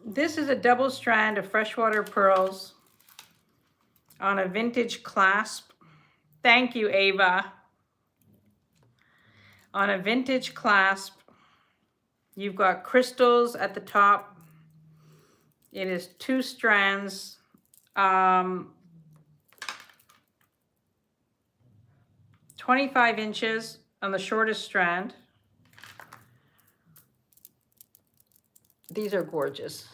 [SPEAKER 1] This is a double strand of freshwater pearls on a vintage clasp. Thank you, Ava. On a vintage clasp, you've got crystals at the top. It is 2 strands. 25 inches on the shortest strand. These are gorgeous.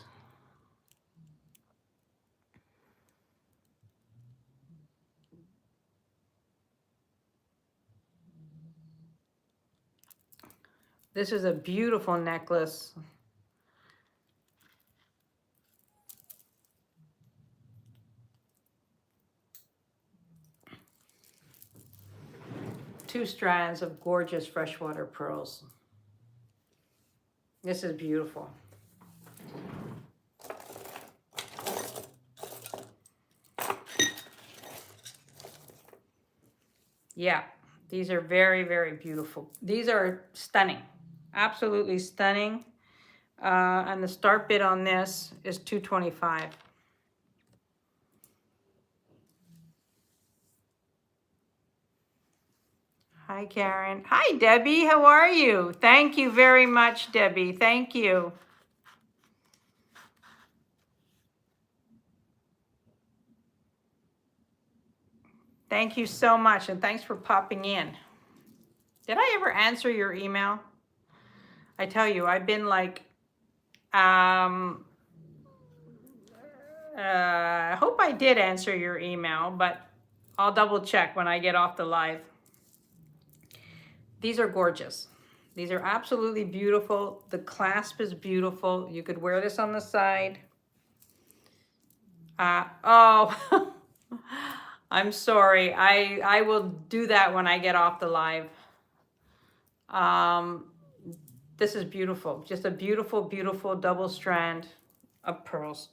[SPEAKER 1] This is a beautiful necklace. 2 strands of gorgeous freshwater pearls. This is beautiful. Yeah, these are very, very beautiful. These are stunning, absolutely stunning. And the start bid on this is $225. Hi, Karen. Hi, Debbie. How are you? Thank you very much, Debbie. Thank you. Thank you so much, and thanks for popping in. Did I ever answer your email? I tell you, I've been like, I hope I did answer your email, but I'll double check when I get off the live. These are gorgeous. These are absolutely beautiful. The clasp is beautiful. You could wear this on the side. Oh, I'm sorry. I will do that when I get off the live. This is beautiful. Just a beautiful, beautiful double strand of pearls.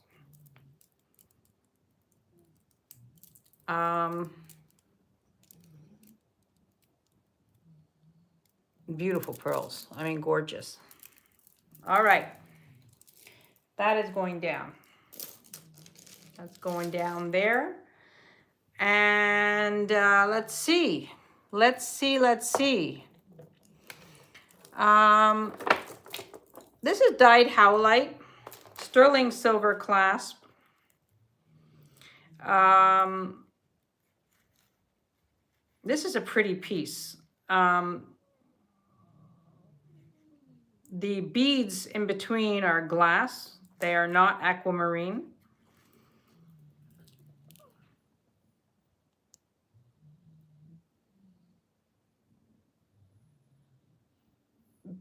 [SPEAKER 1] Beautiful pearls. I mean, gorgeous. All right. That is going down. That's going down there. And let's see. Let's see. This is dyed howlite, sterling silver clasp. This is a pretty piece. The beads in between are glass. They are not aquamarine.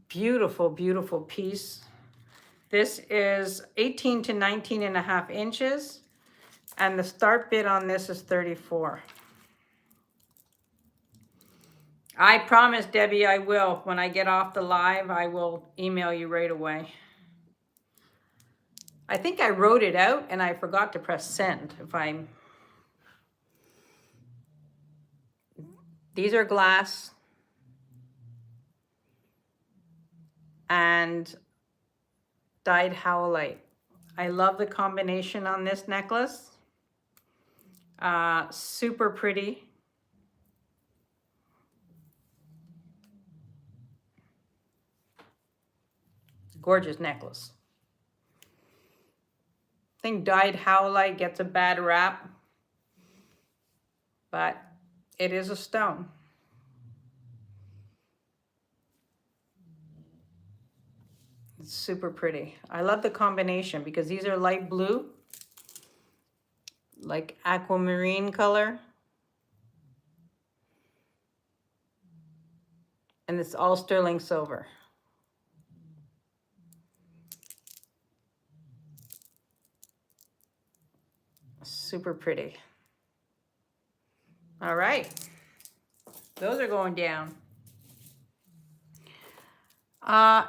[SPEAKER 1] Beautiful, beautiful piece. This is 18 to 19 and a half inches. And the start bid on this is 34. I promise, Debbie, I will. When I get off the live, I will email you right away. I think I wrote it out and I forgot to press send. These are glass and dyed howlite. I love the combination on this necklace. Super pretty. Gorgeous necklace. I think dyed howlite gets a bad rap, but it is a stone. It's super pretty. I love the combination because these are light blue, like aquamarine color. And it's all sterling silver. Super pretty. All right. Those are going down.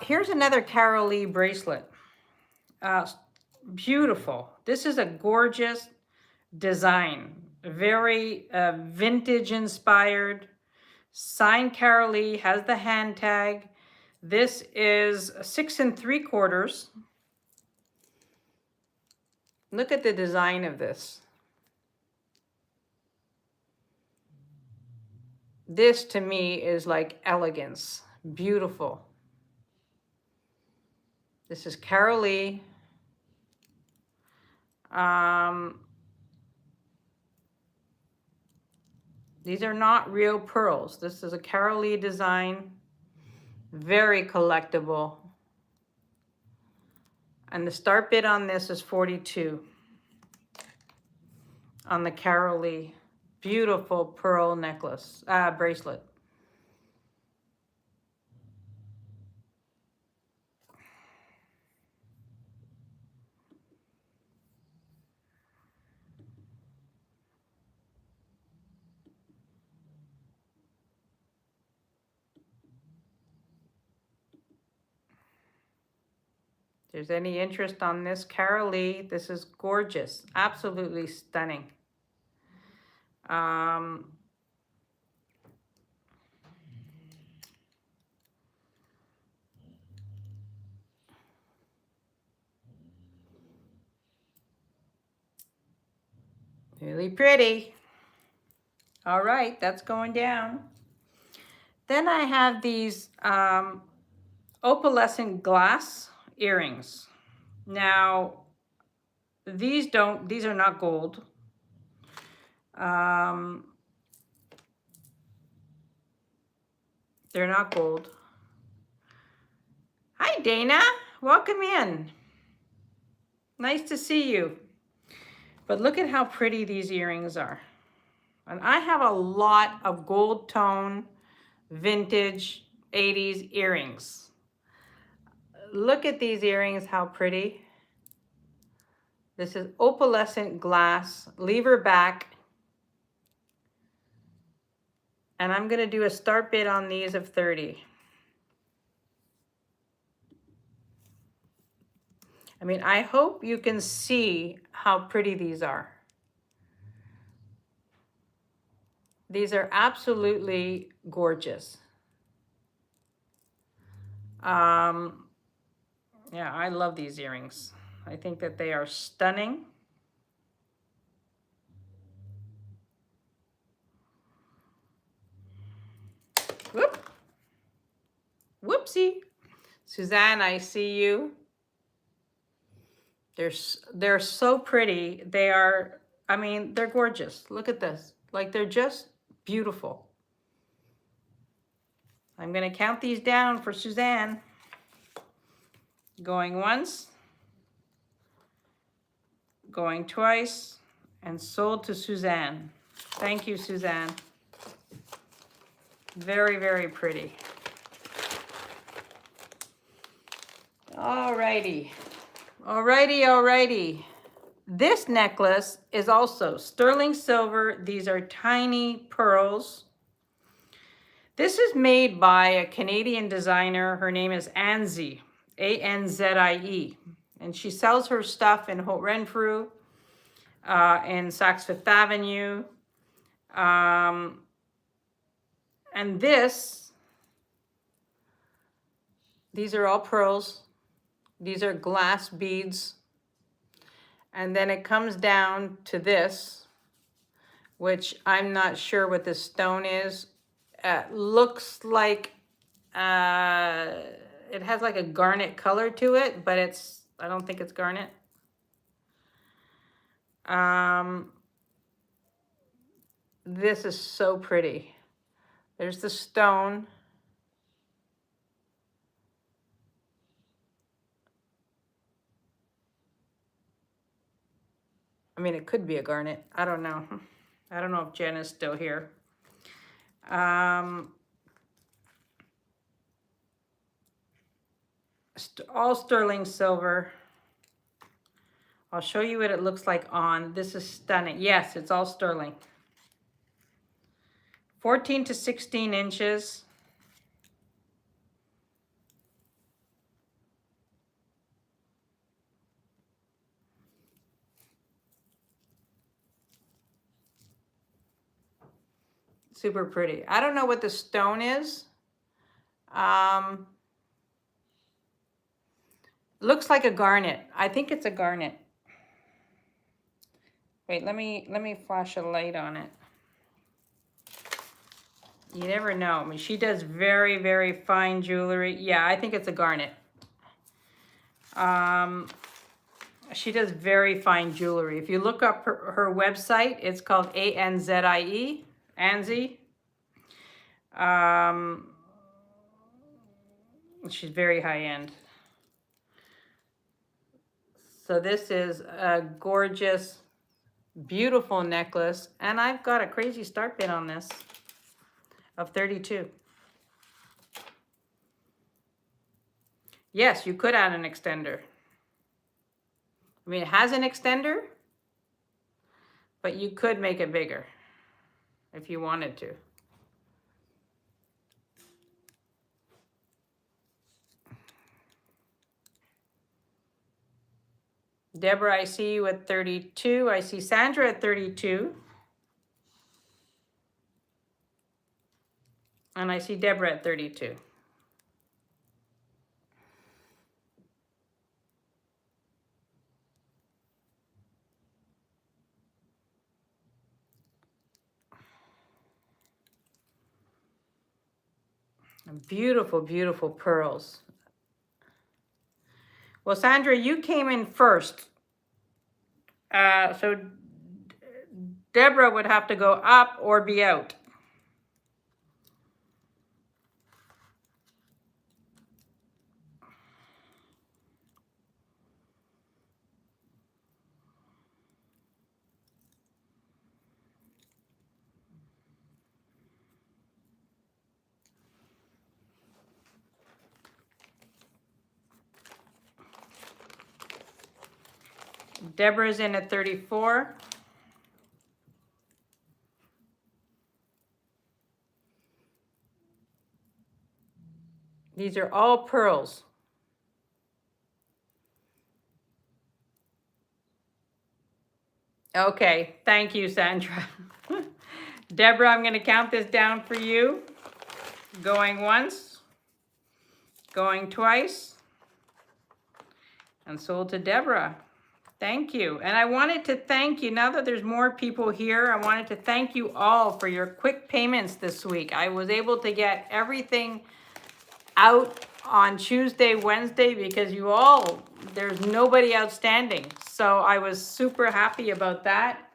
[SPEAKER 1] Here's another Carol Lee bracelet. Beautiful. This is a gorgeous design. Very vintage inspired. Signed Carol Lee, has the hand tag. This is 6 3/4. Look at the design of this. This to me is like elegance. Beautiful. This is Carol Lee. These are not real pearls. This is a Carol Lee design. Very collectible. And the start bid on this is 42. On the Carol Lee. Beautiful pearl necklace, bracelet. there's any interest on this, Carol Lee, this is gorgeous. Absolutely stunning. Really pretty. All right, that's going down. Then I have these opalescent glass earrings. Now, these are not gold. They're not gold. Hi, Dana. Welcome in. Nice to see you. But look at how pretty these earrings are. And I have a lot of gold tone, vintage, 80s earrings. Look at these earrings, how pretty. This is opalescent glass, lever back. And I'm gonna do a start bid on these of 30. I mean, I hope you can see how pretty these are. These are absolutely gorgeous. Yeah, I love these earrings. I think that they are stunning. Whoop. Whoopsie. Suzanne, I see you. They're so pretty. They are, I mean, they're gorgeous. Look at this. Like, they're just beautiful. I'm going to count these down for Suzanne. Going once, going twice, and sold to Suzanne. Thank you, Suzanne. Very, very pretty. Alrighty. Alrighty. This necklace is also sterling silver. These are tiny pearls. This is made by a Canadian designer. Her name is Anzie, A-N-Z-I-E. And she sells her stuff in Haute Renfrew, in Saks Fifth Avenue. And these are all pearls. These are glass beads. And then it comes down to this, which I'm not sure what this stone is. Looks like, it has like a garnet color to it, but I don't think it's garnet. This is so pretty. There's the stone. I mean, it could be a garnet. I don't know. I don't know if Jen is still here. All sterling silver. I'll show you what it looks like on. This is stunning. Yes, it's all sterling. 14 to 16 inches. Super pretty. I don't know what the stone is. Looks like a garnet. I think it's a garnet. Wait, let me flash a light on it. You never know. I mean, she does very, very fine jewelry. Yeah, I think it's a garnet. She does very fine jewelry. If you look up her website, it's called A-N-Z-I-E, Anzie. She's very high end. So this is a gorgeous, beautiful necklace. And I've got a crazy start bid on this of 32. Yes, you could add an extender. I mean, it has an extender, but you could make it bigger if you wanted to. Deborah, I see you at 32. I see Sandra at 32. And I see Deborah at 32. Beautiful, beautiful pearls. Well, Sandra, you came in first. So Deborah would have to go up or be out. Deborah's in at 34. These are all pearls. Okay, thank you, Sandra. Deborah, I'm going to count this down for you. Going once, going twice, and sold to Deborah. Thank you. And I wanted to thank you, now that there's more people here, I wanted to thank you all for your quick payments this week. I was able to get everything out on Tuesday, Wednesday, because you all, there's nobody outstanding. So I was super happy about that.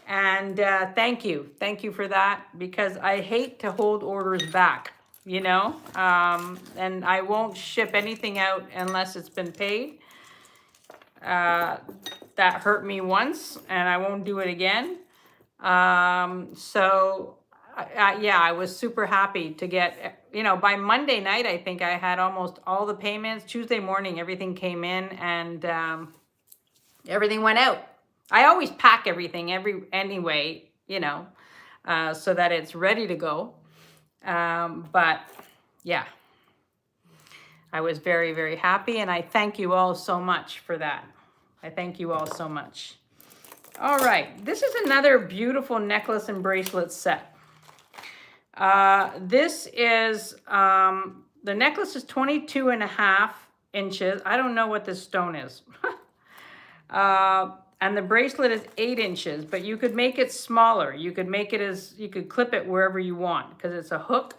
[SPEAKER 1] And thank you. Thank you for that, because I hate to hold orders back, you know, and I won't ship anything out unless it's been paid. That hurt me once, and I won't do it again. So yeah, I was super happy to get, you know, by Monday night, I think I had almost all the payments. Tuesday morning, everything came in, and everything went out. I always pack everything anyway, you know, so that it's ready to go. But yeah, I was very, very happy, and I thank you all so much for that. I thank you all so much. All right, this is another beautiful necklace and bracelet set. This is, the necklace is 22.5 inches. I don't know what this stone is. And the bracelet is 8 inches, but you could make it smaller. You could make it you could clip it wherever you want, because it's a hook.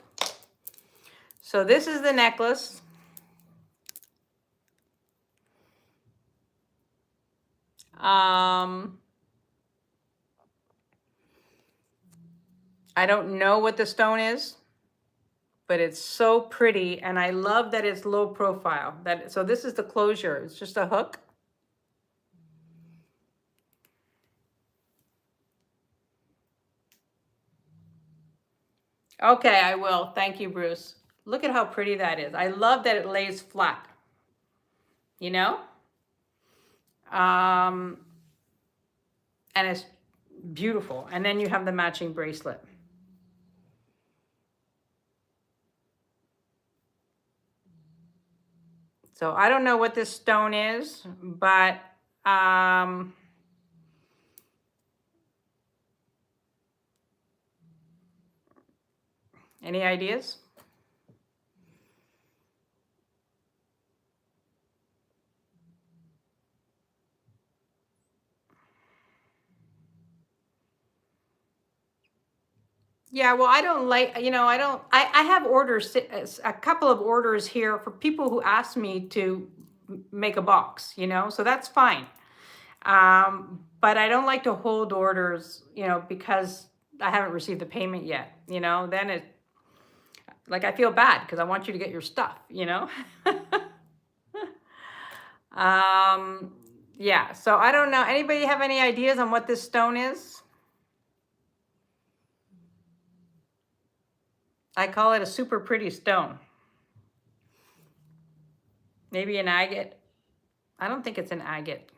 [SPEAKER 1] So this is the necklace. I don't know what the stone is, but it's so pretty, and I love that it's low profile. So this is the closure. It's just a hook. Okay, I will. Thank you, Bruce. Look at how pretty that is. I love that it lays flat, you know? And it's beautiful. And then you have the matching bracelet. So I don't know what this stone is, but any ideas? Yeah, well, I don't like, you know, I have orders, a couple of orders here for people who ask me to make a box, you know, so that's fine. But I don't like to hold orders, you know, because I haven't received the payment yet, you know, then like, I feel bad because I want you to get your stuff, you know? Yeah, so I don't know. Anybody have any ideas on what this stone is? I call it a super pretty stone. Maybe an agate. I don't think it's an agate.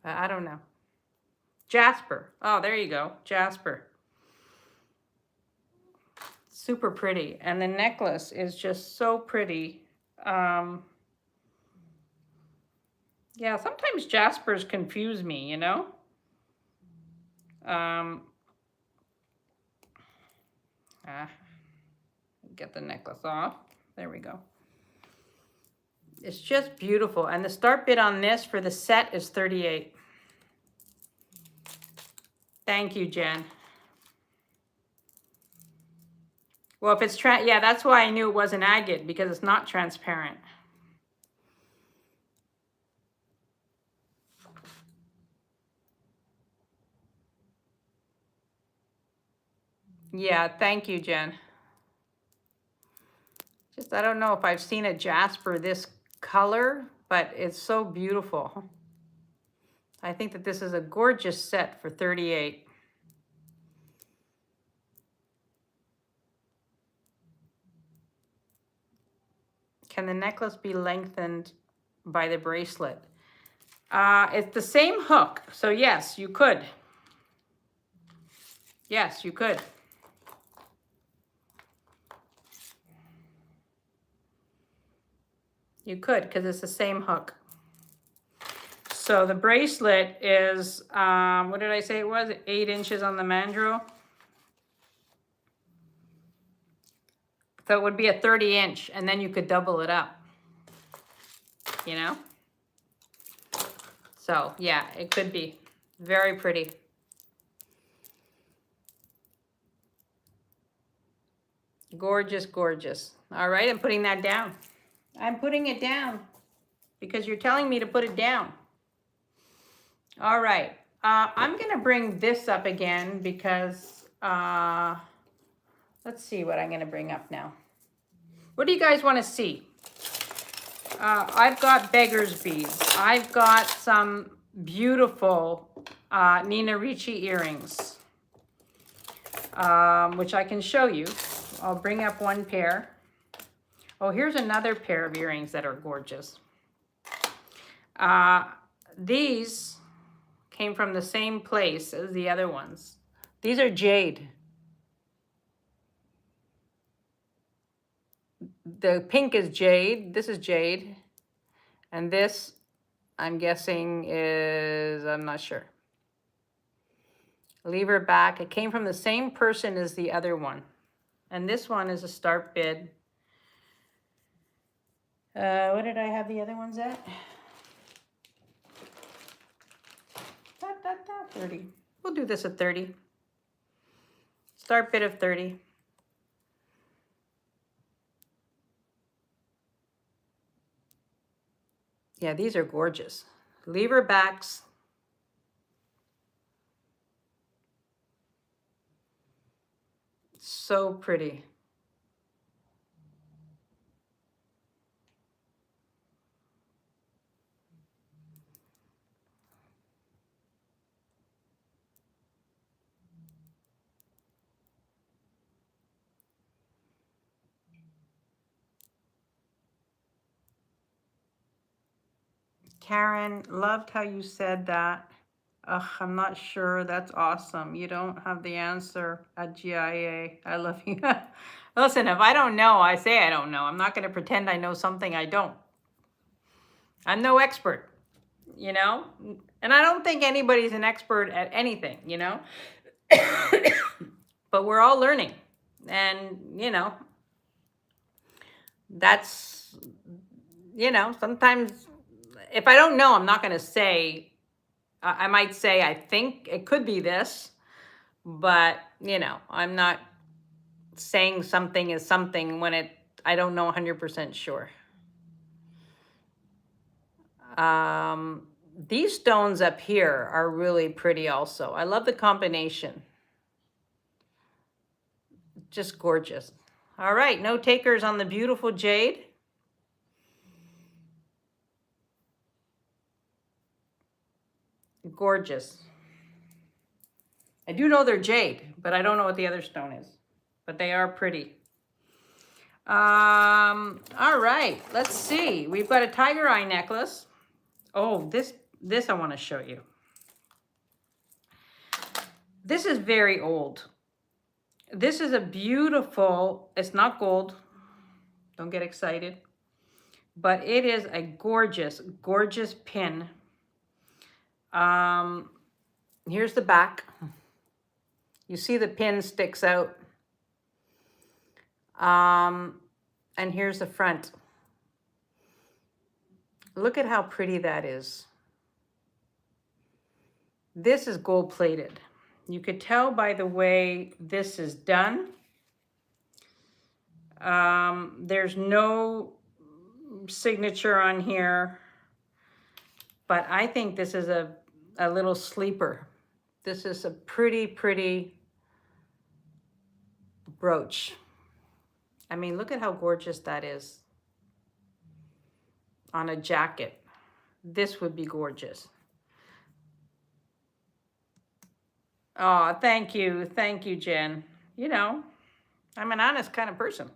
[SPEAKER 1] I don't know. Jasper. Oh, there you go. Jasper. Super pretty. And the necklace is just so pretty. Yeah, sometimes Jaspers confuse me, you know? Get the necklace off. There we go. It's just beautiful. And the start bid on this for the set is 38. Thank you, Jen. Well, if it's yeah, that's why I knew it wasn't agate, because it's not transparent. Yeah, thank you, Jen. Just, I don't know if I've seen a jasper this color, but it's so beautiful. I think that this is a gorgeous set for 38. Can the necklace be lengthened by the bracelet? It's the same hook, so yes, you could. Yes, you could. You could, because it's the same hook. So the bracelet is, what did I say it was? 8 inches on the mandrel. So it would be a 30-inch, and then you could double it up, you know? So yeah, it could be very pretty. Gorgeous, gorgeous. All right, I'm putting that down. I'm putting it down because you're telling me to put it down. All right, I'm gonna bring this up again because, let's see what I'm gonna bring up now. What do you guys wanna see? I've got beggar's beads. I've got some beautiful Nina Ricci earrings, which I can show you. I'll bring up one pair. Oh, here's another pair of earrings that are gorgeous. These came from the same place as the other ones. These are jade. The pink is jade. This is jade. And this, I'm guessing, is, I'm not sure. Leave her back. It came from the same person as the other one. And this one is a start bid. What did I have the other ones at? 30. We'll do this at 30. Start bid of 30. Yeah, these are gorgeous. Lever backs. So pretty. Karen, loved how you said that. Ugh, I'm not sure. That's awesome. You don't have the answer at GIA. I love you. Listen, if I don't know, I say I don't know. I'm not going to pretend I know something I don't. I'm no expert, you know? And I don't think anybody's an expert at anything, you know? But we're all learning. And, you know, that's, you know, sometimes if I don't know, I'm not going to say, I might say, I think it could be this, but, you know, I'm not saying something is something when I don't know 100% sure. These stones up here are really pretty also. I love the combination. Just gorgeous. All right, no takers on the beautiful jade. Gorgeous. I do know they're jade, but I don't know what the other stone is. But they are pretty. All right, let's see. We've got a tiger eye necklace. Oh, this I want to show you. This is very old. This is a beautiful, it's not gold. Don't get excited. but it is a gorgeous, gorgeous pin. Here's the back. You see the pin sticks out. And here's the front. Look at how pretty that is. This is gold plated. You could tell by the way this is done. There's no signature on here, but I think this is a little sleeper. This is a pretty, pretty brooch. I mean, look at how gorgeous that is on a jacket. This would be gorgeous. Oh, thank you, Jen. You know, I'm an honest kind of person.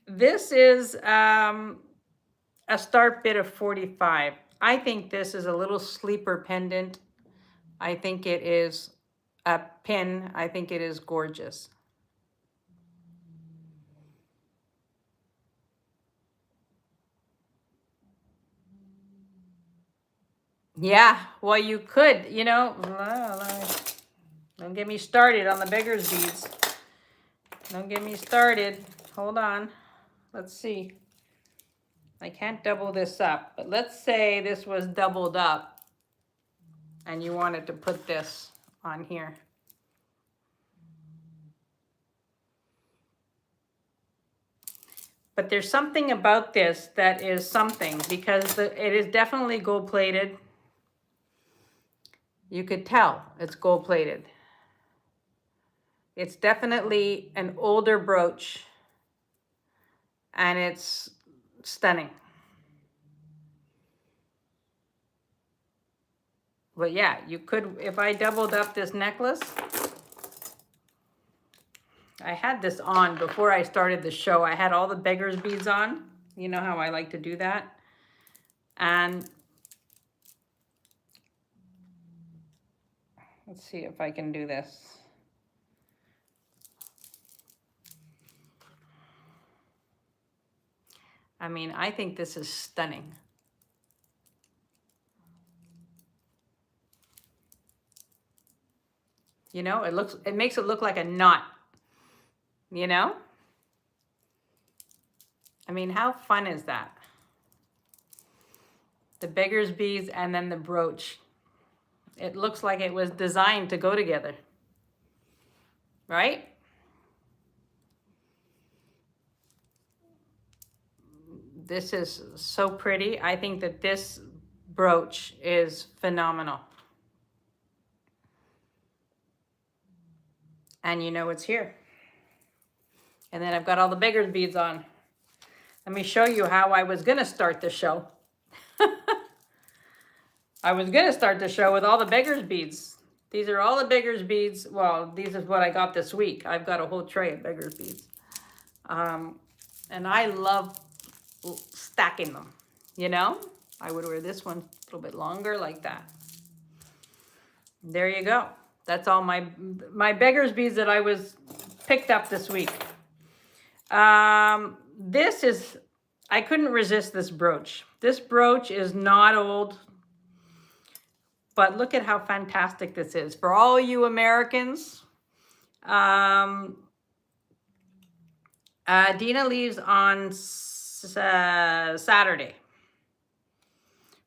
[SPEAKER 1] This is a start bid of 45. I think this is a little sleeper pendant. I think it is a pin. I think it is gorgeous. Yeah, well, you could, you know, don't get me started on the beggar's beads. Don't get me started. Hold on. Let's see. I can't double this up, but let's say this was doubled up and you wanted to put this on here. But there's something about this that is something, because it is definitely gold plated. You could tell it's gold plated. It's definitely an older brooch and it's stunning. But yeah, you could, if I doubled up this necklace, I had this on before I started the show. I had all the beggar's beads on. You know how I like to do that. And let's see if I can do this. I mean, I think this is stunning. You know, it makes it look like a knot. You know? I mean, how fun is that? The beggar's beads and then the brooch. It looks like it was designed to go together. Right? This is so pretty. I think that this brooch is phenomenal. And you know it's here. And then I've got all the beggar's beads on. Let me show you how I was going to start the show. I was going to start the show with all the beggar's beads. These are all the beggar's beads. Well, these is what I got this week. I've got a whole tray of beggar's beads. And I love stacking them, you know? I would wear this one a little bit longer like that. There you go. That's all my beggar's beads that I was picked up this week. This is, I couldn't resist this brooch. This brooch is not old, but look at how fantastic this is. For all you Americans, Dina leaves on Saturday.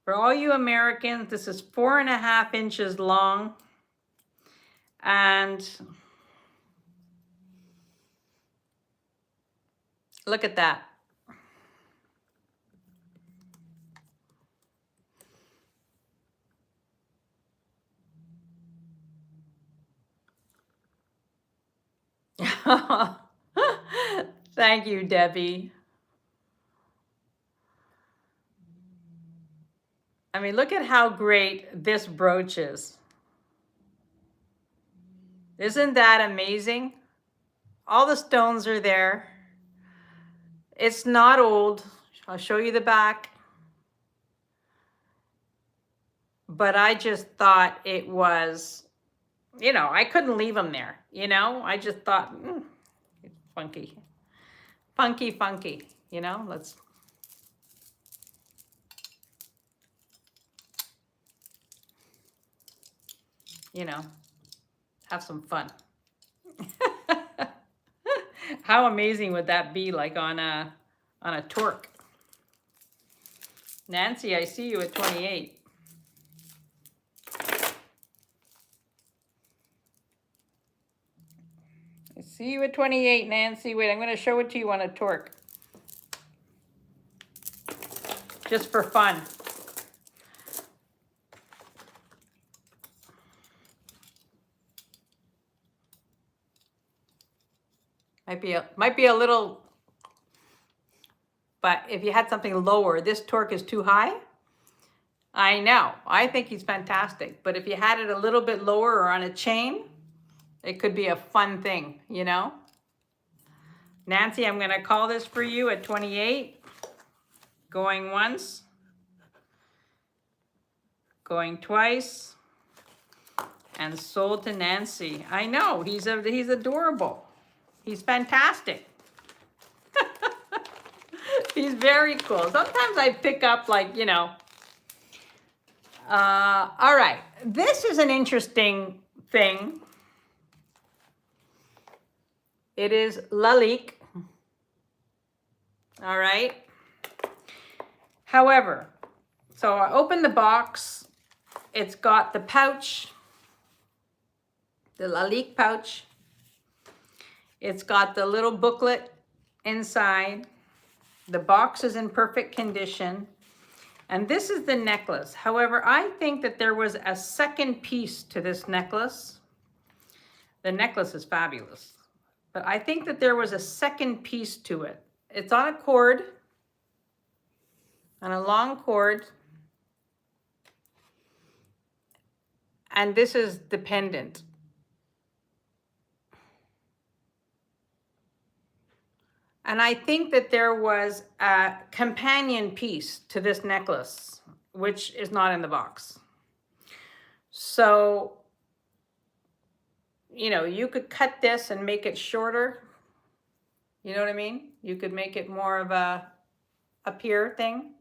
[SPEAKER 1] For all you Americans, this is 4.5 inches long. And look at that. Thank you, Debbie. I mean, look at how great this brooch is. Isn't that amazing? All the stones are there. It's not old. I'll show you the back. But I just thought it was, you know, I couldn't leave them there. You know, I just thought, it's funky. funky, you know, let's, you know, have some fun. How amazing would that be, like on a torque? Nancy, I see you at 28. I see you at 28, Nancy. Wait, I'm going to show it to you on a torque. Just for fun. Might be a little, but if you had something lower, this torque is too high. I know, I think he's fantastic, but if you had it a little bit lower or on a chain, it could be a fun thing, you know? Nancy, I'm gonna call this for you at 28. Going once. Going twice. And sold to Nancy. I know, he's adorable. He's fantastic. He's very cool. Sometimes I pick up, like, you know. All right, this is an interesting thing. It is Lalique. All right. However, so I opened the box. It's got the pouch, the Lalique pouch. It's got the little booklet inside. The box is in perfect condition. And this is the necklace. However, I think that there was a second piece to this necklace. The necklace is fabulous. But I think that there was a second piece to it. It's on a cord, on a long cord. And this is the pendant. And I think that there was a companion piece to this necklace, which is not in the box. So, you know, you could cut this and make it shorter. You know what I mean? You could make it more of a pier thing.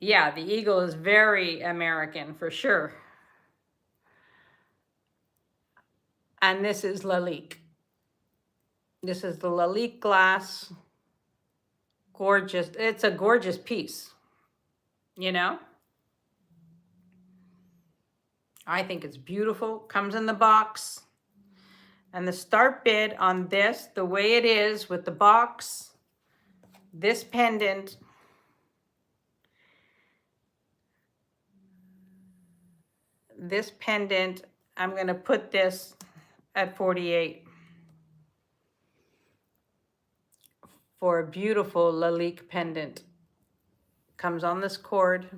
[SPEAKER 1] Yeah, the eagle is very American for sure. And this is Lalique. This is the Lalique glass. Gorgeous. It's a gorgeous piece, you know? I think it's beautiful. Comes in the box. And the start bid on this, the way it is with the box, this pendant, I'm going to put this at 48 for a beautiful Lalique pendant. Comes on this cord.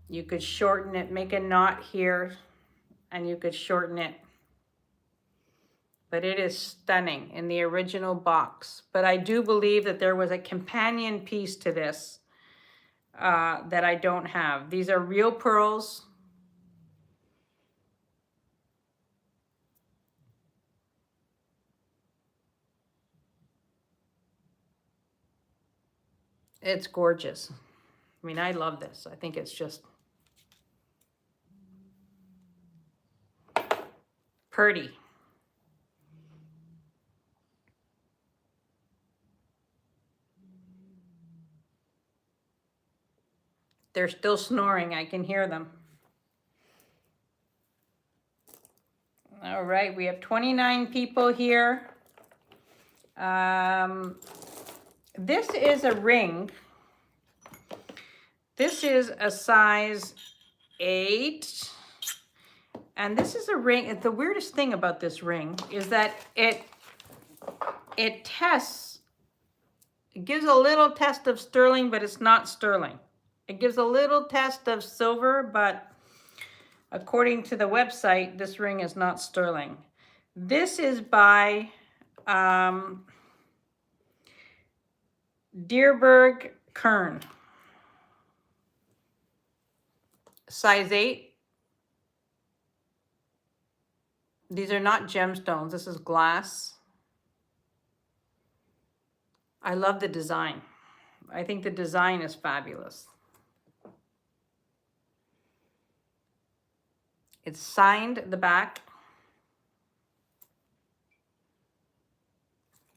[SPEAKER 1] You could shorten it, make a knot here, and you could shorten it. But it is stunning in the original box. But I do believe that there was a companion piece to this that I don't have. These are real pearls. It's gorgeous. I mean, I love this. I think it's just pretty. They're still snoring. I can hear them. All right, we have 29 people here. This is a ring. This is a size 8. And this is a ring. The weirdest thing about this ring is that it tests, it gives a little test of sterling, but it's not sterling. It gives a little test of silver, but according to the website, this ring is not sterling. This is by Deerberg Kern. Size 8. These are not gemstones. This is glass. I love the design. I think the design is fabulous. It's signed the back.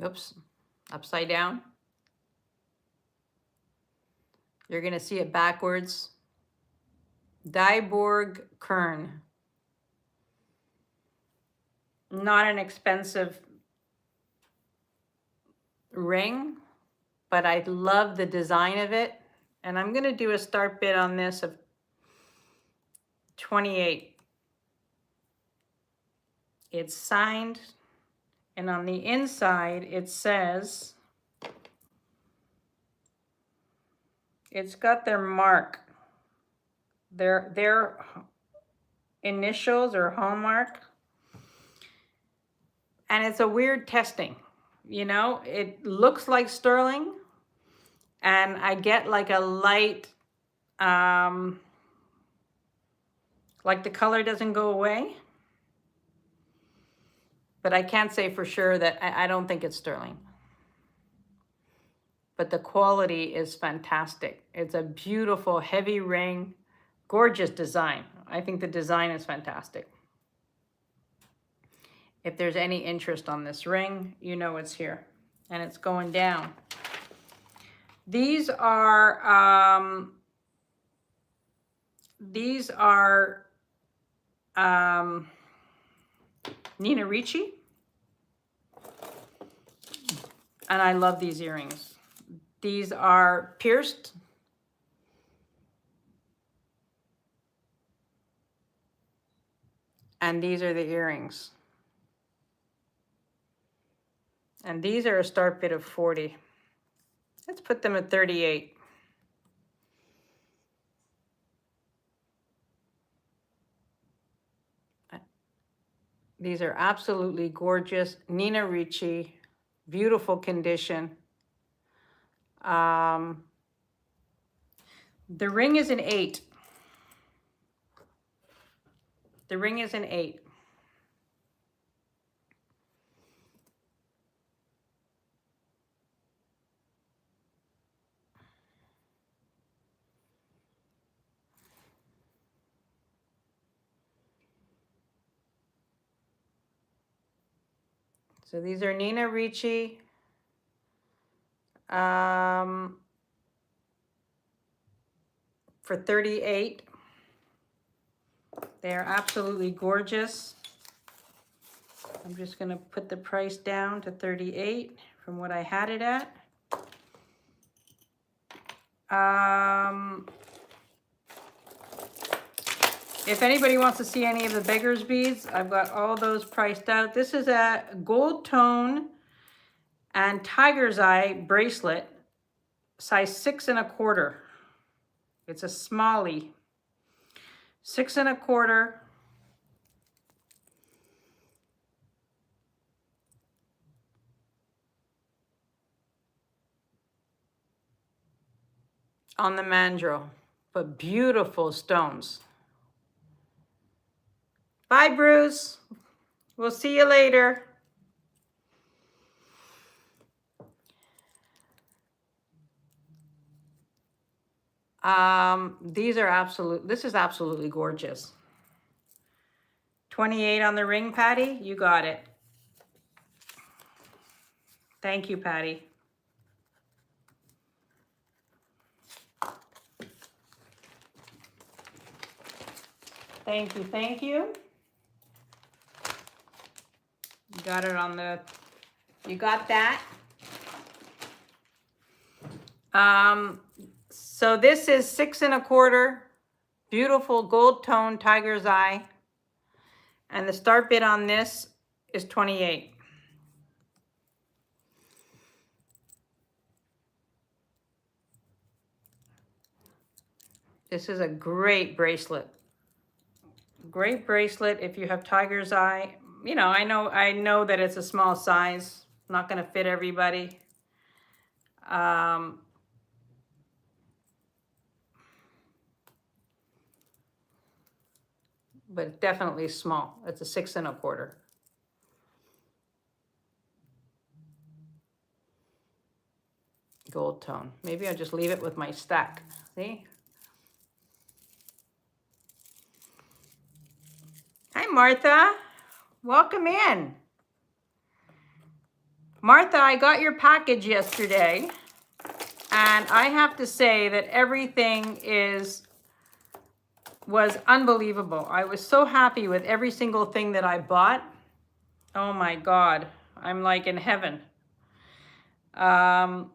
[SPEAKER 1] Oops, upside down. You're going to see it backwards. Dyborg Kern. Not an expensive ring, but I love the design of it. And I'm going to do a start bid on this of 28. It's signed, and on the inside it says, it's got their mark, their initials or hallmark, and it's a weird testing. You know, it looks like sterling, and I get like a light, like the color doesn't go away, but I can't say for sure that I don't think it's sterling. But the quality is fantastic. It's a beautiful, heavy ring, gorgeous design. I think the design is fantastic. If there's any interest on this ring, you know it's here, and it's going down. These are Nina Ricci, and I love these earrings. These are pierced. And these are the earrings. And these are a start bid of 40. Let's put them at 38. These are absolutely gorgeous. Nina Ricci, beautiful condition. The ring is an 8. The ring is an 8. So these are Nina Ricci. For 38. They are absolutely gorgeous. I'm just going to put the price down to 38 from what I had it at. If anybody wants to see any of the beggar's beads, I've got all those priced out. This is a gold tone and tiger's eye bracelet, size 6 1/4. It's a smallie, 6 1/4. On the mandrel, but beautiful stones. Bye, Bruce. We'll see you later. This is absolutely gorgeous. 28 on the ring, Patty. You got it. Thank you, Patty. Thank you, thank you. You got it on the, you got that. So this is 6 1/4, beautiful gold tone tiger's eye. And the start bid on this is 28. This is a great bracelet. Great bracelet if you have tiger's eye. You know, I know that it's a small size, not going to fit everybody. But definitely small. It's a 6 1/4. gold tone. Maybe I'll just leave it with my stack. See? Hi, Martha. Welcome in. Martha, I got your package yesterday, and I have to say that everything was unbelievable. I was so happy with every single thing that I bought. Oh my God, I'm like in heaven. Yeah.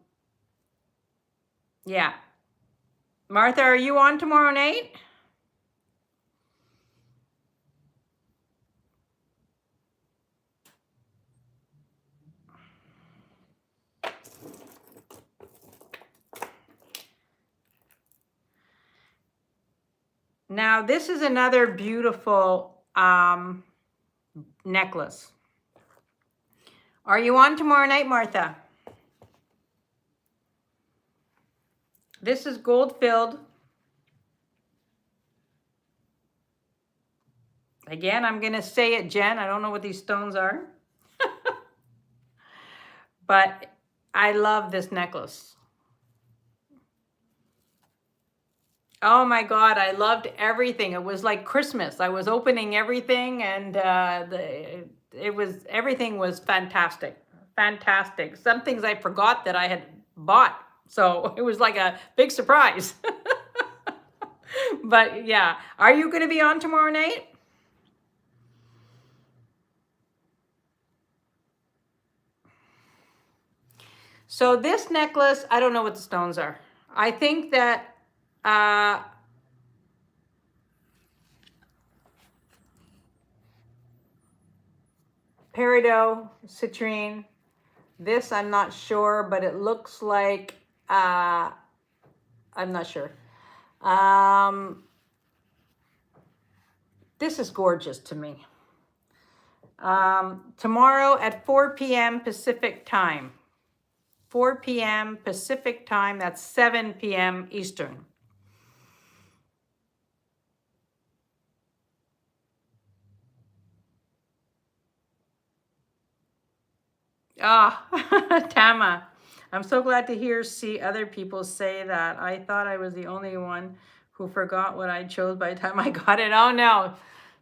[SPEAKER 1] Martha, are you on tomorrow night? Now, this is another beautiful necklace. Are you on tomorrow night, Martha? This is gold filled. Again, I'm going to say it, Jen. I don't know what these stones are. But I love this necklace. Oh my God, I loved everything. It was like Christmas. I was opening everything, and everything was fantastic. Fantastic. Some things I forgot that I had bought. So it was like a big surprise. But yeah, are you going to be on tomorrow night? So this necklace, I don't know what the stones are. I think that peridot, citrine. This I'm not sure, but it looks like I'm not sure. This is gorgeous to me. Tomorrow at 4 p.m. Pacific time. 4 p.m. Pacific time, that's 7 p.m. Eastern. Ah, Tama, I'm so glad to see other people say that. I thought I was the only one who forgot what I chose by the time I got it. Oh no,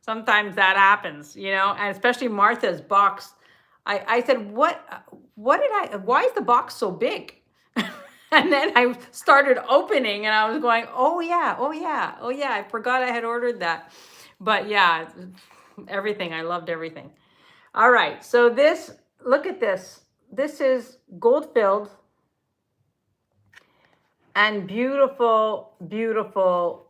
[SPEAKER 1] sometimes that happens, you know, and especially Martha's box. I said, why is the box so big? And then I started opening and I was going, oh yeah, I forgot I had ordered that. But yeah, everything, I loved everything. All right, so this, look at this. This is gold filled and beautiful, beautiful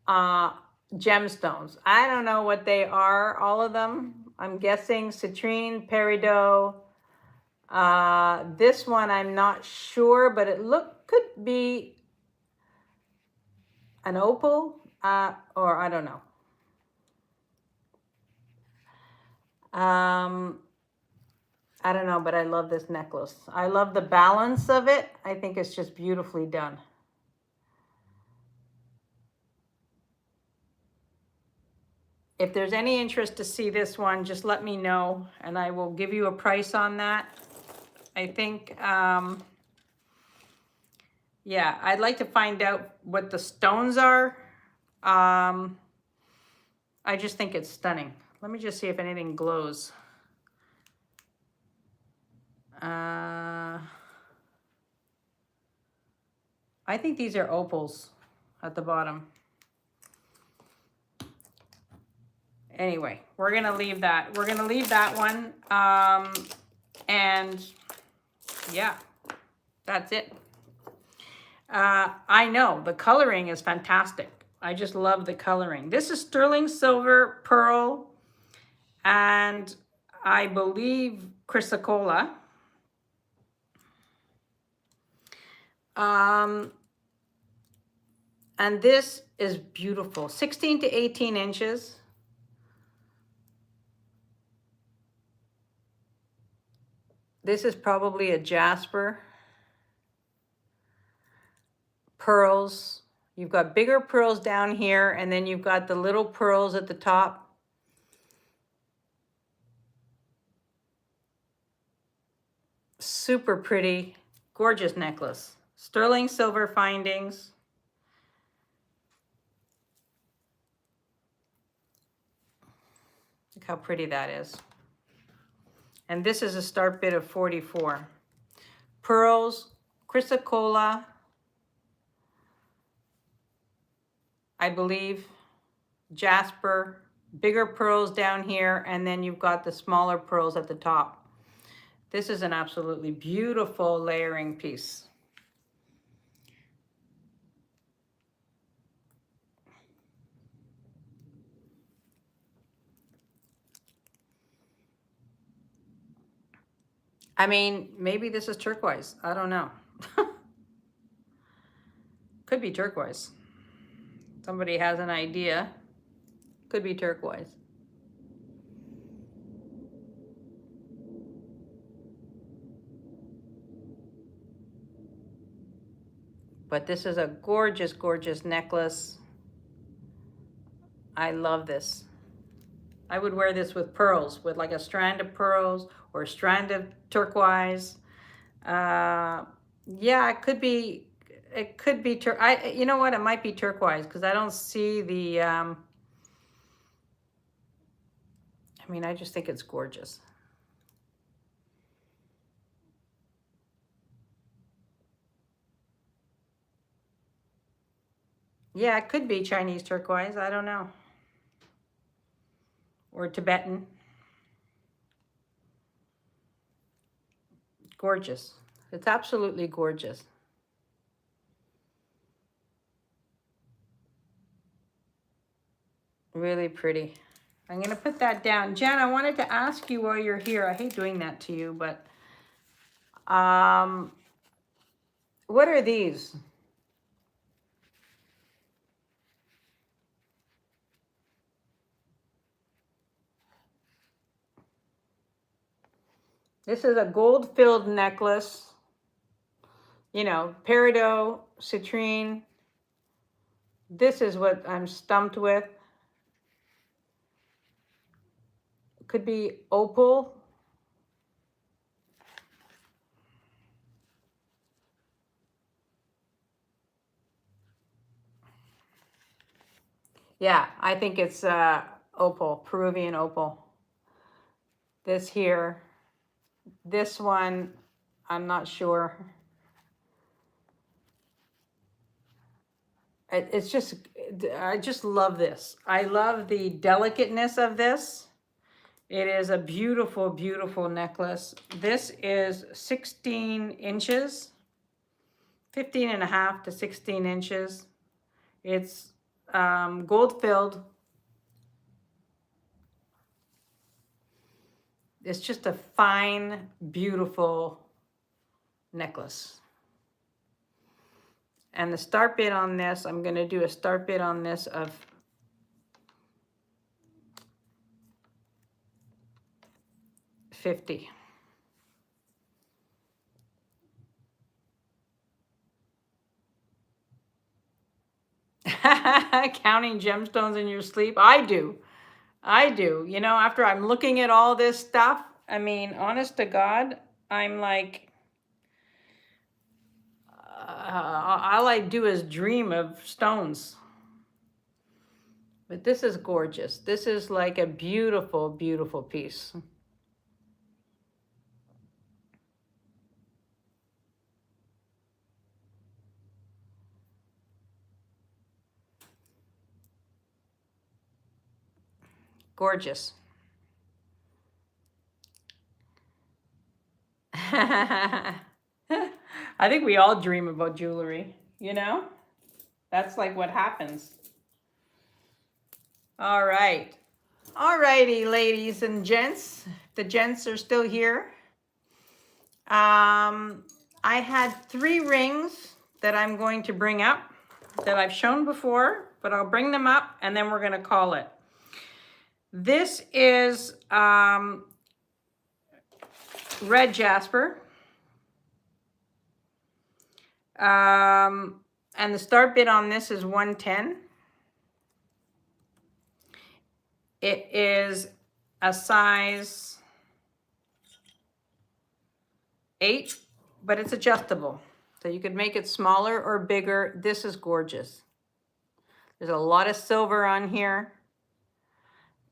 [SPEAKER 1] gemstones. I don't know what they are, all of them. I'm guessing citrine, peridot. This one I'm not sure, but it could be an opal, or I don't know. I don't know, but I love this necklace. I love the balance of it. I think it's just beautifully done. If there's any interest to see this one, just let me know and I will give you a price on that. I think, yeah, I'd like to find out what the stones are. I just think it's stunning. Let me just see if anything glows. I think these are opals at the bottom. Anyway, we're going to leave that. We're going to leave that one. And yeah, that's it. I know the coloring is fantastic. I just love the coloring. This is sterling silver, pearl, and I believe chrysocolla. And this is beautiful, 16 to 18 inches. This is probably a jasper. Pearls. You've got bigger pearls down here, and then you've got the little pearls at the top. Super pretty. Gorgeous necklace. Sterling silver findings. Look how pretty that is. And this is a start bid of 44. Pearls, chrysocolla, I believe, jasper, bigger pearls down here, and then you've got the smaller pearls at the top. This is an absolutely beautiful layering piece. I mean, maybe this is turquoise. I don't know. Could be turquoise. Somebody has an idea. Could be turquoise. But this is a gorgeous, gorgeous necklace. I love this. I would wear this with pearls, with like a strand of pearls or a strand of turquoise. Yeah, it could be you know what? It might be turquoise because I don't see the, I mean, I just think it's gorgeous. Yeah, it could be Chinese turquoise. I don't know. Or Tibetan. Gorgeous. It's absolutely gorgeous. Really pretty. I'm going to put that down. Jen, I wanted to ask you while you're here. I hate doing that to you, but what are these? This is a gold-filled necklace. You know, peridot, citrine. This is what I'm stumped with. Could be opal. Yeah, I think it's opal, Peruvian opal. This here. This one, I'm not sure. It's just, I just love this. I love the delicateness of this. It is a beautiful, beautiful necklace. This is 16 inches, 15 and a half to 16 inches. It's gold filled. It's just a fine, beautiful necklace. And the start bid on this, I'm going to do a start bid on this of $50. Counting gemstones in your sleep? I do. I do. You know, after I'm looking at all this stuff, I mean, honest to God, I'm like, all I do is dream of stones. But this is gorgeous. This is like a beautiful, beautiful piece. Gorgeous. I think we all dream about jewelry, you know? That's like what happens. All right. All righty, ladies and gents. The gents are still here. I had 3 rings that I'm going to bring up that I've shown before, but I'll bring them up and then we're going to call it. This is red jasper. And the start bid on this is 110. It is a size 8 but it's adjustable. So you could make it smaller or bigger. This is gorgeous. There's a lot of silver on here.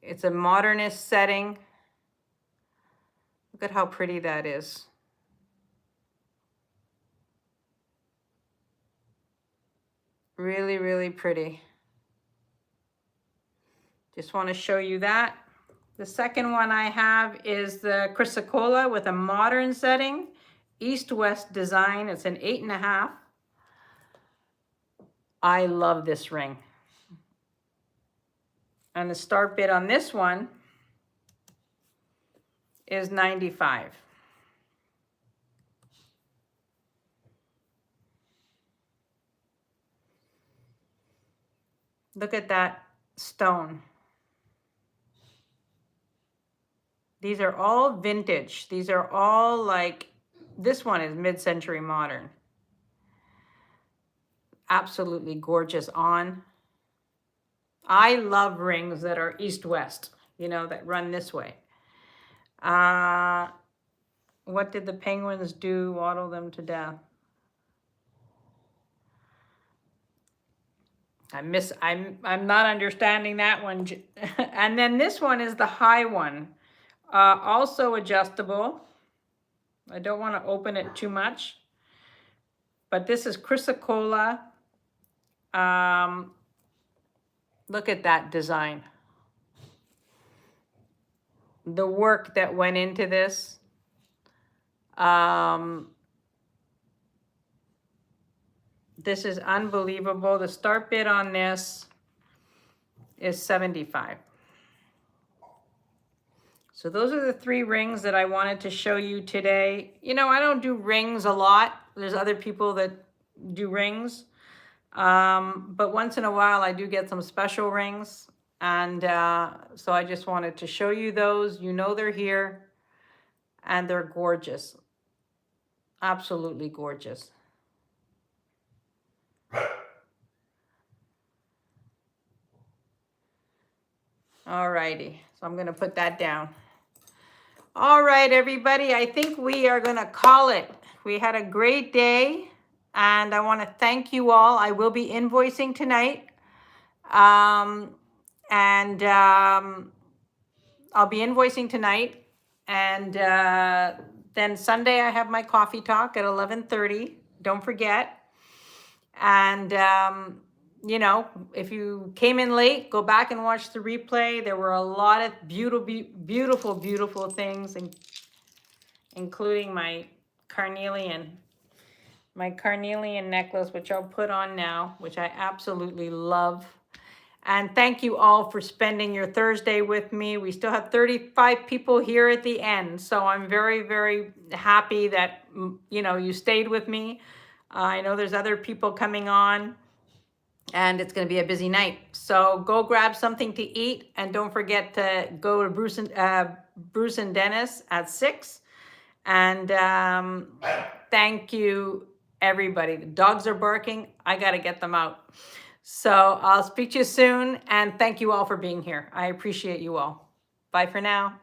[SPEAKER 1] It's a modernist setting. Look at how pretty that is. Really, really pretty. Just want to show you that. The second one I have is the Chrysocolla with a modern setting, east-west design. It's an 8.5. I love this ring. And the start bid on this one is $95. Look at that stone. These are all vintage. These are all like, this one is mid-century modern. Absolutely gorgeous on. I love rings that are east-west, you know, that run this way. What did the penguins do? Waddle them to death. I'm not understanding that one. And then this one is the high one. Also adjustable. I don't want to open it too much. But this is Chrysocolla. Look at that design. The work that went into this. This is unbelievable. The start bid on this is $75. So those are the 3 rings that I wanted to show you today. You know, I don't do rings a lot. There's other people that do rings. But once in a while, I do get some special rings. And so I just wanted to show you those. You know they're here. And they're gorgeous. Absolutely gorgeous. All righty. So I'm going to put that down. All right, everybody. I think we are going to call it. We had a great day. And I want to thank you all. I will be invoicing tonight. I'll be invoicing tonight. And then Sunday I have my coffee talk at 11:30. Don't forget. And, you know, if you came in late, go back and watch the replay. There were a lot of beautiful, beautiful things, including my carnelian necklace, which I'll put on now, which I absolutely love. And thank you all for spending your Thursday with me. We still have 35 people here at the end. So I'm very, very happy that, you know, you stayed with me. I know there's other people coming on and it's going to be a busy night. So go grab something to eat. And don't forget to go to Bruce and Dennis at 6. And thank you, everybody. The dogs are barking. I got to get them out. So I'll speak to you soon. And thank you all for being here. I appreciate you all. Bye for now.